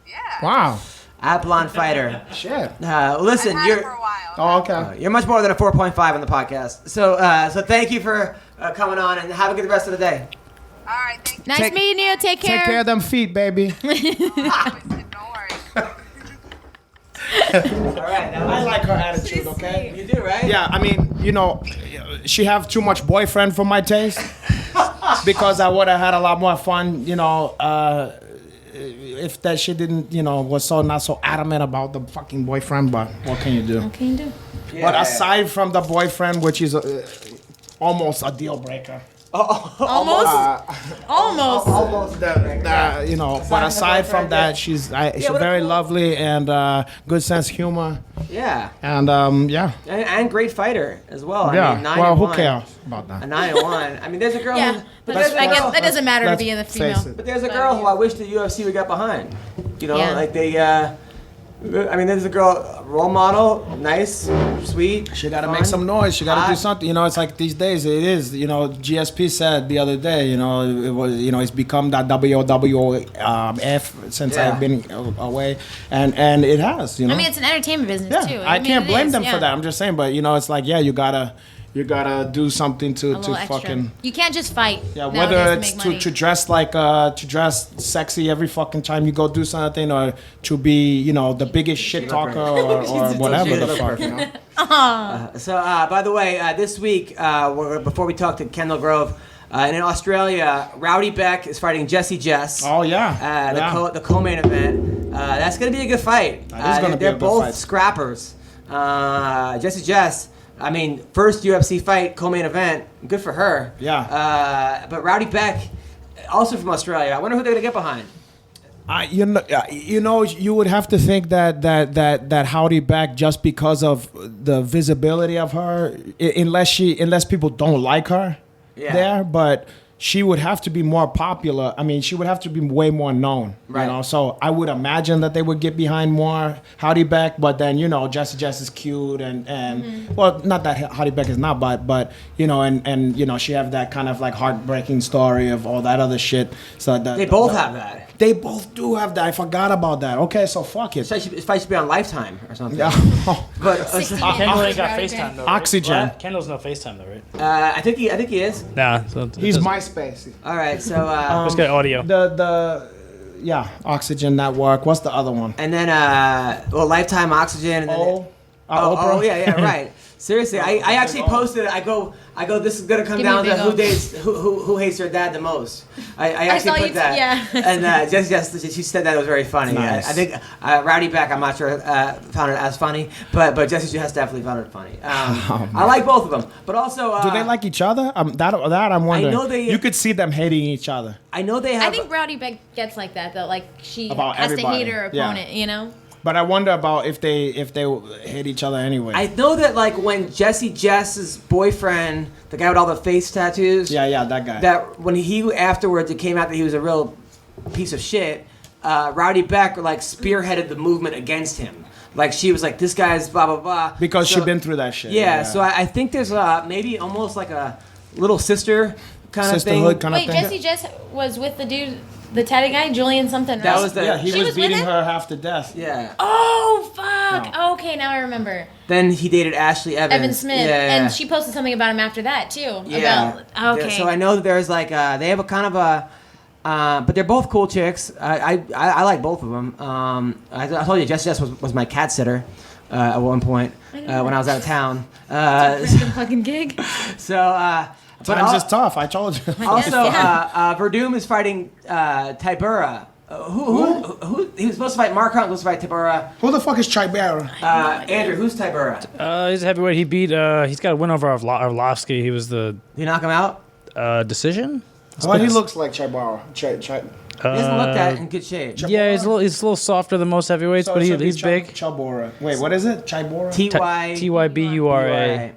S5: Yeah.
S4: Wow.
S1: At Blonde Fighter.
S4: Shit.
S1: Listen,
S5: I've had it for a while.
S4: Oh, okay.
S1: you're much more than a 4.5 on the podcast. So thank you for coming on and have a good rest of the day.
S5: All right, thank you.
S2: Nice
S4: Take-
S2: meeting you. Take care.
S4: Take care of them feet, baby.
S5: Don't worry.
S1: All right.
S4: I like her attitude, okay?
S1: You do, right?
S4: Yeah, I mean, she have too much boyfriend for my taste. Because I would have had a lot more fun, if that shit didn't, was so not so adamant about the fucking boyfriend. But what can you do?
S2: What can you do?
S1: Yeah.
S4: But aside from the boyfriend, which is almost a deal breaker.
S2: Almost.
S1: Almost.
S4: But aside from that, she's very lovely and good sense of humor.
S1: Yeah.
S4: And
S1: And great fighter as well.
S4: yeah.
S1: I mean, 9
S4: Well,
S1: and
S4: who
S1: 1.
S4: cares about that?
S1: A 9-1. I mean, there's a girl.
S2: Yeah.
S1: Who,
S2: But
S1: there's a
S2: I guess
S1: girl-
S2: that doesn't matter to
S4: Let's
S2: be in the
S4: face
S2: female.
S4: it.
S1: But there's a girl who I wish the UFC would get behind.
S2: Yeah.
S1: Like they. I mean, there's a girl, role model, nice, sweet.
S4: She got to
S1: fun.
S4: make some noise. She got to do
S1: Hot.
S4: something. It's like these days it is. GSP said the other day. It was. It's become that WWF since
S1: Yeah.
S4: I've been away, and it has.
S2: I mean, it's an entertainment business
S4: yeah.
S2: too.
S4: I
S2: mean,
S4: can't
S2: it
S4: blame
S2: is,
S4: them
S2: yeah.
S4: for that. I'm just saying, but it's like you gotta do something
S2: A
S4: to
S2: little extra.
S4: fucking.
S2: You can't just fight.
S4: Yeah,
S2: nowadays
S4: whether
S2: to
S4: it's
S2: make money.
S4: to dress to dress sexy every fucking time you go do something, or to be the biggest shit talker or whatever the fuck.
S1: So, by the way, this week, before we talk to Kendall Grove, and in Australia, Rowdy Beck is fighting Jesse Jess.
S4: Oh yeah.
S1: The co-main event. That's going to be a good fight.
S4: That is gonna be
S1: they're
S4: a good
S1: both
S4: fight.
S1: scrappers. Jesse Jess, I mean, first UFC fight, co-main event. Good for her.
S4: Yeah.
S1: But Rowdy Beck, also from Australia. I wonder who they're going to get behind.
S4: You would have to think that Howdy Beck, just because of the visibility of her, unless people don't like her there, but she would have to be more popular. I mean, she would have to be way more known,
S1: Right.
S4: So I would imagine that they would get behind more Howdy Beck, but then Jesse Jess is cute and well, not that Howdy Beck is not, but and she have that kind of like heartbreaking story of all that other shit. So that
S1: They both have that.
S4: They both do have that. I forgot about that. Okay, so fuck it.
S1: This fight should be on Lifetime or something.
S4: Yeah.
S1: But
S2: 60
S3: Kendall ain't got
S2: Rowdy
S3: FaceTime
S2: Beck.
S3: though. Right?
S4: Oxygen.
S1: What?
S3: Kendall's no FaceTime though, right?
S1: I think he is.
S3: Nah. So it
S4: He's
S3: doesn't-
S4: MySpace.
S1: All right, so
S3: Let's get audio.
S4: Oxygen Network. What's the other one?
S1: and then Lifetime Oxygen. And then
S4: Oprah.
S1: Oh yeah, right. Seriously, I actually posted it. I go. This is gonna come
S2: Give me
S1: down
S2: a
S1: to
S2: big
S1: who
S2: O.
S1: dates who hates their dad the most. I actually
S2: saw
S1: put
S2: you
S1: that.
S2: yeah.
S1: And Jess, she said that it was very funny.
S4: Nice.
S1: I think Rowdy Beck, I'm not sure found it as funny, but Jesse Jess definitely found it funny. I like both of them, but also
S4: Do they like each other? That I'm wondering.
S1: know they-
S4: You could see them hating each other.
S1: I know they
S2: I
S1: have.
S2: think Rowdy Beck gets like that though. Like she
S4: About
S2: has
S4: everybody.
S2: to hate her
S4: Yeah.
S2: opponent.
S4: But I wonder about if they hate each other anyway.
S1: I know that like when Jesse Jess's boyfriend, the guy with all the face tattoos.
S4: yeah, that guy.
S1: That when he afterwards it came out that he was a real piece of shit. Rowdy Beck like spearheaded the movement against him. Like she was like, this guy's blah blah blah.
S4: because
S1: So-
S4: she's been through that shit.
S1: Yeah, so I think there's maybe almost like a little sister kind of thing.
S4: Sisterhood kind
S2: Wait,
S4: of thing.
S2: Jesse Jess was with the dude, the tatted guy, Julian something.
S1: That
S2: right?
S1: was the-
S4: Yeah, he
S2: She
S4: was
S2: was with
S4: beating
S2: him?
S4: her half to death.
S1: Yeah.
S2: Oh fuck! Okay, now I remember.
S1: Then he dated Ashley Evans.
S2: Evan Smith,
S1: Yeah.
S2: and she posted something about him after that too.
S1: Yeah.
S2: About, okay.
S1: So I know that there's like they have a kind of a. But they're both cool chicks. I like both of them. I told you Jess was my cat sitter at one point when I was out of town.
S2: Random fucking gig.
S1: So. But
S4: Times is tough. I told you.
S1: Also, Verdum is fighting Tybura Who? He was supposed to fight Mark Hunt. Was supposed to fight Tybura.
S4: Who the fuck is Chibera?
S1: Andrew, who's Tybura?
S3: He's a heavyweight. He beat. He's got a win over Arlovsky. He was the
S1: Did you knock him out?
S3: decision.
S4: Well, he looks like Chibera.
S1: He doesn't look that in good shape.
S3: Yeah, he's a little softer than most heavyweights, but he's big.
S4: Chabora. Wait, what is it? Chibora?
S3: Tybura.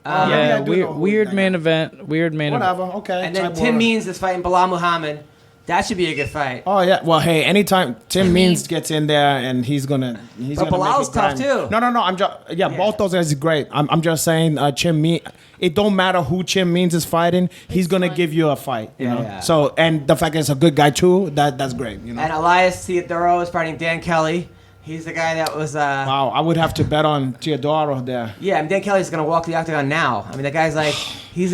S3: Yeah, weird main event. Weird main event.
S4: Whatever. Okay.
S1: And then
S4: Chibora.
S1: Tim Means is fighting Bilal Muhammad. That should be a good fight.
S4: Oh yeah. Well, hey, anytime Tim Means gets in there and he's gonna
S1: But
S4: gonna
S1: Bilal's
S4: make it
S1: tough
S4: grind.
S1: too.
S4: No. I'm just both those guys are great. I'm just saying, Tim Means. It don't matter who Tim Means is fighting. He's gonna give you a fight. You know.
S1: Yeah.
S4: So and the fact that he's a good guy too. That's great. You know.
S1: And Elias Theodoro is fighting Dan Kelly. He's the guy that was.
S4: Wow, I would have to bet on Teodoro there.
S1: Yeah, and Dan Kelly's gonna walk the octagon now. I mean, the guy's like, he's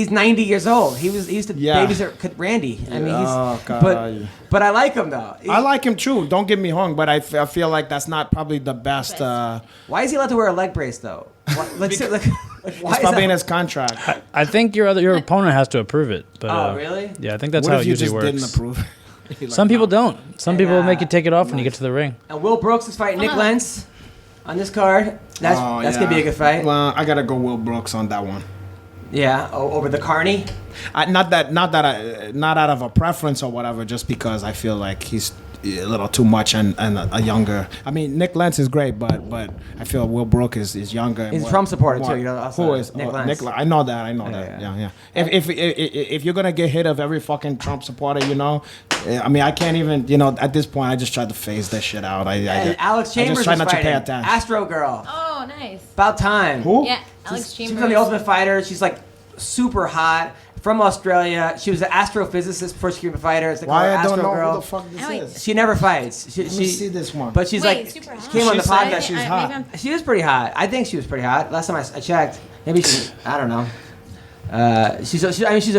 S1: 90 years old. He used to babysit Randy. I mean, but I like him though.
S4: I like him too. Don't get me wrong, but I feel like that's not probably the best.
S1: Why is he allowed to wear a leg brace though? Why
S4: It's
S1: is
S4: probably in
S1: that?
S4: his contract.
S3: I think your opponent has to approve it. But,
S1: Oh, really?
S3: Yeah, I think that's
S4: What
S3: how
S4: if
S3: it
S4: you
S3: usually
S4: just
S3: works.
S4: didn't approve?
S3: Some people don't. Some people
S1: And,
S3: make you take it off when you get to the ring.
S1: And Will Brooks is fighting Nick Lentz on this card. That's gonna be a good fight.
S4: Well, I gotta go Will Brooks on that one.
S1: Yeah, over the Carney.
S4: Not out of a preference or whatever, just because I feel like he's a little too much and a younger. I mean, Nick Lentz is great, but I feel Will Brooks is younger.
S1: He's a Trump supporter too. You know, also
S4: who is
S1: Nick Lentz?
S4: I know that. Yeah. If you're gonna get hit of every fucking Trump supporter, you know, I mean, I can't even. You know, at this point, I just try to phase that shit out.
S1: And Alex Chambers
S4: I just try
S1: is
S4: not to pay
S1: fighting
S4: attention.
S1: Astro Girl.
S2: Oh, nice.
S1: About time.
S4: Who?
S2: Yeah, Alex
S1: She's
S2: Chambers.
S1: on the Ultimate Fighter. She's like super hot from Australia. She was an astrophysicist before she became a fighter. It's
S4: Why I don't
S1: Astro
S4: know
S1: Girl.
S4: who the fuck this
S2: wait.
S4: is?
S1: She never fights. She
S4: Let me see this one.
S1: But she's
S2: Wait,
S1: like,
S2: super hot?
S1: she came on the
S4: She said
S1: podcast.
S4: she's
S2: I-
S4: hot.
S2: maybe
S1: She was pretty hot. I think she was pretty hot. Last time I checked. Maybe she. I don't know. She's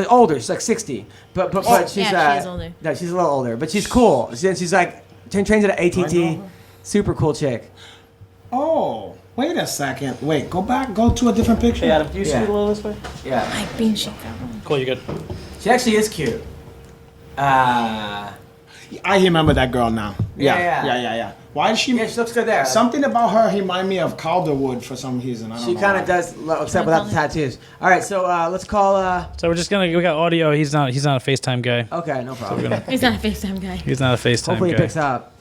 S1: older. She's like 60. But she's
S2: Yeah, she is older.
S1: No, she's a little older. But she's cool. She's like trains at ATT. Super cool chick.
S4: Oh, wait a second. Wait, go back. Go to a different picture.
S3: do you
S1: see it a
S3: little this way?
S1: Yeah.
S2: Like bean shake that one.
S3: Cool, you good.
S1: She actually is cute.
S4: I remember that girl now.
S1: Yeah.
S4: Yeah. Why is she?
S1: Yeah, she looks good there.
S4: Something about her remind me of Calderwood for some reason. I don't
S1: She
S4: know
S1: kind
S4: why.
S1: of does, except without the tattoos. All right, so let's call.
S3: So we got audio. He's not a FaceTime guy.
S1: Okay, no problem.
S2: He's not a FaceTime guy.
S3: He's not a FaceTime
S1: Hopefully
S3: guy.
S1: he picks up.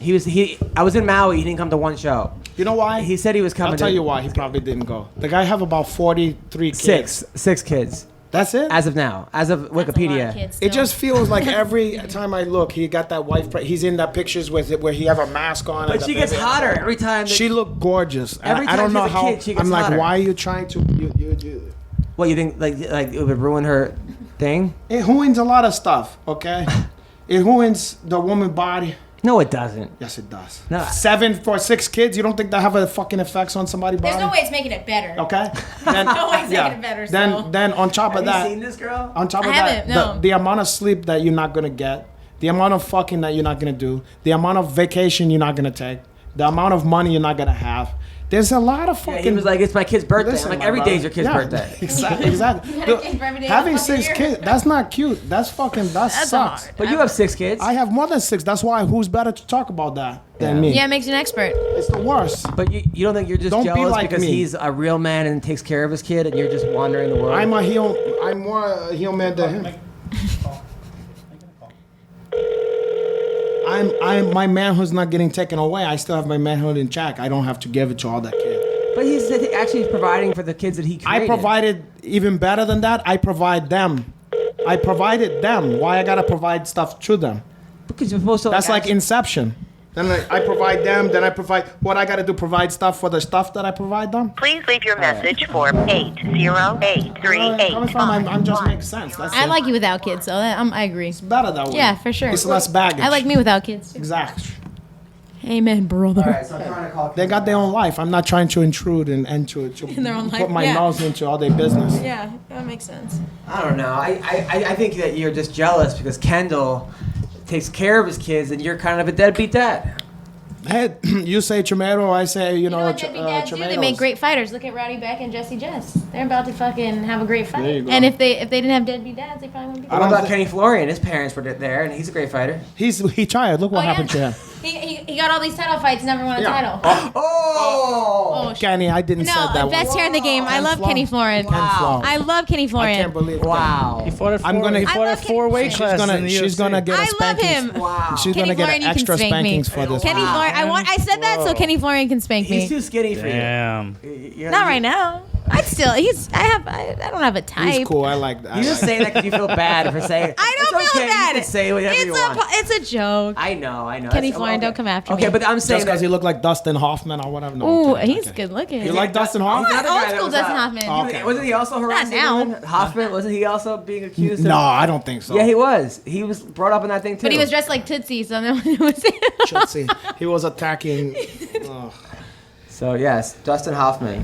S1: I was in Maui. He didn't come to one show.
S4: You know why?
S1: He said he was coming.
S4: I'll tell
S1: to
S4: you why he probably didn't go. The guy have about 43 kids.
S1: Six kids
S4: That's it.
S1: as of now, as of
S2: That's a lot of
S1: Wikipedia.
S2: kids
S4: It
S2: still.
S4: just feels like every time I look, he got that wife. He's in that pictures with it where he have a mask on.
S1: But
S4: and
S1: she
S4: the
S1: gets
S4: baby-
S1: hotter every time.
S4: She looked gorgeous. And
S1: Every
S4: I don't
S1: time
S4: know
S1: she's a
S4: how.
S1: kid, she gets
S4: I'm like,
S1: hotter.
S4: why are you trying to? You.
S1: What you think? Like it would ruin her thing?
S4: It ruins a lot of stuff. Okay. It ruins the woman body.
S1: No, it doesn't.
S4: Yes, it does.
S1: No.
S4: 7 for 6 kids. You don't think that have a fucking effects on somebody's body?
S2: There's no way it's making it better.
S4: Okay. Then,
S2: No way it's making it better, so.
S4: Then on top of
S1: Have
S4: that,
S1: you seen this girl?
S4: on top of
S2: I
S4: that,
S2: haven't, no.
S4: the amount of sleep that you're not gonna get, the amount of fucking that you're not gonna do, the amount of vacation you're not gonna take, the amount of money you're not gonna have. There's a lot of
S1: Yeah,
S4: fucking.
S1: he was like, "It's my kid's birthday."
S4: Listen,
S1: I'm like,
S4: my
S1: "Every
S4: brother.
S1: day's your kid's
S4: Yeah,
S1: birthday."
S4: Exactly.
S2: You got a kid for every day of
S4: Having
S2: the
S4: 6
S2: year.
S4: kids, that's not cute. That
S2: That's
S4: sucks.
S2: hard.
S1: But you have 6 kids.
S4: I have more than 6. That's why who's better to talk about that than me?
S2: Yeah, it makes you an expert.
S4: It's the worst.
S1: But you don't think you're just
S4: Don't be
S1: jealous
S4: like
S1: because
S4: me.
S1: he's a real man and takes care of his kid, and you're just wandering the world?
S4: I'm more a heel man than him. I'm my manhood's not getting taken away. I still have my manhood in check. I don't have to give it to all that kid.
S1: But he's actually providing for the kids that he created.
S4: I provided even better than that. I provide them. I provided them. Why I gotta provide stuff to them?
S1: Because you're supposed to.
S4: That's like
S1: actually-
S4: Inception. Then I provide them. Then I provide what I gotta do. Provide stuff for the stuff that I provide them.
S6: Please leave your message for 80838.
S4: I'm just makes sense. That's
S2: I
S4: it.
S2: like you without kids, so I agree.
S4: It's better that way.
S2: Yeah, for sure.
S4: It's less baggage.
S2: I like me without kids.
S4: Exactly.
S2: Amen, brother.
S1: All right, so I'm trying to call.
S4: They got their own life. I'm not trying to intrude and to
S2: In their own
S4: put
S2: life,
S4: my
S2: yeah.
S4: nose into all their business.
S2: Yeah, that makes sense.
S1: I don't know. I think that you're just jealous because Kendall takes care of his kids and you're kind of a deadbeat dad.
S4: Hey, you say Chimero, I say,
S2: You know what deadbeat dads do? They
S4: Chimeros.
S2: make great fighters. Look at Rowdy Beck and Jesse Jess. They're about to fucking have a great fight.
S4: There you go.
S2: And if they didn't have deadbeat dads, they probably wouldn't be.
S1: What about Kenny Florian? His parents were there, and he's a great fighter.
S4: He tried. Look what happened to him.
S2: He got all these title fights, never won a title.
S1: Oh!
S4: Kenny, I didn't say that.
S2: No, best hair in the game. I love Kenny Florian.
S1: Wow.
S2: I love Kenny
S4: I
S2: Florian.
S4: can't believe it.
S1: Wow.
S3: He fought at
S4: I'm gonna-
S3: he fought
S2: I
S3: at
S2: love
S3: 4 weight
S2: Kenny
S3: classes in the
S4: She's
S3: UFC.
S4: gonna get a
S2: I love
S4: spankings.
S2: him.
S1: Wow.
S4: She's
S2: Kenny
S4: gonna get
S2: Florian, you can
S4: extra
S2: spank me.
S4: spankings for this.
S2: Kenny Florian. I said that so Kenny Florian can spank me.
S1: He's too skinny for you.
S3: Damn.
S2: Not right now. I don't have a type.
S4: He's cool. I like that.
S1: You just say that because you feel bad for saying.
S2: I don't
S1: It's
S2: feel
S1: okay,
S2: bad.
S1: You can say whatever you want.
S2: It's a joke.
S1: I know.
S2: Kenny
S1: That's-
S2: Florian, don't come after me.
S1: Okay, but I'm saying
S4: Just because
S1: that
S4: he looked like Dustin Hoffman or whatever. No,
S2: Ooh,
S4: okay,
S2: he's
S4: okay.
S2: good looking.
S4: You like Dustin
S2: Old
S4: Hoffman?
S1: Another guy that
S2: school
S1: was,
S2: Dustin Hoffman.
S4: Okay.
S1: Wasn't he also harassing
S2: now.
S1: women? Hoffman? Wasn't he also being accused?
S4: No,
S1: of...
S4: I don't think so.
S1: Yeah, he was. He was brought up in that thing too.
S2: But he was dressed like Tootsie, so no one was
S4: Should see. He was attacking.
S1: So yes, Dustin Hoffman.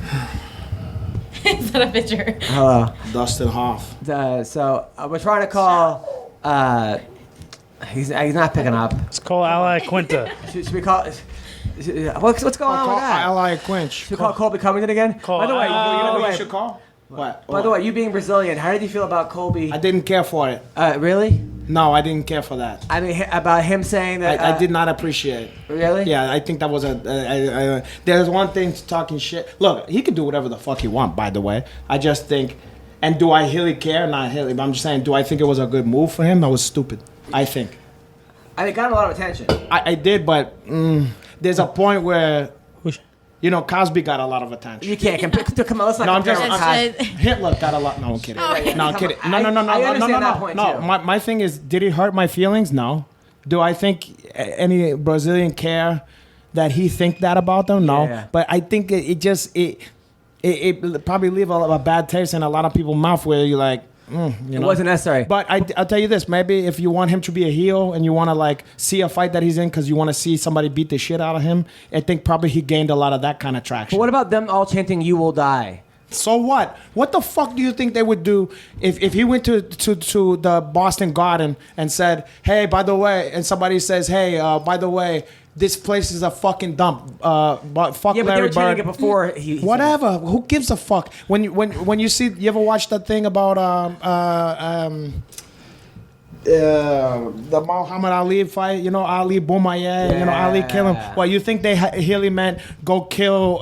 S2: It's not a picture.
S1: Hello.
S4: Dustin Hoff.
S1: So we're trying to call. He's not picking up.
S3: Let's call Ally Quinta.
S1: Should we call? What's going on with that?
S4: Ally Quinch.
S1: Should we call Colby Covington again?
S3: Call
S1: By the way,
S3: Ally-
S4: You should call. What?
S1: by the way, you being Brazilian, how did you feel about Colby?
S4: I didn't care for it.
S1: Really?
S4: No, I didn't care for that.
S1: I mean, about him saying that.
S4: I did not appreciate it.
S1: Really?
S4: Yeah, I think that was there's one thing to talking shit. Look, he can do whatever the fuck he want, by the way. I just think, and do I really care? Not really, but I'm just saying, do I think it was a good move for him? That was stupid, I think.
S1: I mean, it got a lot of attention.
S4: I did, but there's a point where, you know, Cosby got a lot of attention.
S1: You can't compare. Come on, let's not
S4: No, I'm
S1: compare
S4: just
S1: Cosby.
S4: Hitler got a lot. No, I'm kidding.
S2: Oh,
S4: No, I'm kidding.
S1: I
S4: No.
S1: understand that point,
S4: No,
S1: too.
S4: my thing is, did it hurt my feelings? No. Do I think any Brazilian care that he think that about them? No.
S1: Yeah.
S4: But I think it probably leave a bad taste in a lot of people's mouth where you're like, you know.
S1: It wasn't necessary.
S4: But I'll tell you this, maybe if you want him to be a heel and you want to like see a fight that he's in because you want to see somebody beat the shit out of him, I think probably he gained a lot of that kind of traction.
S1: But what about them all chanting "You will die"?
S4: So what? What the fuck do you think they would do if he went to the Boston Garden and said, hey, by the way, and somebody says, hey, by the way, this place is a fucking dump. But fuck
S1: Yeah, but they
S4: Larry
S1: were chanting
S4: Bird.
S1: it before he
S4: Whatever. Who gives a fuck? When you see, you ever watch that thing about the Muhammad Ali fight? You know, Ali Boumaier. You know, Ali kill him. Well, you think they really meant go kill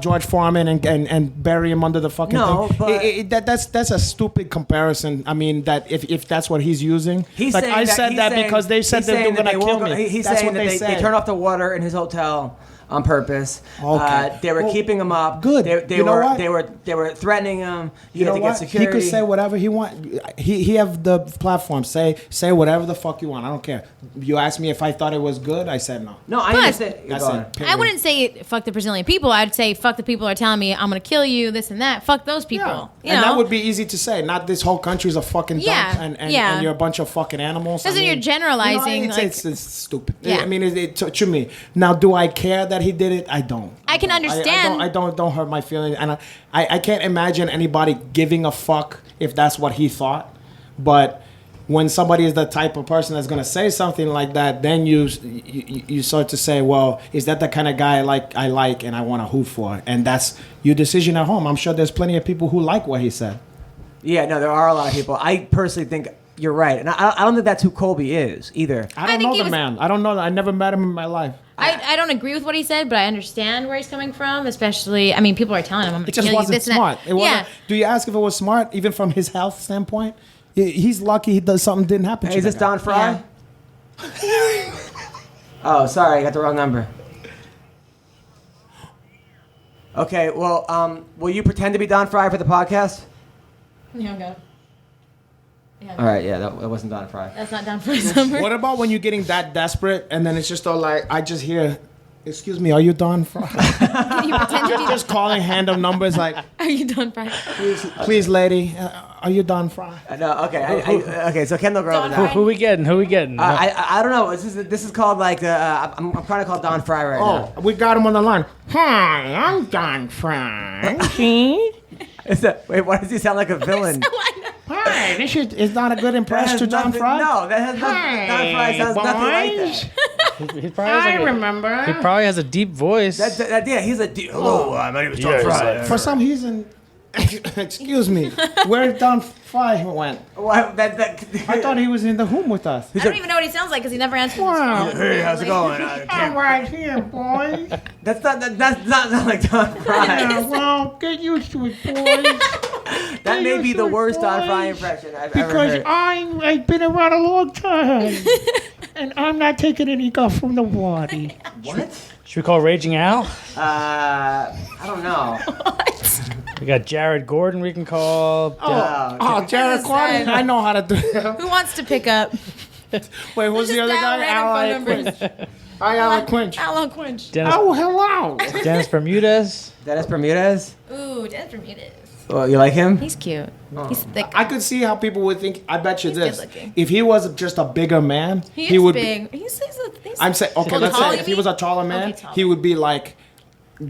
S4: George Foreman and bury him under the fucking
S1: No,
S4: thing?
S1: but
S4: That's a stupid comparison. I mean, that if that's what he's using,
S1: He's
S4: like
S1: saying
S4: I said
S1: he's
S4: that
S1: saying-
S4: because they said
S1: he's
S4: that they
S1: saying
S4: were gonna kill
S1: woke-
S4: me.
S1: He's
S4: That's
S1: saying
S4: what
S1: that
S4: they
S1: they
S4: said.
S1: turned off the water in his hotel on purpose.
S4: Okay.
S1: They were
S4: Well,
S1: keeping him up.
S4: good.
S1: They
S4: You know
S1: were
S4: what?
S1: they were threatening him.
S4: You
S1: had
S4: know
S1: to
S4: what?
S1: get security.
S4: He could say whatever he want. He have the platform. Say whatever the fuck you want. I don't care. You asked me if I thought it was good. I said no.
S1: No, I
S2: But-
S1: understand.
S4: That's
S1: Go on.
S4: it.
S2: I wouldn't say fuck the Brazilian people. I'd say fuck the people who are telling me I'm gonna kill you, this and that. Fuck those people.
S4: Yeah.
S2: You
S4: And
S2: know?
S4: that would be easy to say. Not this whole country's a fucking
S2: Yeah,
S4: dump and
S2: yeah.
S4: you're a bunch of fucking animals.
S2: Doesn't you're generalizing,
S4: it's stupid.
S2: Yeah.
S4: I mean, to me. Now, do I care that he did it? I don't.
S2: I can understand.
S4: I don't hurt my feelings. And I can't imagine anybody giving a fuck if that's what he thought. But when somebody is the type of person that's going to say something like that, then you start to say, well, is that the kind of guy I like and I want to hoot for? And that's your decision at home. I'm sure there's plenty of people who like what he said.
S1: Yeah, no, there are a lot of people. I personally think you're right, and I don't think that's who Colby is either.
S4: I don't
S2: think
S4: know
S2: he
S4: the
S2: was-
S4: man. I don't know. I never met him in my life.
S2: I don't agree with what he said, but I understand where he's coming from. Especially, I mean, people are telling him I'm gonna
S4: It just
S2: kill you,
S4: wasn't
S2: this and
S4: smart.
S2: that.
S4: It wasn't.
S2: Yeah.
S4: Do you ask if it was smart, even from his health standpoint? He's lucky he does something didn't happen to
S1: Is
S4: that
S1: this
S4: guy.
S1: Don Fry? Oh, sorry, I got the wrong number. Okay, well, will you pretend to be Don Fry for the podcast?
S2: Here we go.
S1: All right, yeah, that wasn't Don Fry.
S2: That's not down for his number.
S4: What about when you're getting that desperate and then it's just all like, I just hear, excuse me, are you Don Fry?
S2: Can you pretend to be?
S4: Just calling random numbers like,
S2: Are you done, Brian?
S4: please, lady, are you Don Fry?
S1: No, okay, okay. So Kendall Grove.
S2: Don
S1: is
S2: Fry?
S1: out.
S3: Who we getting? Who we getting?
S1: I don't know. This is called like I'm trying to call Don Fry right now.
S4: Oh, we got him on the line. Hi, I'm Don Fry.
S1: Wait, why does he sound like a villain?
S4: Hi, this is not a good impression to Don Fry.
S1: No, that has nothing. Don Fry sounds nothing like
S4: boys.
S1: that.
S3: He probably has like
S6: remember.
S3: He probably has a deep voice.
S1: Yeah, he's a. Hello, my name is Don Fry.
S4: For some reason, excuse me, where Don Fry went?
S1: What?
S4: I thought he was in the room with us.
S2: I don't even know what he sounds like because he never answers his
S6: Wow.
S2: phone.
S1: Hey, how's it going?
S6: I'm right here, boys.
S1: That's not sound like Don Fry.
S6: Yeah, well, get used to it, boys.
S1: That may be the worst Don Fry
S6: boys.
S1: impression I've ever
S6: Because
S1: heard.
S6: I've been around a long time. And I'm not taking any guff from the body.
S1: What?
S3: Should we call Raging Al?
S1: I don't know.
S3: We got Jared Gordon we can call.
S4: Oh, Jared Gordon, I know how to do it.
S2: Who wants to pick up?
S4: Wait, who's the other
S2: dial
S4: guy?
S2: random phone
S4: Alan Quinch. Alan Quinch.
S2: Alan Quinch.
S3: Dennis,
S4: Oh, hello.
S3: Dennis Bermudez.
S1: Dennis Bermudez?
S2: Ooh, Dennis Bermudez.
S1: Oh, you like him?
S2: He's cute. He's thick.
S4: I could see how people would think. I bet you
S2: He's
S4: this:
S2: good-looking.
S4: if he was just a bigger man,
S2: He
S4: he
S2: is
S4: would.
S2: big. He's
S4: I'm saying, okay,
S2: Oh,
S4: let's
S2: tall,
S4: say
S2: you
S4: if he
S2: mean?
S4: was a taller man,
S2: Okay, tall.
S4: he would be like,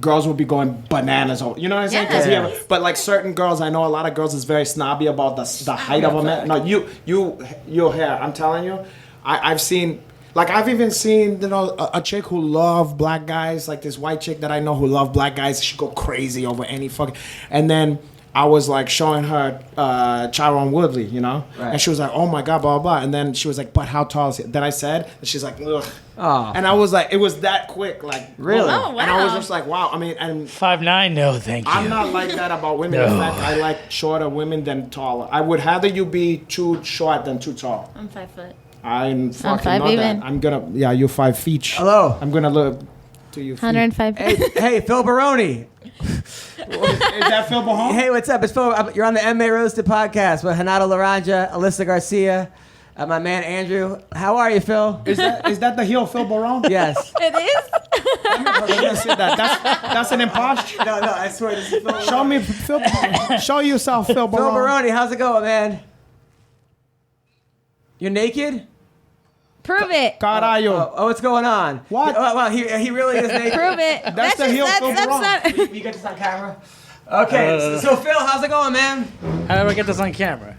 S4: girls would be going bananas over. You know what I'm saying? 'Cause
S2: Yeah.
S4: but like certain girls, I know a lot of girls is very snobby about the height of a man. No, your hair. I'm telling you, I've seen. Like I've even seen, a chick who loved black guys, like this white chick that I know who loved black guys. She go crazy over any fucking, and then I was like showing her Chiron Woodley,
S1: Right.
S4: and she was like, "Oh my god, blah blah," blah. And then she was like, "But how tall is he?" Then I said, and she's like, "Ugh."
S1: Oh.
S4: And I was like, it was that quick, like
S1: Really?
S2: Oh,
S4: And I was
S2: wow.
S4: just like, wow. I mean, and
S3: 5'9", no, thank you.
S4: I'm not like that about women. In
S3: No.
S4: fact, I like shorter women than taller. I would rather you be too short than too tall.
S2: I'm 5 foot.
S4: I'm fucking
S2: five
S4: not
S2: even.
S4: that. I'm gonna, yeah, you're 5 feet.
S1: Hello.
S4: I'm gonna look to you.
S2: 105.
S1: Hey, Phil Baroni.
S4: Is that Phil Bahone?
S1: Hey, what's up? It's Phil. You're on the MMA Roasted podcast with Renato Laranja, Alyssa Garcia, my man Andrew. How are you, Phil?
S4: Is that the heel Phil Barone?
S1: Yes.
S2: It is?
S4: I'm gonna say that. That's an imposture.
S1: No, I swear this is Phil.
S4: Show me Phil. Show yourself, Phil
S1: Phil
S4: Barone.
S1: Baroni, how's it going, man? You're naked?
S2: Prove it.
S4: Carayo.
S1: Oh, what's going on?
S4: What?
S1: Well, he really is naked.
S2: Prove it.
S4: That's the heel Phil Barone.
S2: not.
S1: You got this on camera? Okay, so Phil, how's it going, man?
S3: How do I get this on camera?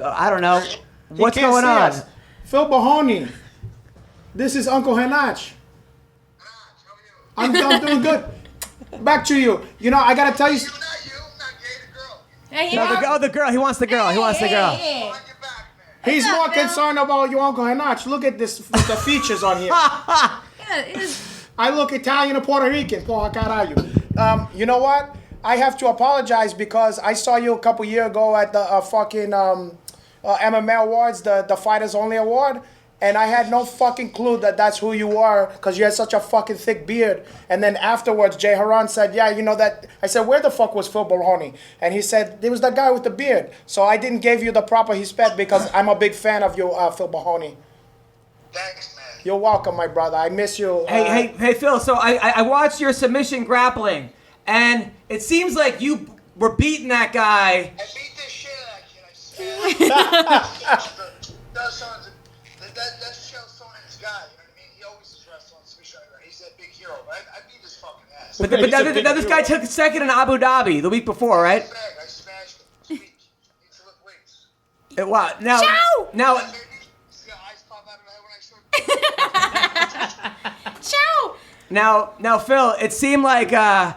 S1: I don't know.
S4: He
S1: What's
S4: can't
S1: going
S4: see
S1: on?
S4: us. Phil Bahone. This is Uncle Henach. I'm doing good. Back to you. You know, I gotta tell you.
S2: Hey,
S1: No, the girl. He wants the girl. He wants the girl.
S4: He's
S2: What's up,
S4: more
S2: Phil?
S4: concerned about you, Uncle Henach. Look at this, the features on here.
S2: Yeah, it is.
S4: I look Italian and Puerto Rican. Porra caralho. You know what? I have to apologize because I saw you a couple years ago at the fucking MMA awards, the Fighters Only Award, and I had no fucking clue that that's who you are because you had such a fucking thick beard. And then afterwards, Jay Haran said, "Yeah, you know that." I said, "Where the fuck was Phil Baroni?" And he said, "There was that guy with the beard." So I didn't give you the proper respect because I'm a big fan of you, Phil Baroni.
S7: Thanks, man.
S4: You're welcome, my brother. I miss you.
S1: Hey, Phil. So I watched your submission grappling, and it seems like you were beating that guy.
S7: I beat the shit out of you. That shows someone in his guy. You know what I mean? He always is wrestling submission. He's that big hero. But I beat his fucking ass.
S1: But now this guy took second in Abu Dhabi the week before, right?
S7: I smashed him. Sweet. Needs to lift weights.
S1: Wow. Now,
S7: Baby, see how eyes pop out of my head when I show
S2: Ciao.
S1: now, Phil. It seemed like at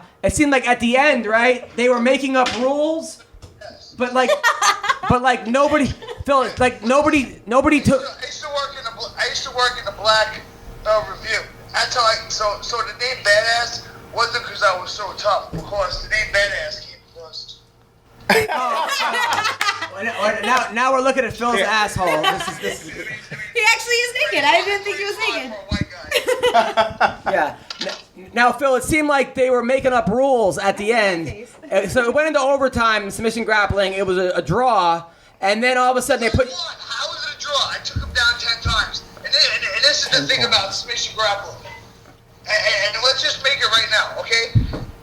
S1: the end, right? They were making up rules, but like nobody, Phil. Like nobody took.
S7: I used to work in the black review. That's how so the name Badass wasn't because I was so tough. Of course, the name Badass came first.
S1: Now we're looking at Phil's asshole. This is
S2: He actually is naked. I didn't think he was naked.
S7: For a white guy.
S1: yeah. Now, Phil, it seemed like they were making up rules at the end. So it went into overtime, submission grappling. It was a draw, and then all of a sudden they put.
S7: How was it a draw? I took him down 10 times. And this is the thing about submission grappling. And let's just make it right now, okay?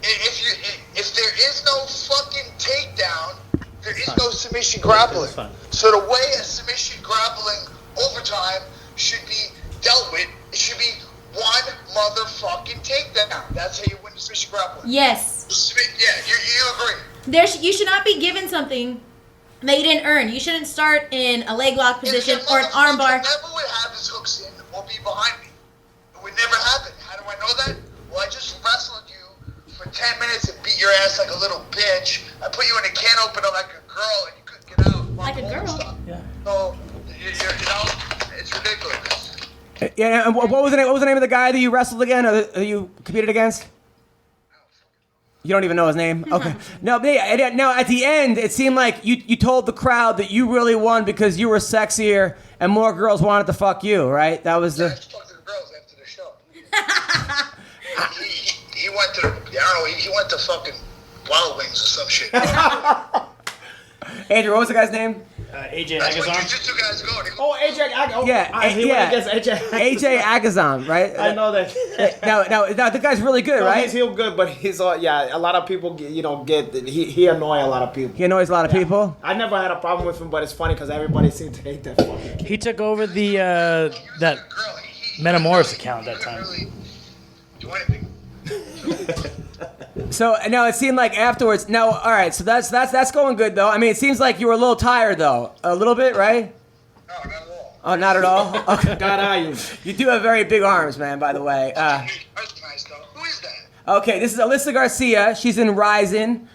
S7: If there is no fucking takedown, there is no submission grappling. So the way a submission grappling overtime should be dealt with, it should be one motherfucking takedown. That's how you win the submission grappling.
S2: Yes.
S7: Yeah, you agree.
S2: You should not be given something that you didn't earn. You shouldn't start in a leg lock position or an arm bar.
S7: Never would have his hooks in or be behind me. It would 10 minutes and beat your ass like a little bitch. I put you in a can opener like a girl and you couldn't get out.
S2: Like a girl?
S3: Yeah.
S7: So, you know, it's ridiculous.
S1: Yeah, and what was the name? What was the name of the guy that you wrestled again, or that you competed against? You don't even know his name. Okay. No, at the end, it seemed like you told the crowd that you really won because you were sexier and more girls wanted to fuck you, right? That was
S7: I
S1: the.
S7: just talked to the girls after the show. he went to, I don't know, he went to fucking Wild Wings or some shit.
S1: Andrew, what was the guy's name?
S3: AJ
S7: That's where
S3: Agazarm.
S7: jiu-jitsu guys go. They go
S4: Oh, AJ. He
S1: yeah.
S4: went against AJ.
S1: AJ Agazam, right?
S4: I know that.
S1: Now, the guy's really good,
S4: No,
S1: right?
S4: he's real good, but he's a lot of people he annoy a lot of people.
S1: He annoys a lot of people.
S4: I never had a problem with him, but it's funny because everybody seems to hate that fucking kid.
S3: He took over the
S7: he was
S3: that
S7: a girl.
S3: Metamoris account
S7: he
S3: that time.
S7: couldn't really do anything.
S1: So now it seemed like afterwards. Now, all right. So that's going good though. I mean, it seems like you were a little tired though, a little bit, right?
S7: No, not at all.
S1: Oh, not at all. Okay.
S4: God, are you?
S1: You do have very big arms, man. By the way.
S7: That's nice, though. Who is that?
S1: Okay, this is Alyssa Garcia. She's in Ryzen.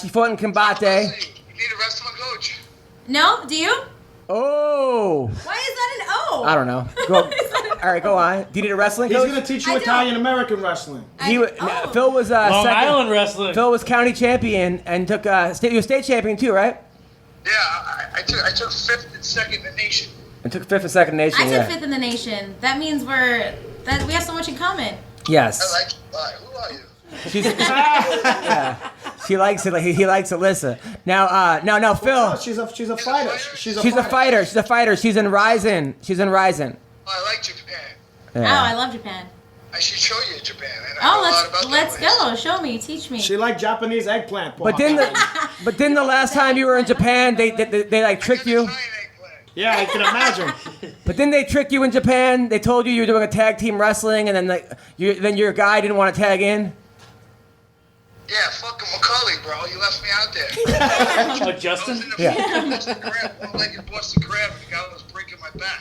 S1: She fought in Combate.
S7: You need a wrestling coach.
S2: No? Do you?
S1: Oh,
S2: Why is that an O?
S1: I don't know. All right, go on. Do you need a wrestling
S4: He's
S1: coach?
S4: gonna teach you
S2: I don't.
S4: Italian American wrestling.
S1: Phil was
S3: Long
S1: second.
S3: Island wrestling.
S1: Phil was county champion and took you were state champion too, right?
S7: Yeah, I took 5th and 2nd in the nation.
S1: And took 5th and 2nd nation.
S2: I took
S1: Yeah.
S2: 5th in the nation. That means we have so much in common.
S1: Yes.
S7: I like, who are you?
S1: She's, yeah. She likes it. He likes Alyssa. Now, Phil.
S4: Oh, she's a fighter. She's a
S1: Fighter. She's a fighter. She's in Ryzen.
S7: Oh, I like Japan.
S2: Oh, I love Japan.
S7: I should show you Japan. I
S2: Oh,
S7: know a lot about
S2: let's
S7: that place.
S2: go. Show me. Teach me.
S4: She like Japanese eggplant.
S1: But then the last time you were in Japan, they like tricked you.
S7: Giant eggplant.
S4: Yeah, I can imagine.
S1: But then they tricked you in Japan. They told you were doing a tag team wrestling, and then then your guy didn't want to tag in.
S7: Yeah, fucking McCully, bro. You left me out there.
S3: Oh, Justin?
S7: I was in the
S1: Yeah.
S7: Boston Crab, one-legged Boston Crab, and the guy was breaking my back.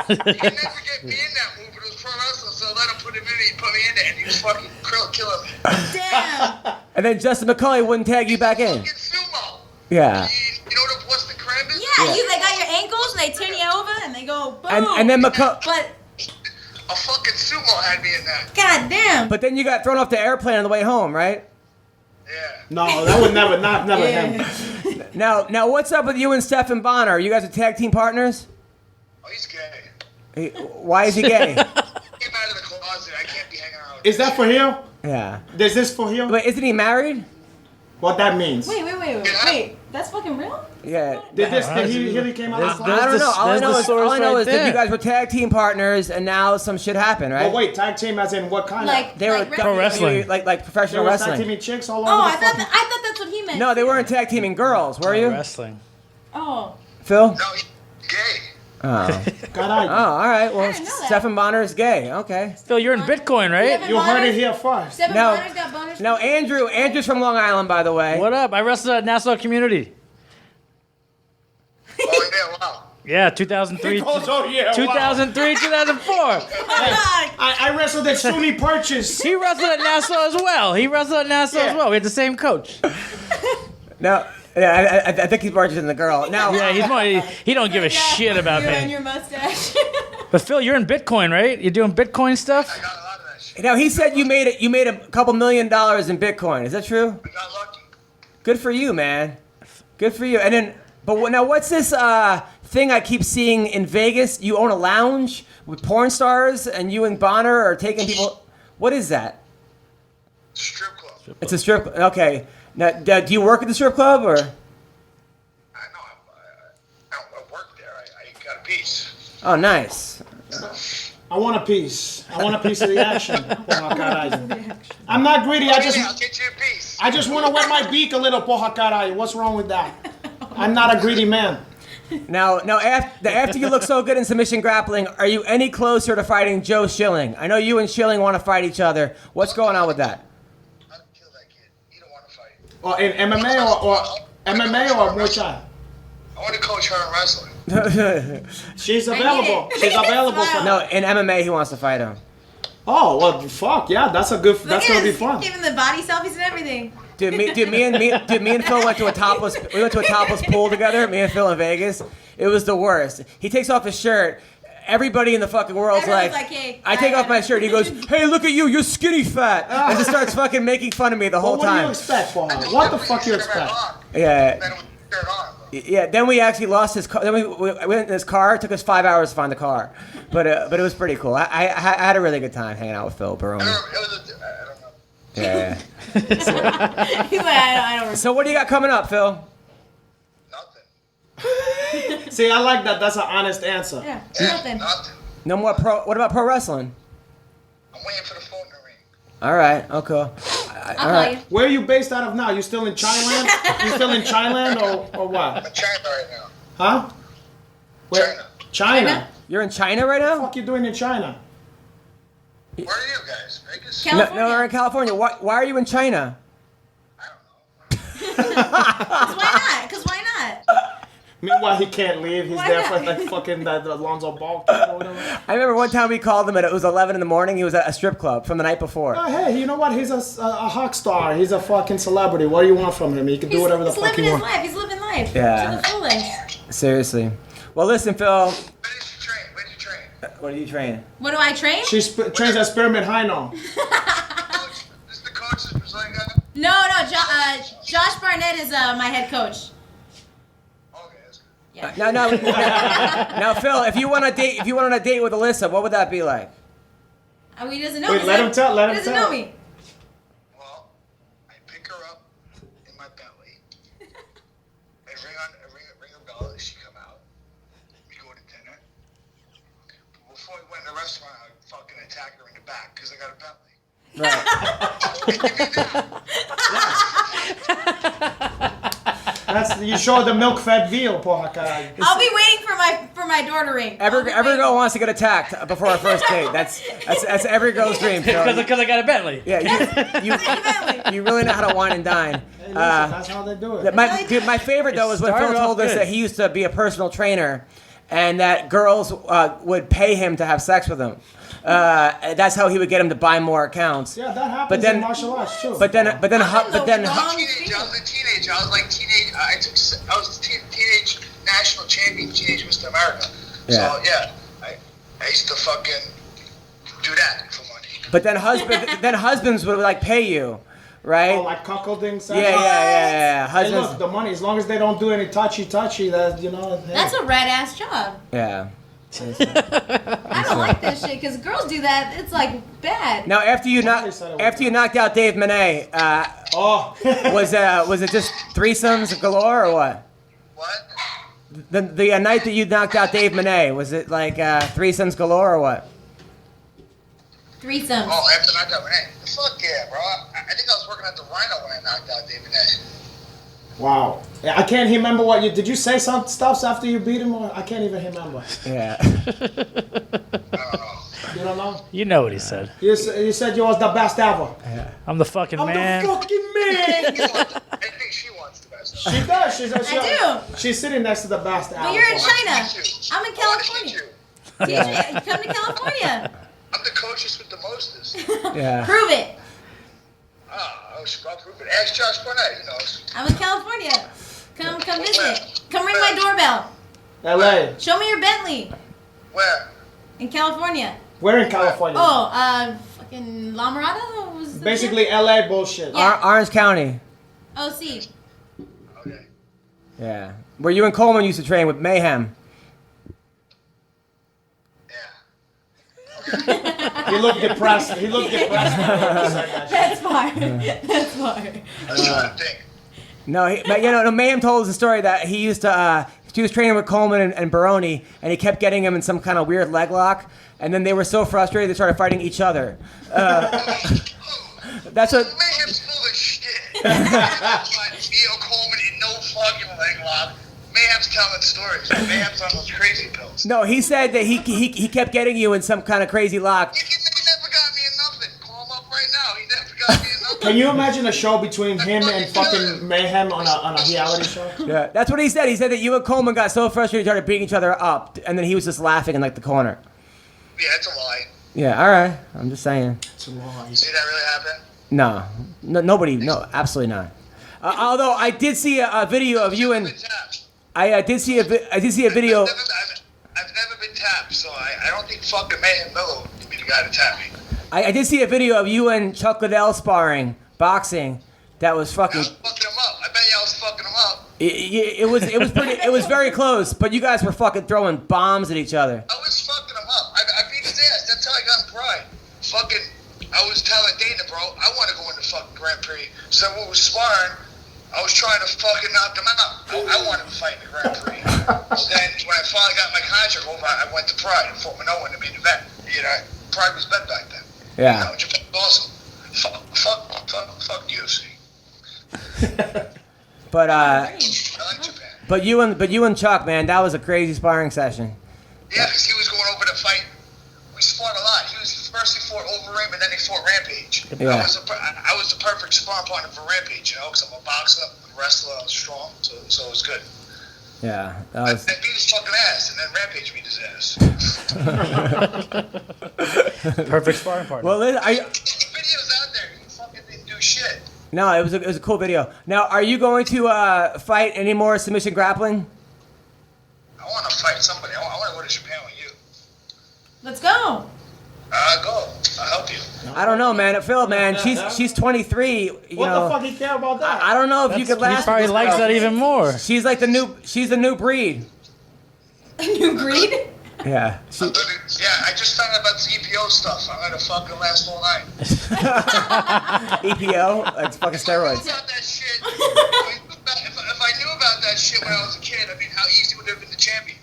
S7: He could never get me in that move, but it was pro wrestling, so I let him put him in, he put me in there, and he was fucking killing me.
S2: Damn.
S1: And then Justin McCully wouldn't tag you back in.
S7: Fucking sumo.
S1: Yeah.
S7: You know what a Boston Crab is?
S2: Yeah, they got your ankles and they turn you over and they go boom.
S1: And then McCully.
S2: But
S7: A fucking sumo had me in that.
S2: goddamn.
S1: But then you got thrown off the airplane on the way home, right?
S7: Yeah.
S4: No, that would never him.
S1: Now, what's up with you and Stephen Bonner? Are you guys are tag team partners?
S7: Oh, he's gay.
S1: Why is he gay?
S7: Came out of the closet. I can't be hanging around with
S4: Is that for him?
S1: Yeah.
S4: Is this for him?
S1: But isn't he married?
S4: What that means?
S2: Wait. That's fucking real?
S1: Yeah.
S4: Did he really came out of the
S1: I
S4: closet?
S1: don't know. All I know is that
S3: there.
S1: you guys were tag team partners, and now some shit happened, right?
S4: Oh wait, tag team as in what kind
S2: Like
S4: of?
S1: They were
S3: Pro wrestling.
S1: like
S4: They
S1: professional
S4: were tag
S1: wrestling.
S4: teaming chicks all over
S2: Oh,
S4: the
S2: I thought
S4: fucking-
S2: that's what he meant.
S1: No, they weren't tag teaming girls, were you?
S3: Wrestling.
S2: Oh.
S1: Phil?
S7: No, he's gay.
S1: Oh.
S4: God, I.
S1: All right. Well,
S2: didn't know that.
S1: Stephen Bonner is gay. Okay.
S3: Phil, you're in Bitcoin, right?
S4: You heard it here first.
S2: Seven
S1: No.
S2: Bonner's got boners.
S1: Now, Andrew's from Long Island, by the way.
S3: What up? I wrestled at Nassau Community.
S7: Oh, yeah, wow.
S3: Yeah, 2003.
S4: Oh yeah.
S3: 2003, 2004.
S4: I wrestled at SUNY Purchase.
S3: He wrestled at Nassau as well. We had the same coach.
S1: No. Yeah, I think he's larger than the girl. Now,
S3: Yeah, he's more, he don't give a shit about
S2: you and
S3: me.
S2: your mustache.
S3: But Phil, you're in Bitcoin, right? You're doing Bitcoin stuff?
S7: I got a lot of that shit.
S1: now he said you made a couple $1 million in Bitcoin. Is that true?
S7: I got lucky.
S1: Good for you, man. Good for you. And then, now what's this thing I keep seeing in Vegas? You own a lounge with porn stars, and you and Bonner are taking people. What is that?
S7: Strip club.
S1: It's a strip. Okay. Now, do you work at the strip club or?
S7: I know. I work there. I got a piece.
S1: Oh, nice.
S4: I want a piece. I want a piece of the action. Porra caralho. I'm not greedy. I
S7: I'll get you a piece.
S4: just want to wet my beak a little. Porra caralho. What's wrong with that? I'm not a greedy man.
S1: Now, after you look so good in submission grappling, are you any closer to fighting Joe Schilling? I know you and Schilling want to fight each other. What's going on with that?
S7: I'll kill that kid. You don't want to fight.
S4: Or in MMA or MMA or Muay Thai.
S7: I want to coach her in wrestling.
S4: She's available. She's available for
S1: No, in MMA he wants to fight him.
S4: Oh well, fuck yeah, that's gonna be fun.
S2: Giving the body selfies and everything.
S1: Dude, me and Phil went to a topless. We went to a topless pool together. Me and Phil in Vegas. It was the worst. He takes off his shirt. Everybody in the fucking world's
S2: Everyone's
S1: like,
S2: hey,
S1: I take off my shirt. He goes, hey, look at you, you're skinny fat, and just starts fucking making fun of me the whole
S4: What do you
S1: time.
S4: expect, Paul? What the fuck you expect?
S1: Yeah.
S7: Then it was shirt on, bro.
S1: Yeah, then we actually lost his car. Then we went in his car. It took us 5 hours to find the car, but it was pretty cool. I had a really good time hanging out with Phil Baroni.
S7: I don't know.
S1: Yeah.
S2: He's like, I don't.
S1: So what do you got coming up, Phil?
S7: Nothing.
S4: See, I like that. That's an honest answer.
S2: Yeah,
S7: Yeah,
S2: nothing.
S7: nothing.
S1: No more pro. What about pro wrestling?
S7: I'm waiting for the phone to ring.
S1: All right. Okay.
S2: I'll
S1: All
S2: call
S1: right.
S2: you.
S4: Where are you based out of now? You still in Thailand? You still in Thailand or what?
S7: I'm in China right now.
S4: Huh? Where?
S7: China.
S4: China.
S1: You're in China right
S4: What the
S1: now?
S4: fuck you doing in China?
S7: Where are you guys? Vegas?
S2: California.
S1: No, we're in California. Why are you in China?
S7: I don't know.
S2: Why not? Because why not?
S4: Meanwhile, he can't leave. He's
S2: Why
S4: there
S2: not?
S4: for like fucking that Alonzo Ball kid or whatever.
S1: I remember one time we called him and it was 11 in the morning. He was at a strip club from the night before.
S4: Oh, hey, you know what? He's a hock star. He's a fucking celebrity. What do you want from him? He can do whatever the
S2: He's
S4: fuck
S2: living
S4: he
S2: his
S4: wants.
S2: life. He's living life.
S1: Yeah.
S2: To the fullest.
S1: Seriously. Well, listen, Phil.
S7: Where did you train? Where did you train?
S1: What do you train?
S2: What do I train?
S4: She trains at Spearmint High now.
S7: Coach, this is the coach, this Brazilian guy?
S2: No. Josh Barnett is my head coach.
S7: Okay, that's good.
S2: Yeah.
S1: Now, Phil, if you went on a date with Alyssa, what would that be like?
S2: He doesn't know
S4: Wait,
S2: me.
S4: let him tell. Let
S2: He
S4: him
S2: doesn't
S4: tell.
S2: know me.
S7: Well, I pick her up in my belly. I ring a bell as she come out. We go to dinner. But before we went to the restaurant, I fucking attack her in the back because I got a belly.
S4: That's you show the milk-fed veal, porra, caralho.
S2: I'll be waiting for my door to ring.
S1: Every girl wants to get attacked before our first date. That's every girl's dream, Phil.
S3: Because I got a Bentley.
S1: Yeah, you really know how to wine and dine.
S4: Hey, listen, that's how they do it.
S1: My favorite though was when Phil
S3: started off
S1: told us
S3: good.
S1: that he used to be a personal trainer, and that girls would pay him to have sex with him. That's how he would get him to buy more accounts.
S4: Yeah, that happens
S1: But then-
S4: in martial arts too.
S1: But then,
S7: I was a teenager. I was like teenage. I was teenage national champion, teenage Mr. America.
S1: Yeah.
S7: So yeah, I used to fucking do that for money.
S1: But then husbands would like pay you, right?
S4: Oh, like cuckolding.
S1: Yeah.
S4: Hey,
S1: Husbands.
S4: look, the money. As long as they don't do any touchy, that you know. Hey.
S2: That's a rad ass job.
S1: Yeah.
S2: I don't like this shit because girls do that. It's like bad.
S1: Now, after you knocked out Dave Monet,
S4: Oh.
S1: was it just threesomes galore or what?
S7: What?
S1: The night that you knocked out Dave Monet, was it like threesomes galore or what?
S2: Threesomes.
S7: Oh, after I knocked out Renee. Fuck yeah, bro. I think I was working at the Rhino when I knocked out David Nash.
S4: Wow. Yeah, I can't remember what you did. You say some stuff after you beat him, or I can't even remember.
S1: Yeah.
S7: I don't know.
S4: You don't know?
S3: You know what he said.
S4: You said you was the best ever.
S3: I'm the fucking
S4: I'm
S3: man.
S4: the fucking man.
S7: I think she wants the best.
S4: She does.
S2: I do.
S4: She's sitting next to the best ever.
S2: But you're in
S7: I wanna
S2: China.
S7: teach you.
S2: I'm in
S7: I wanna
S2: California.
S7: teach you.
S2: TJ, come to California.
S7: I'm the coachest with the mostest.
S1: Yeah.
S2: Prove it.
S7: I'll prove it. Ask Josh Barnett, he knows.
S2: I'm in California. Come visit. Come ring my doorbell.
S4: L.A.
S2: Show me your Bentley.
S7: Where?
S2: In California.
S4: We're in California.
S2: Oh, fucking La Mirada? What was the
S4: Basically, L.A. bullshit.
S2: Yeah.
S1: Orange County.
S2: OC.
S7: Okay.
S1: Yeah. Where you and Coleman used to train with Mayhem.
S7: Yeah.
S4: He looked depressed. When he said that shit.
S2: That's fine. That's fine.
S7: I was trying to think.
S1: No, but Mayhem told us a story that he used to. He was training with Coleman and Baroni, and he kept getting him in some kind of weird leg lock. And then they were so frustrated they started fighting each other. That's what.
S7: Mayhem's full of shit. Neil Coleman in no fucking leg lock. Mayhem's telling stories. Mayhem's on those crazy pills.
S1: No, he said that he kept getting you in some kind of crazy lock.
S7: He never got me in nothing. Call him up right now. He never got me in nothing.
S4: Can you imagine a show between him and fucking Mayhem on a reality show?
S1: Yeah, that's what he said. He said that you and Coleman got so frustrated, you started beating each other up, and then he was just laughing in like the corner.
S7: Yeah, it's a lie.
S1: Yeah, all right. I'm just saying.
S7: See that really happen?
S1: No, nobody. No, absolutely not. Although I did see a video of you and I did see a video.
S7: I've never been tapped, so I don't think fucking Mayhem Miller would be the guy to tap me.
S1: I did see a video of you and Chuck Liddell sparring boxing. That was fucking.
S7: I was fucking him up. I bet you I was fucking him up.
S1: It was pretty. It was very close, but you guys were fucking throwing bombs at each other.
S7: I was fucking him up. I beat his ass. That's how I got in pride. Fucking, I was telling Dana, bro, I want to go into fucking Grand Prix. So when we were sparring, I was trying to fucking knock him out. I wanted to fight in the Grand Prix. So then when I finally got my contract over, I went to Pride and fought Manoa in the main event. You know, Pride was bad back then.
S1: Yeah.
S7: You know, Japan was awesome. Fuck UFC.
S1: But
S7: I like Japan.
S1: but you and Chuck, man, that was a crazy sparring session.
S7: Yeah, because he was going over to fight. We fought a lot. He fought Overeem, and then he fought Rampage.
S1: Yeah.
S7: I was the perfect sparring partner for Rampage, you know, because I'm a boxer, I'm a wrestler, I was strong, so it was good.
S1: Yeah, that
S7: I
S1: was.
S7: beat his fucking ass, and then Rampage beat his ass.
S3: Perfect sparring partner.
S1: Well,
S7: The video's out there. He fucking didn't do shit.
S1: no, it was a cool video. Now, are you going to fight any more submission grappling?
S7: I want to fight somebody. I want to go to Japan with you.
S2: Let's go.
S7: Go. I'll help you.
S1: I don't know, man. Phil, man, she's 23. You
S6: What
S1: know,
S6: the fuck you care about that?
S1: I don't know if you could
S3: He
S1: last.
S3: probably
S1: with this
S3: likes
S1: girl.
S3: that even more.
S1: She's like the new breed.
S2: You agreed?
S1: Yeah.
S7: Yeah, I just found out about this EPO stuff. I'm gonna fucking last all night.
S1: EPO, it's fucking
S7: If I knew
S1: steroids.
S7: about that shit, if I knew about that shit when I was a kid, I mean, how easy would it have been the champion?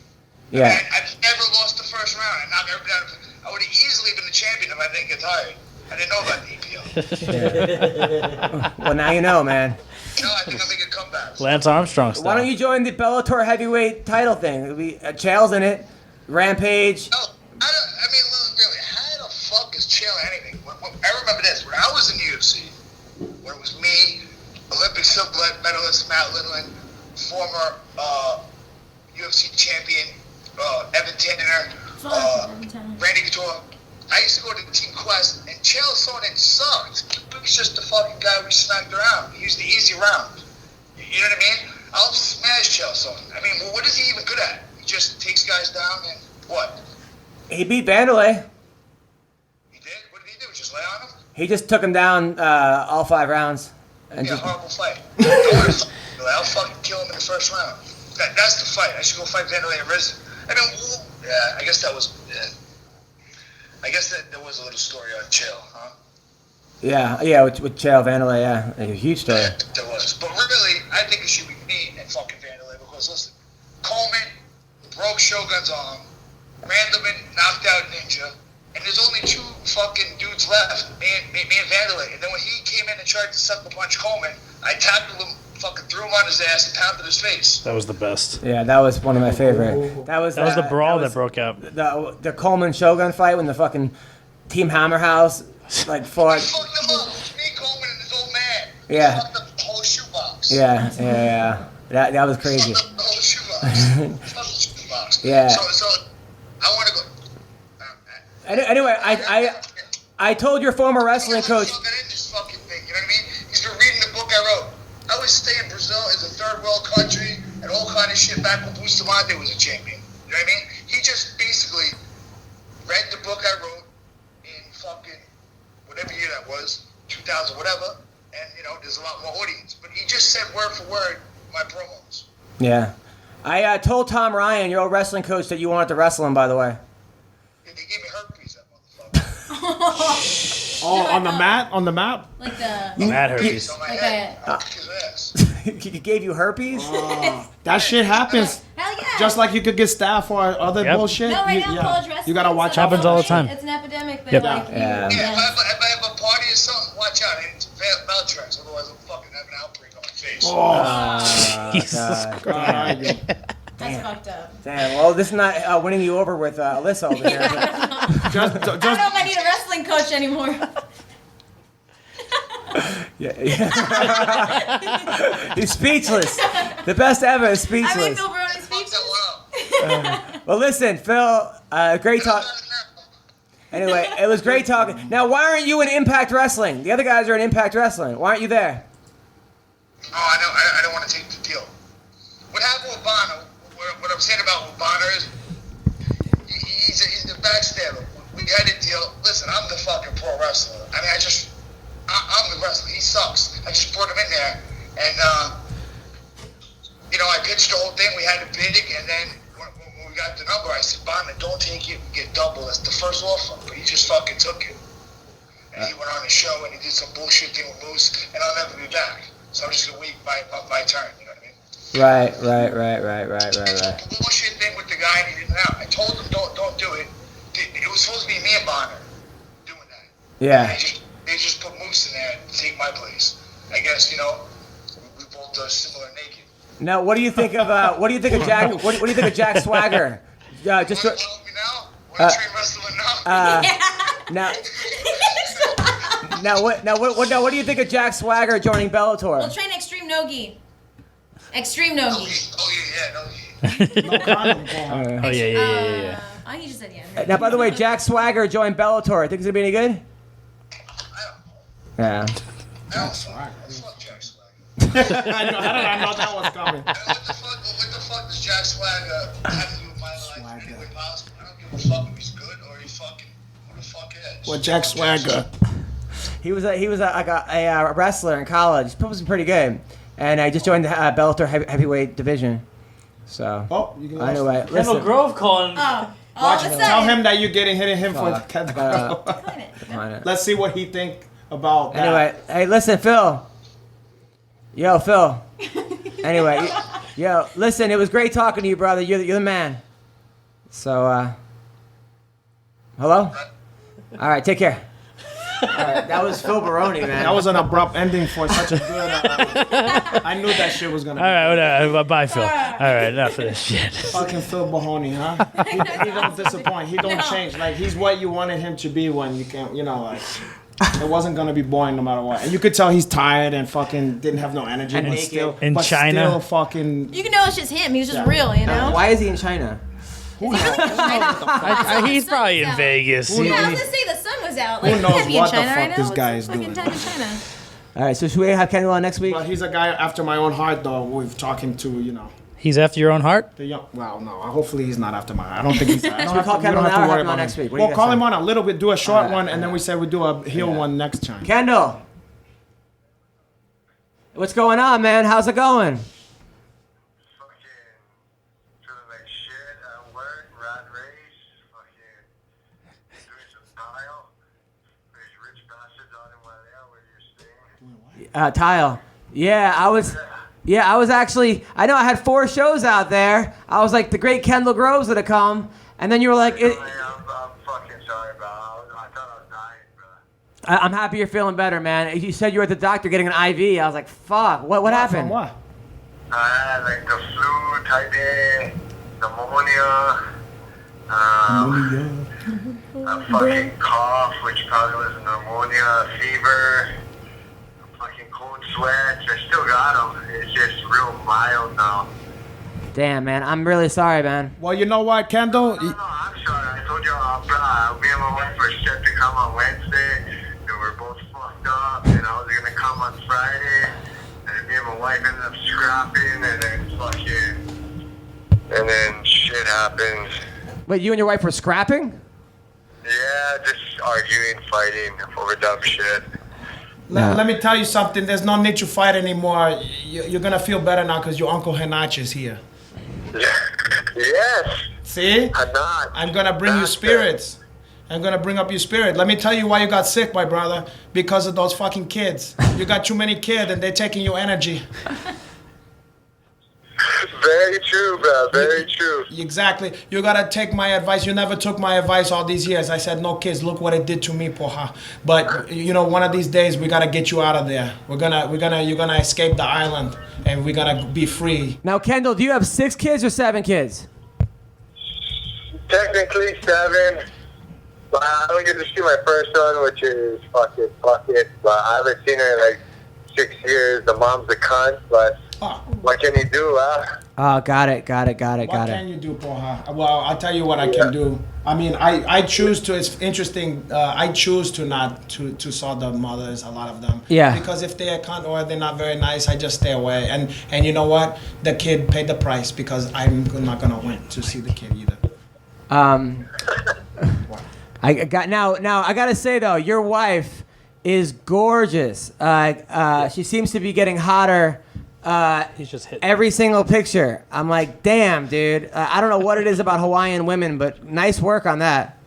S1: Yeah.
S7: I've never lost the first round. I would have easily been the champion if I didn't get tired. I didn't know about the EPO.
S1: Well, now you know, man.
S7: No, I think I'll make a comeback.
S3: Lance Armstrong style.
S1: Why don't you join the Bellator heavyweight title thing? It'll be Chael's in it, Rampage.
S7: No, I mean, really, how the fuck is Chael anything? I remember this. When I was in the UFC, when it was me, Olympic silver medalist Matt Lindland, former UFC champion Evan Tanner, Randy Couture, I used to go to Team Quest, and Chael Sonnen sucked. He was just the fucking guy we smacked around. He used the easy round. You know what I mean? I'll smash Chael Sonnen. I mean, what is he even good at? He just takes guys down and what?
S1: He beat Vanderlei.
S7: He did? What did he do? Just lay on him?
S1: He just took him down all 5 rounds. And
S7: Yeah,
S1: just,
S7: horrible fight. I'll fucking kill him in the first round. That's the fight. I should go fight Vanderlei and Rizin. I mean, yeah, I guess that was... I guess that there was a little story on Chael, huh?
S1: yeah, with Chael Vanderlei, yeah, a huge story.
S7: Yeah, there was. But really, I think it should be me and fucking Vanderlei because, listen, Coleman broke Shogun's arm, Randleman knocked out Ninja, and there's only 2 fucking dudes left, me and Vanderlei. And then when he came in and tried to sucker punch Coleman, I tackled him, fucking threw him on his ass, and pounded his face.
S3: That was the best.
S1: Yeah, that was one of my favorite. That was
S3: the brawl that
S1: was
S3: broke out.
S1: The Coleman Shogun fight when the fucking Team Hammerhouse like
S7: I
S1: fought.
S7: fucked him up. Me, Coleman, and this old man.
S1: Yeah.
S7: He fucked up the whole shoebox.
S1: Yeah. That was crazy.
S7: Fucked up the whole shoebox. Fucked up the shoebox.
S1: Yeah.
S7: So I want to go.
S1: Anyway, I told your former wrestling coach.
S7: In this fucking thing, you know what I mean? He's been reading the book I wrote. I would stay in Brazil as a third world country and all kind of shit back when Bustamante was a champion. You know what I mean? He just basically read the book I wrote in fucking whatever year that was, 2000 whatever, and you know, there's a lot more audience. But he just said word for word my promos.
S1: Yeah, I told Tom Ryan, your old wrestling coach, that you wanted to wrestle him. By the way.
S7: He gave me herpes, that motherfucker.
S4: Oh, on the mat? On the map?
S2: Like the
S3: Mad herpes.
S7: On my
S2: Like
S7: head. I'll kick his ass.
S1: He gave you herpes.
S4: That shit happens.
S2: hell yeah.
S4: Just like you could get stabbed for other
S3: Yep.
S4: bullshit.
S2: no, right
S4: you,
S2: now
S4: yeah.
S2: college wrestling.
S4: You gotta watch out.
S3: Happens all the time.
S2: It's an epidemic. That
S3: Yep.
S2: like
S1: Yeah.
S7: Yeah, if I have a party or something, watch out. It's Valtrex, otherwise I'll fucking have an outbreak on my face.
S1: God.
S2: That's fucked up.
S1: Damn. Well, this is not winning you over with Alyssa over here. But
S2: I don't know if I need a wrestling coach anymore.
S1: yeah. He's speechless. The best ever is
S2: I mean,
S1: speechless.
S2: Phil Baroni
S7: Fuck
S2: speechless.
S7: that one up.
S1: Well, listen, Phil. Great talk. Anyway, it was great talking. Now, why aren't you in Impact Wrestling? The other guys are in Impact Wrestling. Why aren't you there?
S7: Oh, I don't want to take the deal. What happened with Bono, what I'm saying about Bono is, he's a backstabber. We had a deal. Listen, I'm the fucking pro wrestler. I mean, I'm the wrestler. He sucks. I just brought him in there, and I pitched the whole thing. We had a bidding, and then when we got the number, I said, Bono, don't take it. We get double. That's the first offer. But he just fucking took it. And he went on the show, and he did some bullshit thing with Moose, and I'll never be back. So I'm just gonna wait my turn. You know what I mean?
S1: Right.
S7: The bullshit thing with the guy, and he didn't know. I told him don't do it. It was supposed to be me and Bonner doing that.
S1: Yeah.
S7: They just put Moose in there to take my place. I guess we both are similar naked.
S1: Now, what do you think of Jack? What do you think of Jack Swagger? Just
S7: Want to help me now? Want to train wrestling now?
S1: Now, what do you think of Jack Swagger joining Bellator?
S2: We'll train Extreme Nogi. Extreme Nogi.
S4: No condom going.
S3: Oh yeah.
S2: Oh, he just said yeah.
S1: Now, by the way, Jack Swagger joined Bellator. Think it's gonna be any good? Yeah.
S7: Fuck Jack Swagger.
S4: I know that was coming.
S7: What the fuck does Jack Swagger have to do with my life in any way possible? I don't give a fuck if he's good or he's fucking who the fuck is.
S4: What Jack Swagger?
S1: He was a wrestler in college. He was pretty good, and I just joined the Bellator heavyweight division. So.
S4: You can
S1: Anyway,
S3: Kendall
S1: listen.
S3: Grove calling.
S4: Watch it. Tell him that you're getting him for Kendall.
S1: Let's
S4: Let's see what he think about that.
S1: Anyway, hey, listen, Phil. Yo, Phil. Anyway, listen. It was great talking to you, brother. You're the man. So, hello. All right, take care. All right, that was Phil Baroni, man.
S4: That was an abrupt ending for such a good. I knew that shit was gonna.
S3: All right, whatever. Bye, Phil. All right, enough of this shit.
S4: Fucking Phil Baroni, huh? He don't disappoint. He don't change. Like he's what you wanted him to be when you can't. It wasn't gonna be boring no matter what. And you could tell he's tired and fucking didn't have no energy.
S1: And
S4: but
S1: naked.
S4: still,
S3: In
S4: but
S3: China.
S4: Still fucking.
S2: You can know it's just him. He's just real, you know.
S1: Why is he in China?
S3: He's probably in Vegas.
S2: I was gonna say the sun was out.
S4: Who
S2: Like, he
S4: knows
S2: can't be in
S4: what the
S2: China
S4: fuck
S2: right now.
S4: this
S2: It's
S4: guy is
S2: fucking
S4: doing.
S2: time in China.
S1: All right, so should we have Kendall on next week?
S4: But he's a guy after my own heart, though. We've talking to
S3: He's after your own heart.
S4: the young. Well, no. Hopefully he's not after my heart. I don't think he's. I don't have
S1: call
S4: to, we
S1: Kendall
S4: don't have
S1: now
S4: to
S1: or
S4: worry
S1: have him on
S4: about
S1: next
S4: him.
S1: week? What do you
S4: Well,
S1: guys
S4: call him
S1: say?
S4: on a little bit. Do a short one, and then we said we do a heel one next time.
S1: Kendall. What's going on, man? How's it going?
S7: Feeling like shit at work, rat race, fucking doing some tile. There's rich bastards out in where you're staying.
S1: Tile. Yeah, I was actually, I know I had 4 shows out there. I was like, the great Kendall Grove's gonna come. And then you were like,
S7: I'm fucking sorry, bro. I thought I was dying, bro.
S1: I'm happy you're feeling better, man. You said you were at the doctor getting an IV. I was like, fuck, what happened?
S4: From what?
S7: I had like the flu type A, pneumonia, a fucking cough, which probably was pneumonia, fever, fucking cold sweats. I still got them. It's just real mild now.
S1: Damn, man. I'm really sorry, man.
S4: Well, you know what, Kendall?
S7: No, I'm sorry. I told you, me and my wife were set to come on Wednesday, and we're both fucked up, and I was gonna come on Friday, and me and my wife ended up scrapping, and then shit happened.
S1: Wait, you and your wife were scrapping?
S7: Yeah, just arguing, fighting over dumb shit.
S4: Let me tell you something. There's no need to fight anymore. You're gonna feel better now because your Uncle Henach is here.
S7: Yes.
S4: See?
S7: I'm not.
S4: I'm gonna bring you spirits. I'm gonna bring up your spirit. Let me tell you why you got sick, my brother. Because of those fucking kids. You got too many kids and they're taking your energy.
S7: Very true, bro. Very true.
S4: Exactly. You gotta take my advice. You never took my advice all these years. I said, no kids, look what it did to me, poha. But one of these days we gotta get you out of there. You're gonna escape the island and we're gonna be free.
S1: Now, Kendall, do you have 6 kids or 7 kids?
S7: Technically 7. But I don't get to see my first one, which is fucking bucket. But I haven't seen her in like 6 years. The mom's a cunt, but what can you do, huh?
S1: Oh, got it.
S4: What can you do, poha? Well, I'll tell you what I can do. I mean, I choose to. It's interesting. I choose to not to saw the mothers. A lot of them.
S1: Yeah.
S4: Because if they're cunt or they're not very nice, I just stay away. And you know what? The kid paid the price because I'm not gonna went to see the kid either.
S1: I got now. I gotta say though, your wife is gorgeous. She seems to be getting hotter.
S3: He's just hitting.
S1: Every single picture. I'm like, damn, dude. I don't know what it is about Hawaiian women, but nice work on that.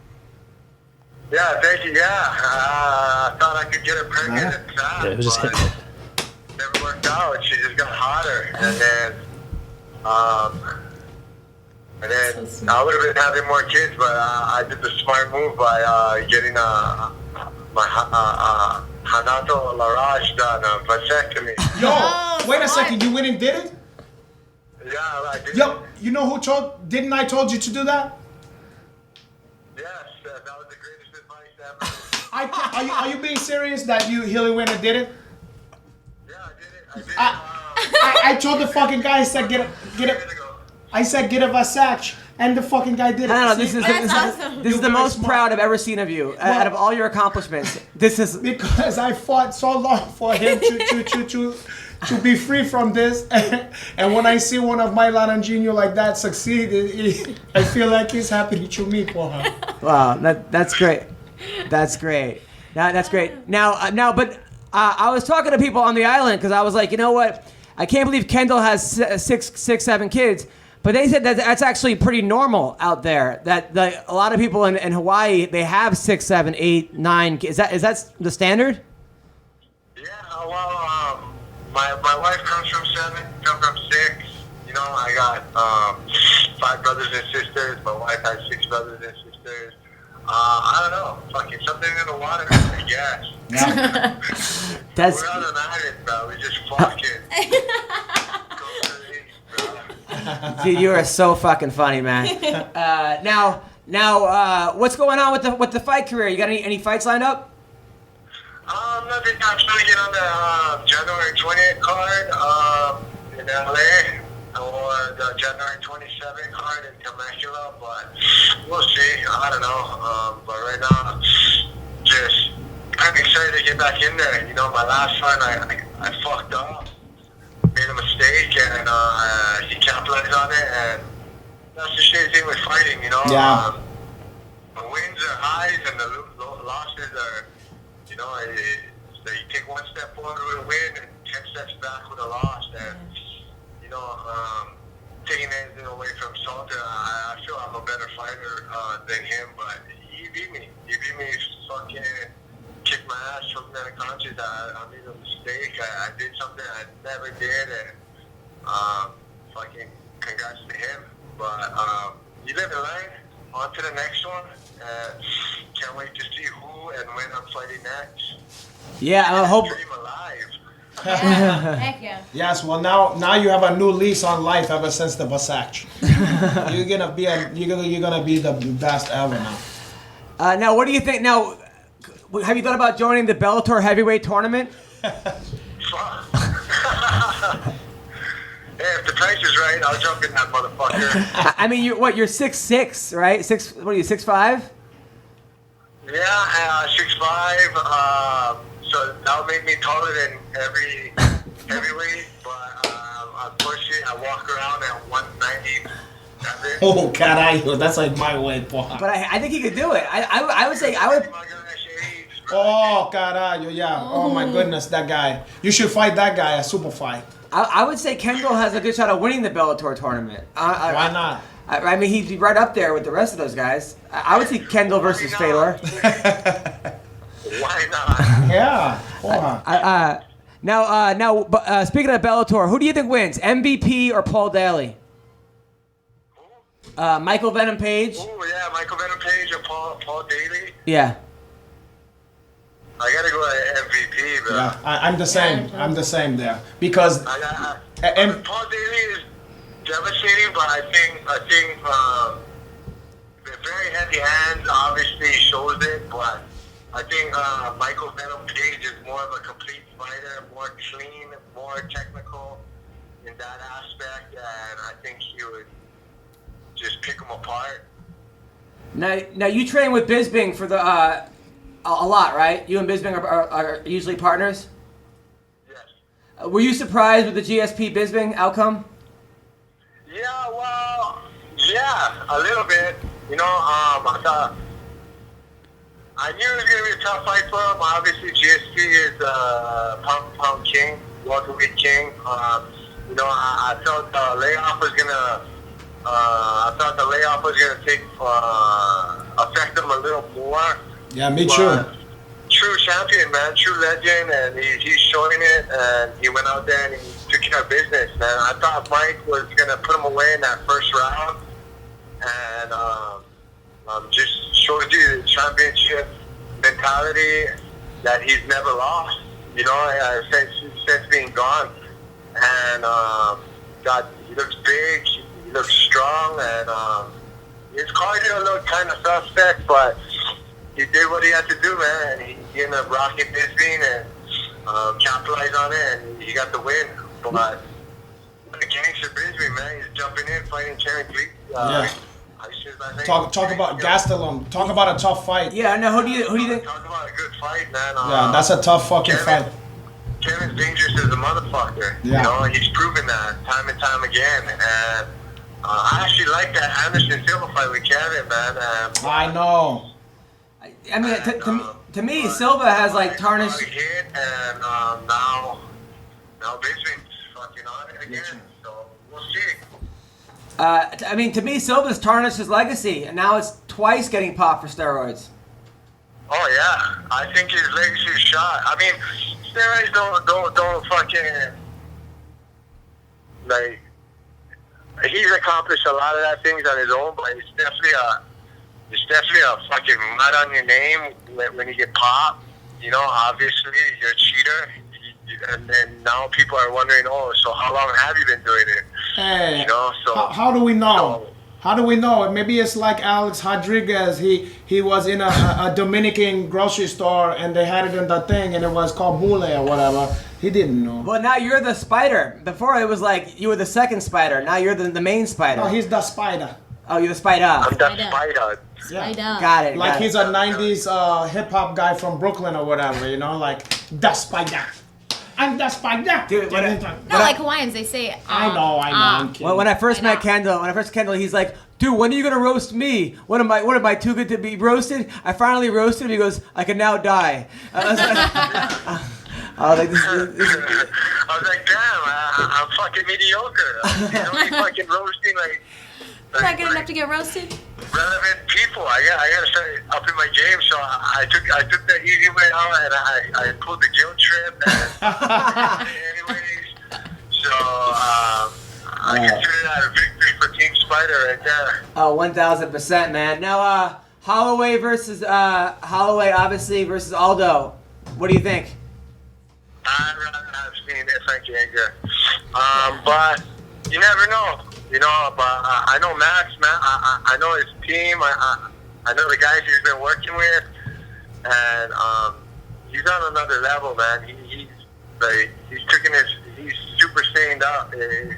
S7: Yeah, thank you. Yeah, I thought I could get her pregnant and fast,
S3: Yeah, it was just
S7: but
S3: hitting.
S7: never worked out. She just got hotter, and then I would have been having more kids, but I did the smart move by getting my Renato Laranja done, vasectomy.
S4: Yo,
S2: Oh,
S4: wait a
S2: smart.
S4: second. You went and did it?
S7: Yeah, I did.
S4: Yo, you know who told? Didn't I told you to do that?
S7: Yes, that was the greatest advice ever.
S4: Are you being serious that you really went and did it?
S7: Yeah, I did it.
S4: I told the fucking guy. I said get a. I said get a vasect, and the fucking guy did it.
S1: I don't know. This
S4: See?
S1: is
S2: That's awesome.
S1: this is the
S4: You're very
S1: most
S4: smart.
S1: proud I've ever seen of you. Out of all your accomplishments, this is.
S4: Because I fought so long for him to be free from this, and when I see one of my Laranjinho like that succeed, I feel like he's happy to me for her.
S1: Wow, that's great. That's great. That's great. Now, but I was talking to people on the island because I was like, you know what? I can't believe Kendall has six, 7 kids. But they said that that's actually pretty normal out there. That a lot of people in Hawaii, they have 6, 7, 8, 9 kids. Is that the standard?
S7: Yeah, well, my wife comes from 7, comes from 6. You know, I got 5 brothers and sisters. My wife has 6 brothers and sisters. I don't know, fucking something in the water, I guess.
S4: Yeah.
S1: That's
S7: We're on an island, bro. We just fucking go crazy, bro.
S1: dude, you are so fucking funny, man. Now, what's going on with the fight career? You got any fights lined up?
S7: Nothing. I'm trying to get on the January 20th card in LA or the January 27th card in Temecula, but we'll see. I don't know. But right now, just I'm excited to get back in there. You know, my last fight, I fucked up, made a mistake, and he capitalized on it, and that's the shitty thing with fighting. You know,
S4: Yeah.
S7: the wins are highs and the losses are, you know, so you take one step forward with a win and 10 steps back with a loss. And, you know, taking anything away from Salter, I feel I'm a better fighter than him, but he beat me. He beat me, fucking kicked my ass, took me unconscious. I made a mistake. I did something I never did, and fucking congrats to him. But you live and learn. On to the next one. Can't wait to see who and when I'm fighting next.
S1: Yeah, I hope.
S7: Dream alive.
S2: Yeah. Heck yeah.
S4: Yes. Well, now you have a new lease on life ever since the vasect. you're gonna be the best ever now.
S1: Now, what do you think? Now, have you thought about joining the Bellator heavyweight tournament?
S7: Fuck. Hey, if the price is right, I'll jump in that motherfucker.
S1: I mean, you're 6'6", right? What are you, 6'5"?
S7: Yeah, 6'5". So that'll make me taller than every heavyweight, but unfortunately, I walk around at 197.
S4: Oh, caralho, that's like my weight, boy.
S1: But I think he could do it. I would say I would.
S4: Oh, caralho, yeah. Oh my goodness, that guy. You should fight that guy, a super fight.
S1: I would say Kendall has a good shot of winning the Bellator tournament.
S4: Why not?
S1: I mean, he'd be right up there with the rest of those guys. I would see Kendall versus Fedor.
S7: Why not?
S4: Yeah. Boy.
S1: Now, speaking of Bellator, who do you think wins, MVP or Paul Daly? Michael Venom Page.
S7: Oh yeah, Michael Venom Page or Paul Daly.
S1: Yeah.
S7: I gotta go at MVP, bro.
S4: Yeah, I'm the same. I'm the same there because and
S7: Paul Daly is devastating, but I think the very heavy hands obviously shows it, but I think Michael Venom Page is more of a complete fighter, more clean, more technical in that aspect, and I think he would just pick him apart.
S1: Now you train with Bisping for the a lot, right? You and Bisping are usually partners.
S7: Yes.
S1: Were you surprised with the GSP Bisping outcome?
S7: Yeah, well, yeah, a little bit. You know, I knew it was going to be a tough fight for him. Obviously, GSP is pound king, welterweight king. You know, I felt the layoff was going to. I thought the layoff was going to affect him a little more.
S4: Yeah, me too.
S7: True champion, man, true legend, and he's showing it. And he went out there and he took care of business, man. I thought Mike was going to put him away in that first round, and just showed you the championship mentality that he's never lost. You know, since being gone, and he looks big. Looks strong, and his cardio looked kind of suspect, but he did what he had to do, man. And he ended up rocking Bisping and capitalized on it, and he got the win. But the gangster Bisping, man, he's jumping in, fighting Terry Gleek.
S4: Talk about Gastelum. Talk about a tough fight.
S1: Yeah, no. Who do you think?
S7: Talk about a good fight, man.
S4: Yeah, that's a tough fucking fight.
S7: Kevin's dangerous as a motherfucker.
S4: Yeah.
S7: You know, he's proven that time and time again, and. I actually like that Anderson Silva fight with Kevin, man.
S4: I know.
S1: I mean, to me, Silva has like tarnished.
S7: Hit, and now Bisping's fucking on it again. So we'll see.
S1: I mean, to me, Silva's tarnished his legacy, and now it's twice getting popped for steroids.
S7: Oh yeah, I think his legacy is shot. I mean, steroids don't fucking like. He's accomplished a lot of that things on his own, but it's definitely a fucking mud on your name when you get popped. You know, obviously you're a cheater, and then now people are wondering, oh, so how long have you been doing it?
S4: Hey,
S7: you know, so
S4: how do we know? How do we know? Maybe it's like Alex Rodriguez. He was in a Dominican grocery store and they had it in the thing and it was called Bule or whatever. He didn't know.
S1: Well, now you're the spider. Before it was like you were the second spider. Now you're the main spider.
S4: No, he's the spider.
S1: Oh, you're the spider.
S7: I'm the spider.
S4: Yeah.
S1: Got it.
S4: Like he's a 90s hip hop guy from Brooklyn or whatever, you know, like the spider. I'm the spider.
S1: Dude,
S2: like Hawaiians, they say.
S4: I know. I'm kidding.
S1: When I first met Kendall, he's like, dude, when are you gonna roast me? What am I too good to be roasted? I finally roasted him. He goes, I can now die. I was like, this is
S7: I was like, damn, I'm fucking mediocre. He's only fucking roasting like.
S2: You're not good enough to get roasted.
S7: Relevant people. I gotta start upping my game. So I took the easy way out and I pulled the guilt trip. And anyways, so I consider that a victory for Team Spider right there.
S1: Oh, 1,000%, man. Now, Holloway obviously versus Aldo. What do you think?
S7: I'd rather have seen Frank Jaeger, but you never know. You know, but I know Max, man. I know his team. I know the guys he's been working with, and he's on another level, man. He's super stained up in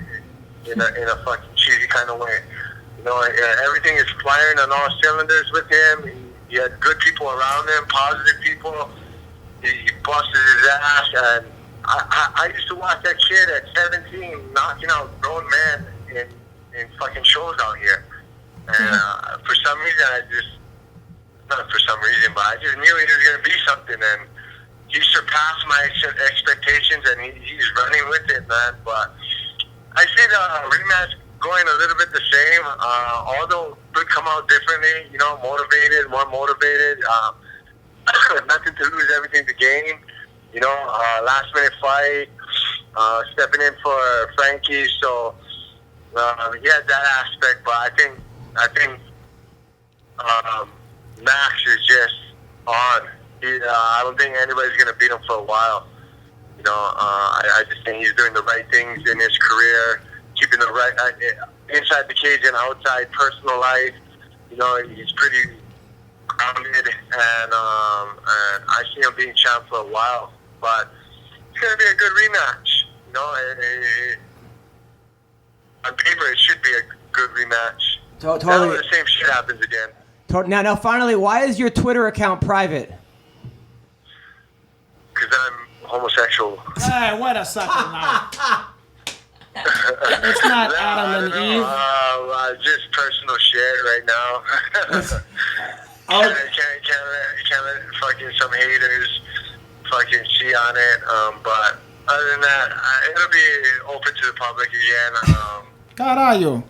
S7: a fucking cheesy kind of way. You know, everything is firing on all cylinders with him. He had good people around him, positive people. He busted his ass, and I used to watch that kid at 17 knocking out grown men in fucking shows out here. And for some reason, not for some reason, but I just knew he was going to be something, and he surpassed my expectations, and he's running with it, man. But I see the rematch going a little bit the same, although could come out differently, you know, more motivated, nothing to lose, everything to gain, you know, last minute fight, stepping in for Frankie, so he had that aspect, but I think Max is just on. I don't think anybody's going to beat him for a while. You know, I just think he's doing the right things in his career, keeping the right inside the cage and outside personal life. You know, he's pretty grounded, and I see him being champ for a while. But it's going to be a good rematch. You know, on paper it should be a good rematch.
S1: Totally.
S7: Now the same shit happens again.
S1: Now, finally, why is your Twitter account private?
S7: Because I'm homosexual.
S4: Hey, wait a second now. It's not Adam and Eve.
S7: Just personal shit right now. Can't let fucking some haters fucking see on it. But other than that, it'll be open to the public again.
S4: Caralho.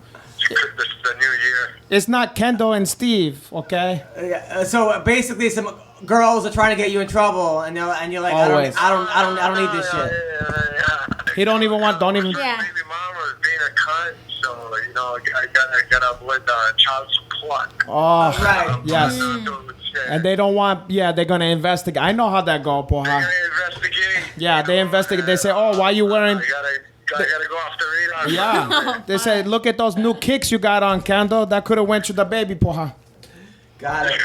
S7: The new year.
S4: It's not Kendall and Steve, okay?
S1: So basically, some girls are trying to get you in trouble, and you're like,
S4: Always.
S1: I don't need this shit.
S4: He don't even.
S2: Yeah.
S7: Baby mom was being a cunt, so I gotta avoid child support.
S4: Oh,
S1: Right.
S4: Yes. And they don't want. Yeah, they're gonna investigate. I know how that go,
S7: They're
S4: porra.
S7: gonna investigate.
S4: Yeah, they investigate. They say, oh, why you wearing?
S7: I gotta go off the radar.
S4: Yeah. They say, look at those new kicks you got on, Kendall. That could have went to the baby, porra.
S1: Got it.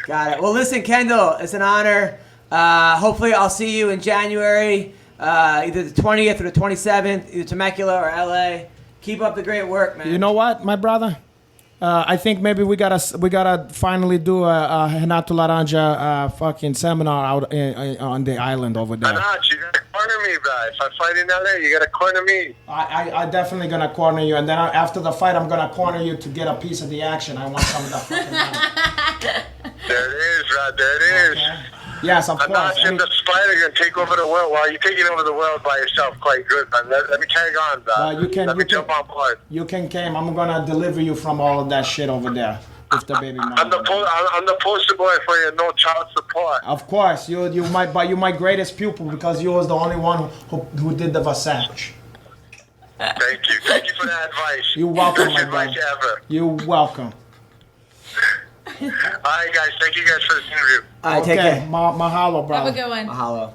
S1: Well, listen, Kendall, it's an honor. Hopefully, I'll see you in January, either the 20th or the 27th, either Temecula or LA. Keep up the great work, man.
S4: You know what, my brother? I think maybe we gotta finally do a Renato Laranja fucking seminar out on the island over there.
S7: Not, you gotta corner me, bro. If I fight in LA, you gotta corner me.
S4: I definitely gonna corner you, and then after the fight, I'm gonna corner you to get a piece of the action. I want some of the fucking money.
S7: There it is, Rod. There it is.
S4: Okay. Yes, of course.
S7: Anash and the Spider gonna take over the world. Well, you're taking over the world by yourself quite good, man. Let me tag on, bro. Let me jump on board.
S4: You can come. I'm gonna deliver you from all of that shit over there with the baby mom.
S7: I'm the poster boy for your no child support.
S4: Of course, you're my greatest pupil because you was the only one who did the Versace.
S7: Thank you for that advice.
S4: You're welcome,
S7: Best
S4: my
S7: advice
S4: brother.
S7: ever.
S4: You're welcome.
S7: All right, guys. Thank you guys for this interview.
S1: All right, take care.
S4: Mahalo, bro.
S2: Have a good one.
S1: Mahalo.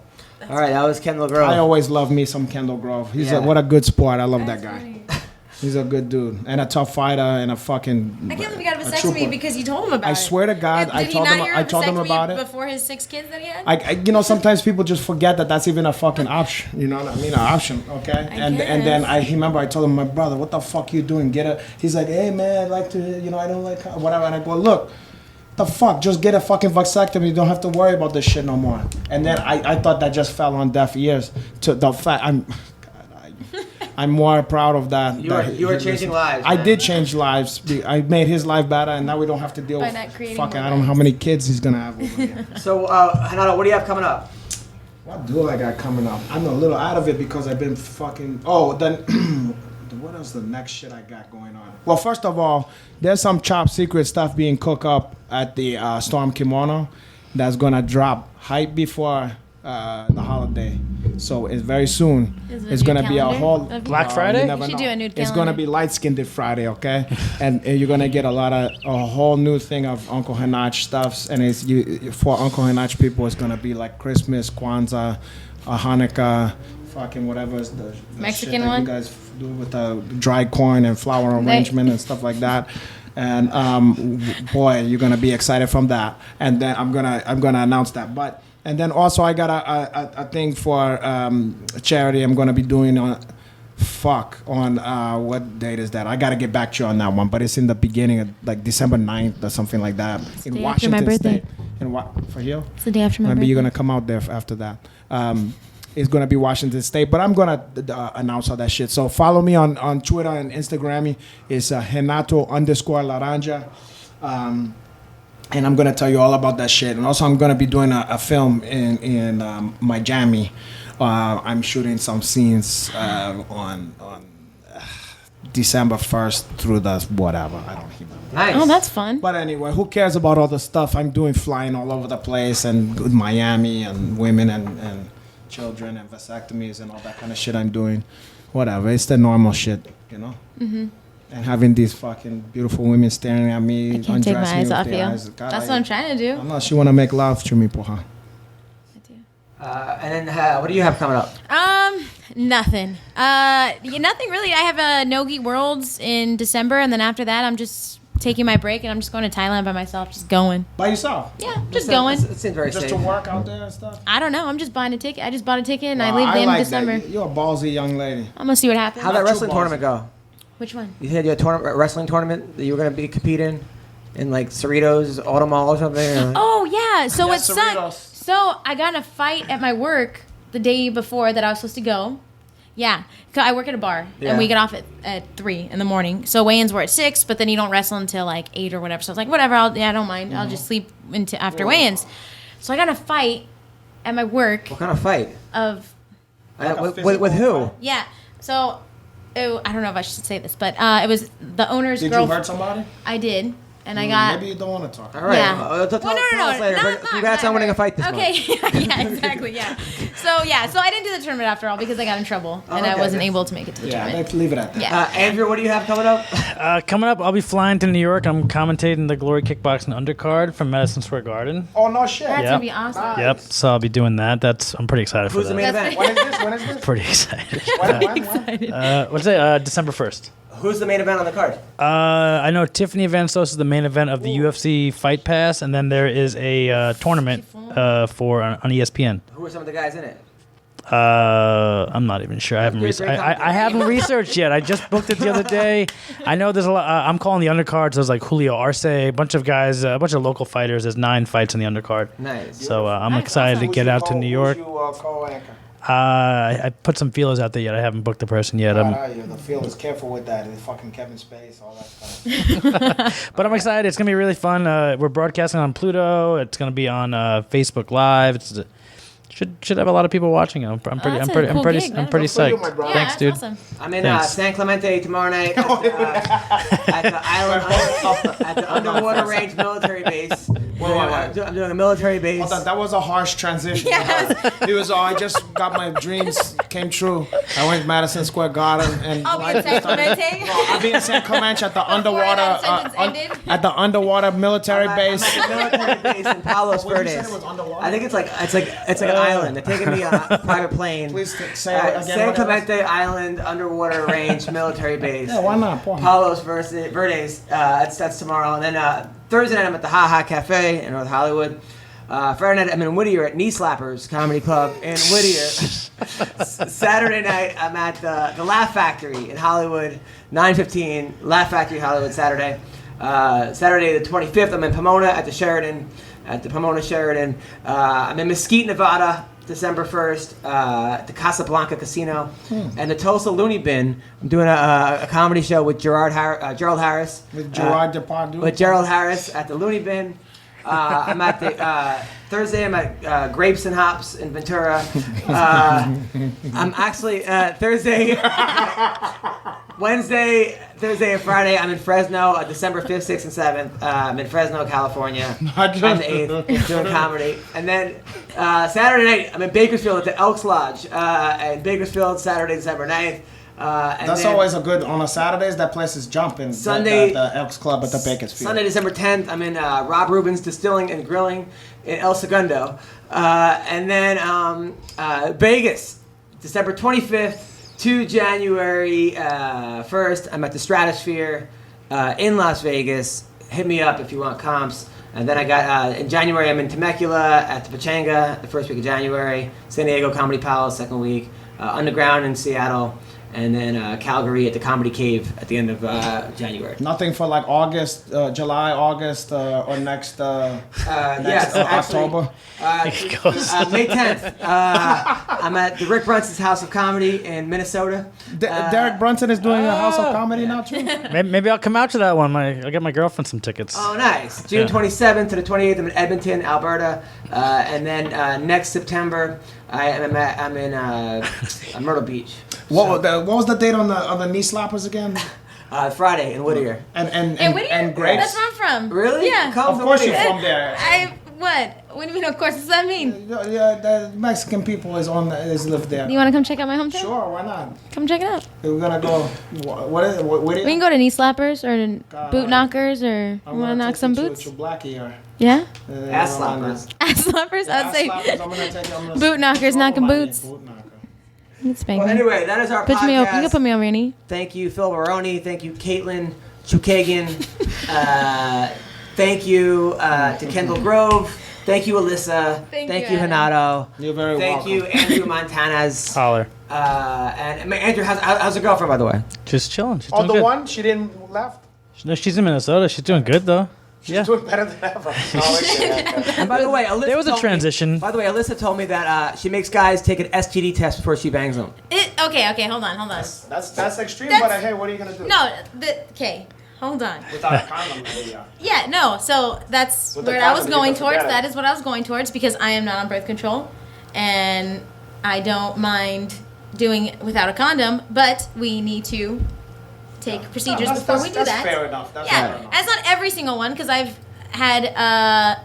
S1: All right, that was Kendall Grove.
S4: I always love me some Kendall Grove.
S1: Yeah.
S4: What a good sport. I love that
S2: That's
S4: guy.
S2: funny.
S4: He's a good dude and a tough fighter and a fucking.
S2: I can't believe he got a vasectomy
S4: trooper.
S2: because you told him about it.
S4: I swear to God,
S2: Did
S4: I
S2: he
S4: told
S2: not
S4: him.
S2: hear
S4: I told him
S2: vasectomy
S4: about it.
S2: before his 6 kids that he had.
S4: Sometimes people just forget that that's even a fucking option. You know what I mean? An option, okay? And then I remember I told him, my brother, what the fuck you doing? Get a. He's like, hey man, I'd like to, I don't like whatever. And I go, look, the fuck, just get a fucking vasectomy. You don't have to worry about this shit no more. And then I thought that just fell on deaf ears. To the fact I'm more proud of that.
S1: You are changing lives.
S4: I
S1: man.
S4: did change lives. I made his life better, and now we don't have to deal
S2: By
S4: with
S2: not creating
S4: fucking.
S2: more
S4: I don't know how many kids he's gonna have over here.
S1: So, Renato, what do you have coming up?
S4: What do I got coming up? I'm a little out of it because I've been fucking. Oh, then what else? The next shit I got going on. Well, first of all, there's some top secret stuff being cooked up at the Storm Kimono that's gonna drop right before the holiday. So it's very soon.
S2: Is it
S4: It's
S2: a
S4: gonna
S2: new
S4: be a
S2: calendar
S4: whole
S2: of you?
S3: Black Friday?
S4: You never
S2: You should
S4: know.
S2: do a nude
S4: It's gonna
S2: calendar.
S4: be light skinned Friday, okay? And you're gonna get a whole new thing of Uncle Hanach stuffs, and for Uncle Hanach people, it's gonna be like Christmas, Kwanzaa, Hanukkah, fucking whatever is the
S2: Mexican
S4: shit that
S2: one?
S4: you guys do with the dry corn and flower arrangement and stuff like that. And boy, you're gonna be excited from that. And then I'm gonna announce that. And then also I got a thing for charity I'm gonna be doing on what date is that? I gotta get back to you on that one, but it's in the beginning of like December 9th or something like that
S2: the
S4: in
S2: day after my
S4: Washington
S2: birthday.
S4: State. For you?
S2: It's the day after my
S4: Maybe
S2: birthday.
S4: you're gonna come out there after that. It's gonna be Washington State, but I'm gonna announce all that shit. So follow me on Twitter and Instagram. It's Renato_Laranja. And I'm gonna tell you all about that shit. And also, I'm gonna be doing a film in Miami. I'm shooting some scenes on December 1st through the whatever. I don't remember.
S1: Nice.
S2: Oh, that's fun.
S4: But anyway, who cares about all the stuff I'm doing, flying all over the place and with Miami and women and children and vasectomies and all that kind of shit I'm doing. Whatever, it's the normal shit, you know? Mm-hmm. And having these fucking beautiful women staring at me,
S2: I can't take my
S4: undressing me
S2: eyes
S4: with
S2: off
S4: their
S2: you.
S4: eyes. God,
S2: That's what I'm trying to do.
S4: I'm not, she want to make love to me, porra.
S1: And then what do you have coming up?
S2: Nothing. Nothing really. I have a Nogi Worlds in December, and then after that, I'm just taking my break, and I'm just going to Thailand by myself, just going.
S4: By yourself?
S2: Yeah, just going.
S1: It seems very
S4: Just
S1: safe.
S4: to work out there and stuff?
S2: I don't know. I'm just buying a ticket. I just bought a ticket, and I
S4: Wow,
S2: leave the end
S4: like
S2: of December.
S4: that. You're a ballsy young lady.
S2: I'm gonna see what happens.
S1: How'd that
S4: Not too
S1: wrestling
S4: ballsy.
S1: tournament go?
S2: Which one?
S1: You had your wrestling tournament that you were going to be competing? in like Cerritos Auto Mall or something?
S2: Oh yeah. So
S4: Yes,
S2: it sucked.
S4: Cerritos.
S2: So I got in a fight at my work the day before that I was supposed to go. Yeah, 'cause I work at a bar
S1: Yeah.
S2: and we get off at 3 in the morning. So weigh-ins were at 6, but then you don't wrestle until like 8 or whatever. So I was like, whatever, I don't mind. I'll just sleep into after weigh-ins. So I got in a fight at my work
S1: What kind of fight?
S2: of
S1: With who?
S2: yeah. So I don't know if I should say this, but it was the owner's
S4: Did
S2: girlfriend.
S4: you hurt somebody?
S2: I did, and I got.
S4: Maybe you don't want to talk.
S1: All right.
S2: Yeah.
S1: Tell us later. But congrats on winning a fight this month.
S2: Okay, yeah, exactly, yeah. So I didn't do the tournament after all because I got in trouble and I
S1: okay.
S2: wasn't able to make it to the
S4: Yeah,
S2: tournament.
S4: let's leave it at that.
S2: Yeah.
S1: Andrew, what do you have coming up?
S3: Coming up, I'll be flying to New York. I'm commentating the Glory Kickboxing Undercard from Madison Square Garden.
S4: Oh, no shit.
S2: That's
S3: Yep.
S2: gonna be awesome.
S3: Yep. So I'll be doing that. I'm pretty excited
S1: Who's
S3: for
S1: the
S3: that.
S1: main event?
S4: When is this? When is this?
S3: Pretty excited.
S4: When?
S3: What's it? December 1st.
S1: Who's the main event on the card?
S3: I know Tiffany Van Stos is the main event of the UFC Fight Pass, and then there is a tournament for on ESPN.
S1: Who are some of the guys in it?
S3: I'm not even sure. I haven't
S1: Great
S3: I haven't researched yet. I just booked it the other day. I know there's a lot. I'm calling the undercards. There's like Julio Arce, a bunch of guys, a bunch of local fighters. There's 9 fights in the undercard.
S1: Nice.
S3: So I'm
S2: That's
S3: excited
S2: awesome.
S3: to get out to New York. I put some feelers out there yet. I haven't booked the person yet.
S4: The field is careful with that. The fucking Kevin Space, all that stuff.
S3: But I'm excited. It's gonna be really fun. We're broadcasting on Pluto. It's gonna be on Facebook Live. Should have a lot of people watching it. I'm pretty
S2: that's a cool gig.
S3: I'm pretty
S4: Good for you, my
S3: psyched.
S4: brother.
S2: Yeah,
S3: Thanks,
S2: that's
S3: dude.
S2: awesome.
S1: I'm in
S3: Thanks.
S1: San Clemente tomorrow night at the island at the underwater range military base. I'm doing a military base.
S4: Hold on, that was a harsh transition. It was. I just got my dreams came true. I went to Madison Square Garden and
S2: I'll be in San Clemente.
S4: I'll be in San Clemente at the underwater
S2: that sentence ended.
S4: at the underwater military base.
S1: I'm at the military base in Palos
S4: What, you said
S1: Verdes.
S4: it was underwater?
S1: I think it's like an island. They're taking me on a private plane.
S4: Please say it again.
S1: San
S4: what it was.
S1: Clemente Island underwater range military base.
S4: Yeah, why not? Porn.
S1: Palos Verdes. That's tomorrow, and then Thursday night I'm at the Ha Ha Cafe in North Hollywood. Friday night I'm in Whittier at Knee Slappers Comedy Club in Whittier. Saturday night I'm at the Laugh Factory in Hollywood, 9:15. Laugh Factory Hollywood Saturday. Saturday the 25th I'm in Pomona at the Sheraton, at the Pomona Sheraton. I'm in Mesquite, Nevada, December 1st, at the Casablanca Casino, and the Tulsa Looney Bin. I'm doing a comedy show with Gerald Harris.
S4: With Gerard Depardieu.
S1: With Gerald Harris at the Looney Bin. I'm at the Thursday. I'm at Grapes and Hops in Ventura. I'm actually Thursday, Wednesday, Thursday, and Friday. I'm in Fresno, December 5th, 6th, and 7th. I'm in Fresno, California. On the 8th, doing comedy, and then Saturday night I'm in Bakersfield at the Elks Lodge in Bakersfield. Saturday, December 9th. And
S4: That's
S1: then
S4: always a good on a Saturdays. That place is jumping.
S1: Sunday-
S4: the Elks Club at the Bakersfield.
S1: Sunday, December 10th, I'm in Rob Rubin's Distilling and Grilling in El Segundo. And then Vegas, December 25th to January 1st, I'm at the Stratosphere in Las Vegas. Hit me up if you want comps. And then I got, in January, I'm in Temecula at the Pachanga, the first week of January. San Diego Comedy Palace, second week. Underground in Seattle. And then Calgary at the Comedy Cave at the end of January.
S4: Nothing for like August, July, August, or next
S1: Yes,
S4: October.
S1: May 10th, I'm at the Rick Brunson's House of Comedy in Minnesota.
S4: Derek Brunson is doing a House of Comedy now too.
S3: Maybe I'll come out to that one. I'll get my girlfriend some tickets.
S1: Oh, nice. June 27th to the 28th, I'm in Edmonton, Alberta. And then next September, I'm in Myrtle Beach.
S4: What was the date on the Knee Slappers again?
S1: Friday in Whittier.
S4: And Grapes.
S2: That's where I'm from.
S1: Really?
S2: Yeah.
S1: Come
S4: Of
S1: to
S4: course
S1: Whittier.
S4: you're from there.
S2: What do you mean? Of course. What does that mean?
S4: Yeah, the Mexican people is live there.
S2: You want to come check out my hometown?
S4: Sure, why not?
S2: Come check it out.
S4: We're gonna go. What
S2: We can go to Knee Slappers or to Boot Knockers or you want to knock some boots?
S4: To Blackie or
S2: Yeah.
S1: Ass slappers.
S2: Ass slappers. I'd say
S4: I'm gonna take you. I'm gonna
S2: boot knockers, knocking boots.
S4: Boot knocker.
S2: It's spank
S1: Well,
S2: me.
S1: anyway, that is our
S2: Put
S1: podcast.
S2: me over. You can put me over your knee.
S1: Thank you, Phil Baroni. Thank you, Kaitlyn Chookagian. Thank you to Kendall Grove. Thank you, Alyssa.
S2: Thank
S1: you,
S2: you,
S1: Renato.
S4: You're very
S1: Thank
S4: welcome.
S1: you, Andrew Montanez.
S3: Holler.
S1: And Andrew, how's your girlfriend, by the way?
S3: Just chilling. She's
S4: Oh,
S3: doing
S4: the
S3: good.
S4: one she didn't left.
S3: No, she's in Minnesota. She's doing good though.
S4: She's
S3: Yeah.
S4: doing better than ever.
S1: And by the way, Alyssa
S3: There was a
S1: told me-
S3: transition.
S1: by the way, Alyssa told me that she makes guys take an STD test before she bangs them.
S2: Okay, hold on.
S4: That's extreme,
S2: That's-
S4: but hey, what are you gonna do?
S2: No, okay, hold on.
S4: Without a condom, yeah.
S2: Yeah, no. So that's
S4: With the
S2: where I was
S4: condom, you
S2: going
S4: can
S2: towards.
S4: forget it.
S2: That is what I was going towards because I am not on birth control, and I don't mind doing it without a condom. But we need to take procedures before we do
S4: that's
S2: that.
S4: fair enough. That's fair
S2: Yeah,
S4: enough.
S2: that's not every single one because I've had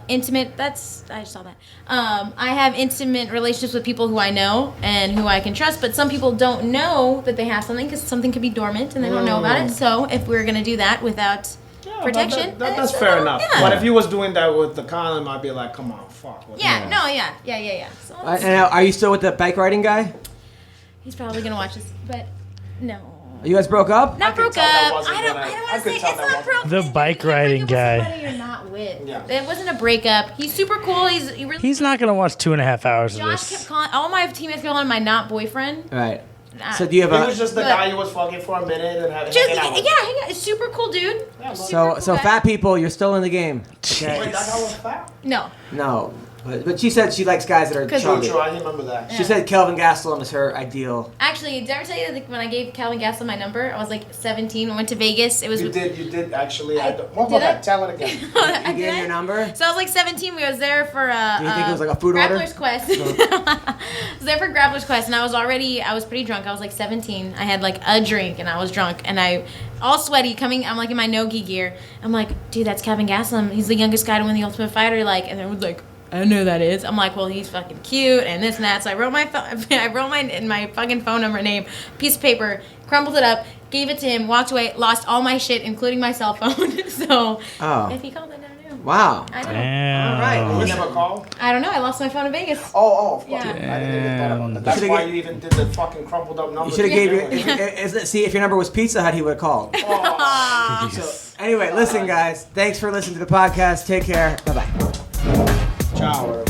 S2: intimate. I just saw that. I have intimate relationships with people who I know and who I can trust, but some people don't know that they have something because something could be dormant and they don't know about it. So if we're gonna do that without protection,
S4: That's
S2: then,
S4: fair enough.
S2: Yeah.
S4: But if you was doing that with the condom, I'd be like, come on, fuck.
S2: Yeah. So
S1: And are you still with the bike riding guy?
S2: he's probably gonna watch this, but no.
S1: You guys broke up?
S2: Not
S4: could
S2: broke
S4: tell that
S2: up.
S4: wasn't
S2: I don't
S4: gonna- I
S2: want to
S4: could
S2: say
S4: tell
S2: it's
S4: that
S2: not broke.
S3: The bike riding guy.
S2: Somebody you're not with.
S4: Yeah.
S2: It wasn't a breakup. He's super cool. He really.
S3: He's not gonna watch 2.5 hours of
S2: Josh kept
S3: this.
S2: calling. All my teammates kept calling him my not boyfriend.
S1: Right.
S2: Nah.
S1: So do you have
S4: He
S1: a
S4: was just the
S2: But-
S4: guy you was fucking for a minute and had
S2: Just,
S4: hanging out with.
S2: yeah, super cool dude.
S4: Yeah,
S1: so
S2: cool
S1: so
S2: guy.
S1: fat people, you're still in the game. Okay.
S4: Wait, that guy was fat?
S2: No.
S1: No, but she said she likes guys that are
S2: Cause-
S4: True,
S1: chubby.
S4: true. I remember that.
S1: She said Kelvin Gastelum is her ideal.
S2: Actually, did I ever tell you that when I gave Calvin Gastelum my number, I was like 17. I went to Vegas. It was.
S4: You did actually.
S2: I-
S4: Go
S2: did I?
S4: ahead, tell it again.
S1: You gave your number?
S2: So I was like 17. We was there for
S1: Do you think it was like a food order?
S2: Grappler's Quest. I was there for Grappler's Quest, and I was pretty drunk. I was like 17. I had like a drink, and I was drunk, and I all sweaty coming. I'm like in my no-gi gear. I'm like, dude, that's Calvin Gastelum. He's the youngest guy to win the Ultimate Fighter. Like, and everyone's like, I don't know who that is. I'm like, well, he's fucking cute and this and that. So I wrote my fucking phone number, name, piece of paper, crumpled it up, gave it to him, walked away, lost all my shit, including my cell phone. So if he called, I never knew.
S1: Wow.
S2: I don't know.
S3: Damn.
S1: All right.
S4: You never called?
S2: I don't know. I lost my phone in Vegas.
S4: Oh, of course.
S2: Yeah.
S4: I didn't even thought about that. That's
S1: Should've
S4: why
S1: get-
S4: you even did the fucking crumpled up number.
S1: You should have gave your. See, if your number was Pizza Hut, he would have called.
S4: Oh,
S1: So, anyway, listen, guys. Thanks for listening to the podcast. Take care. Bye bye.
S4: ciao.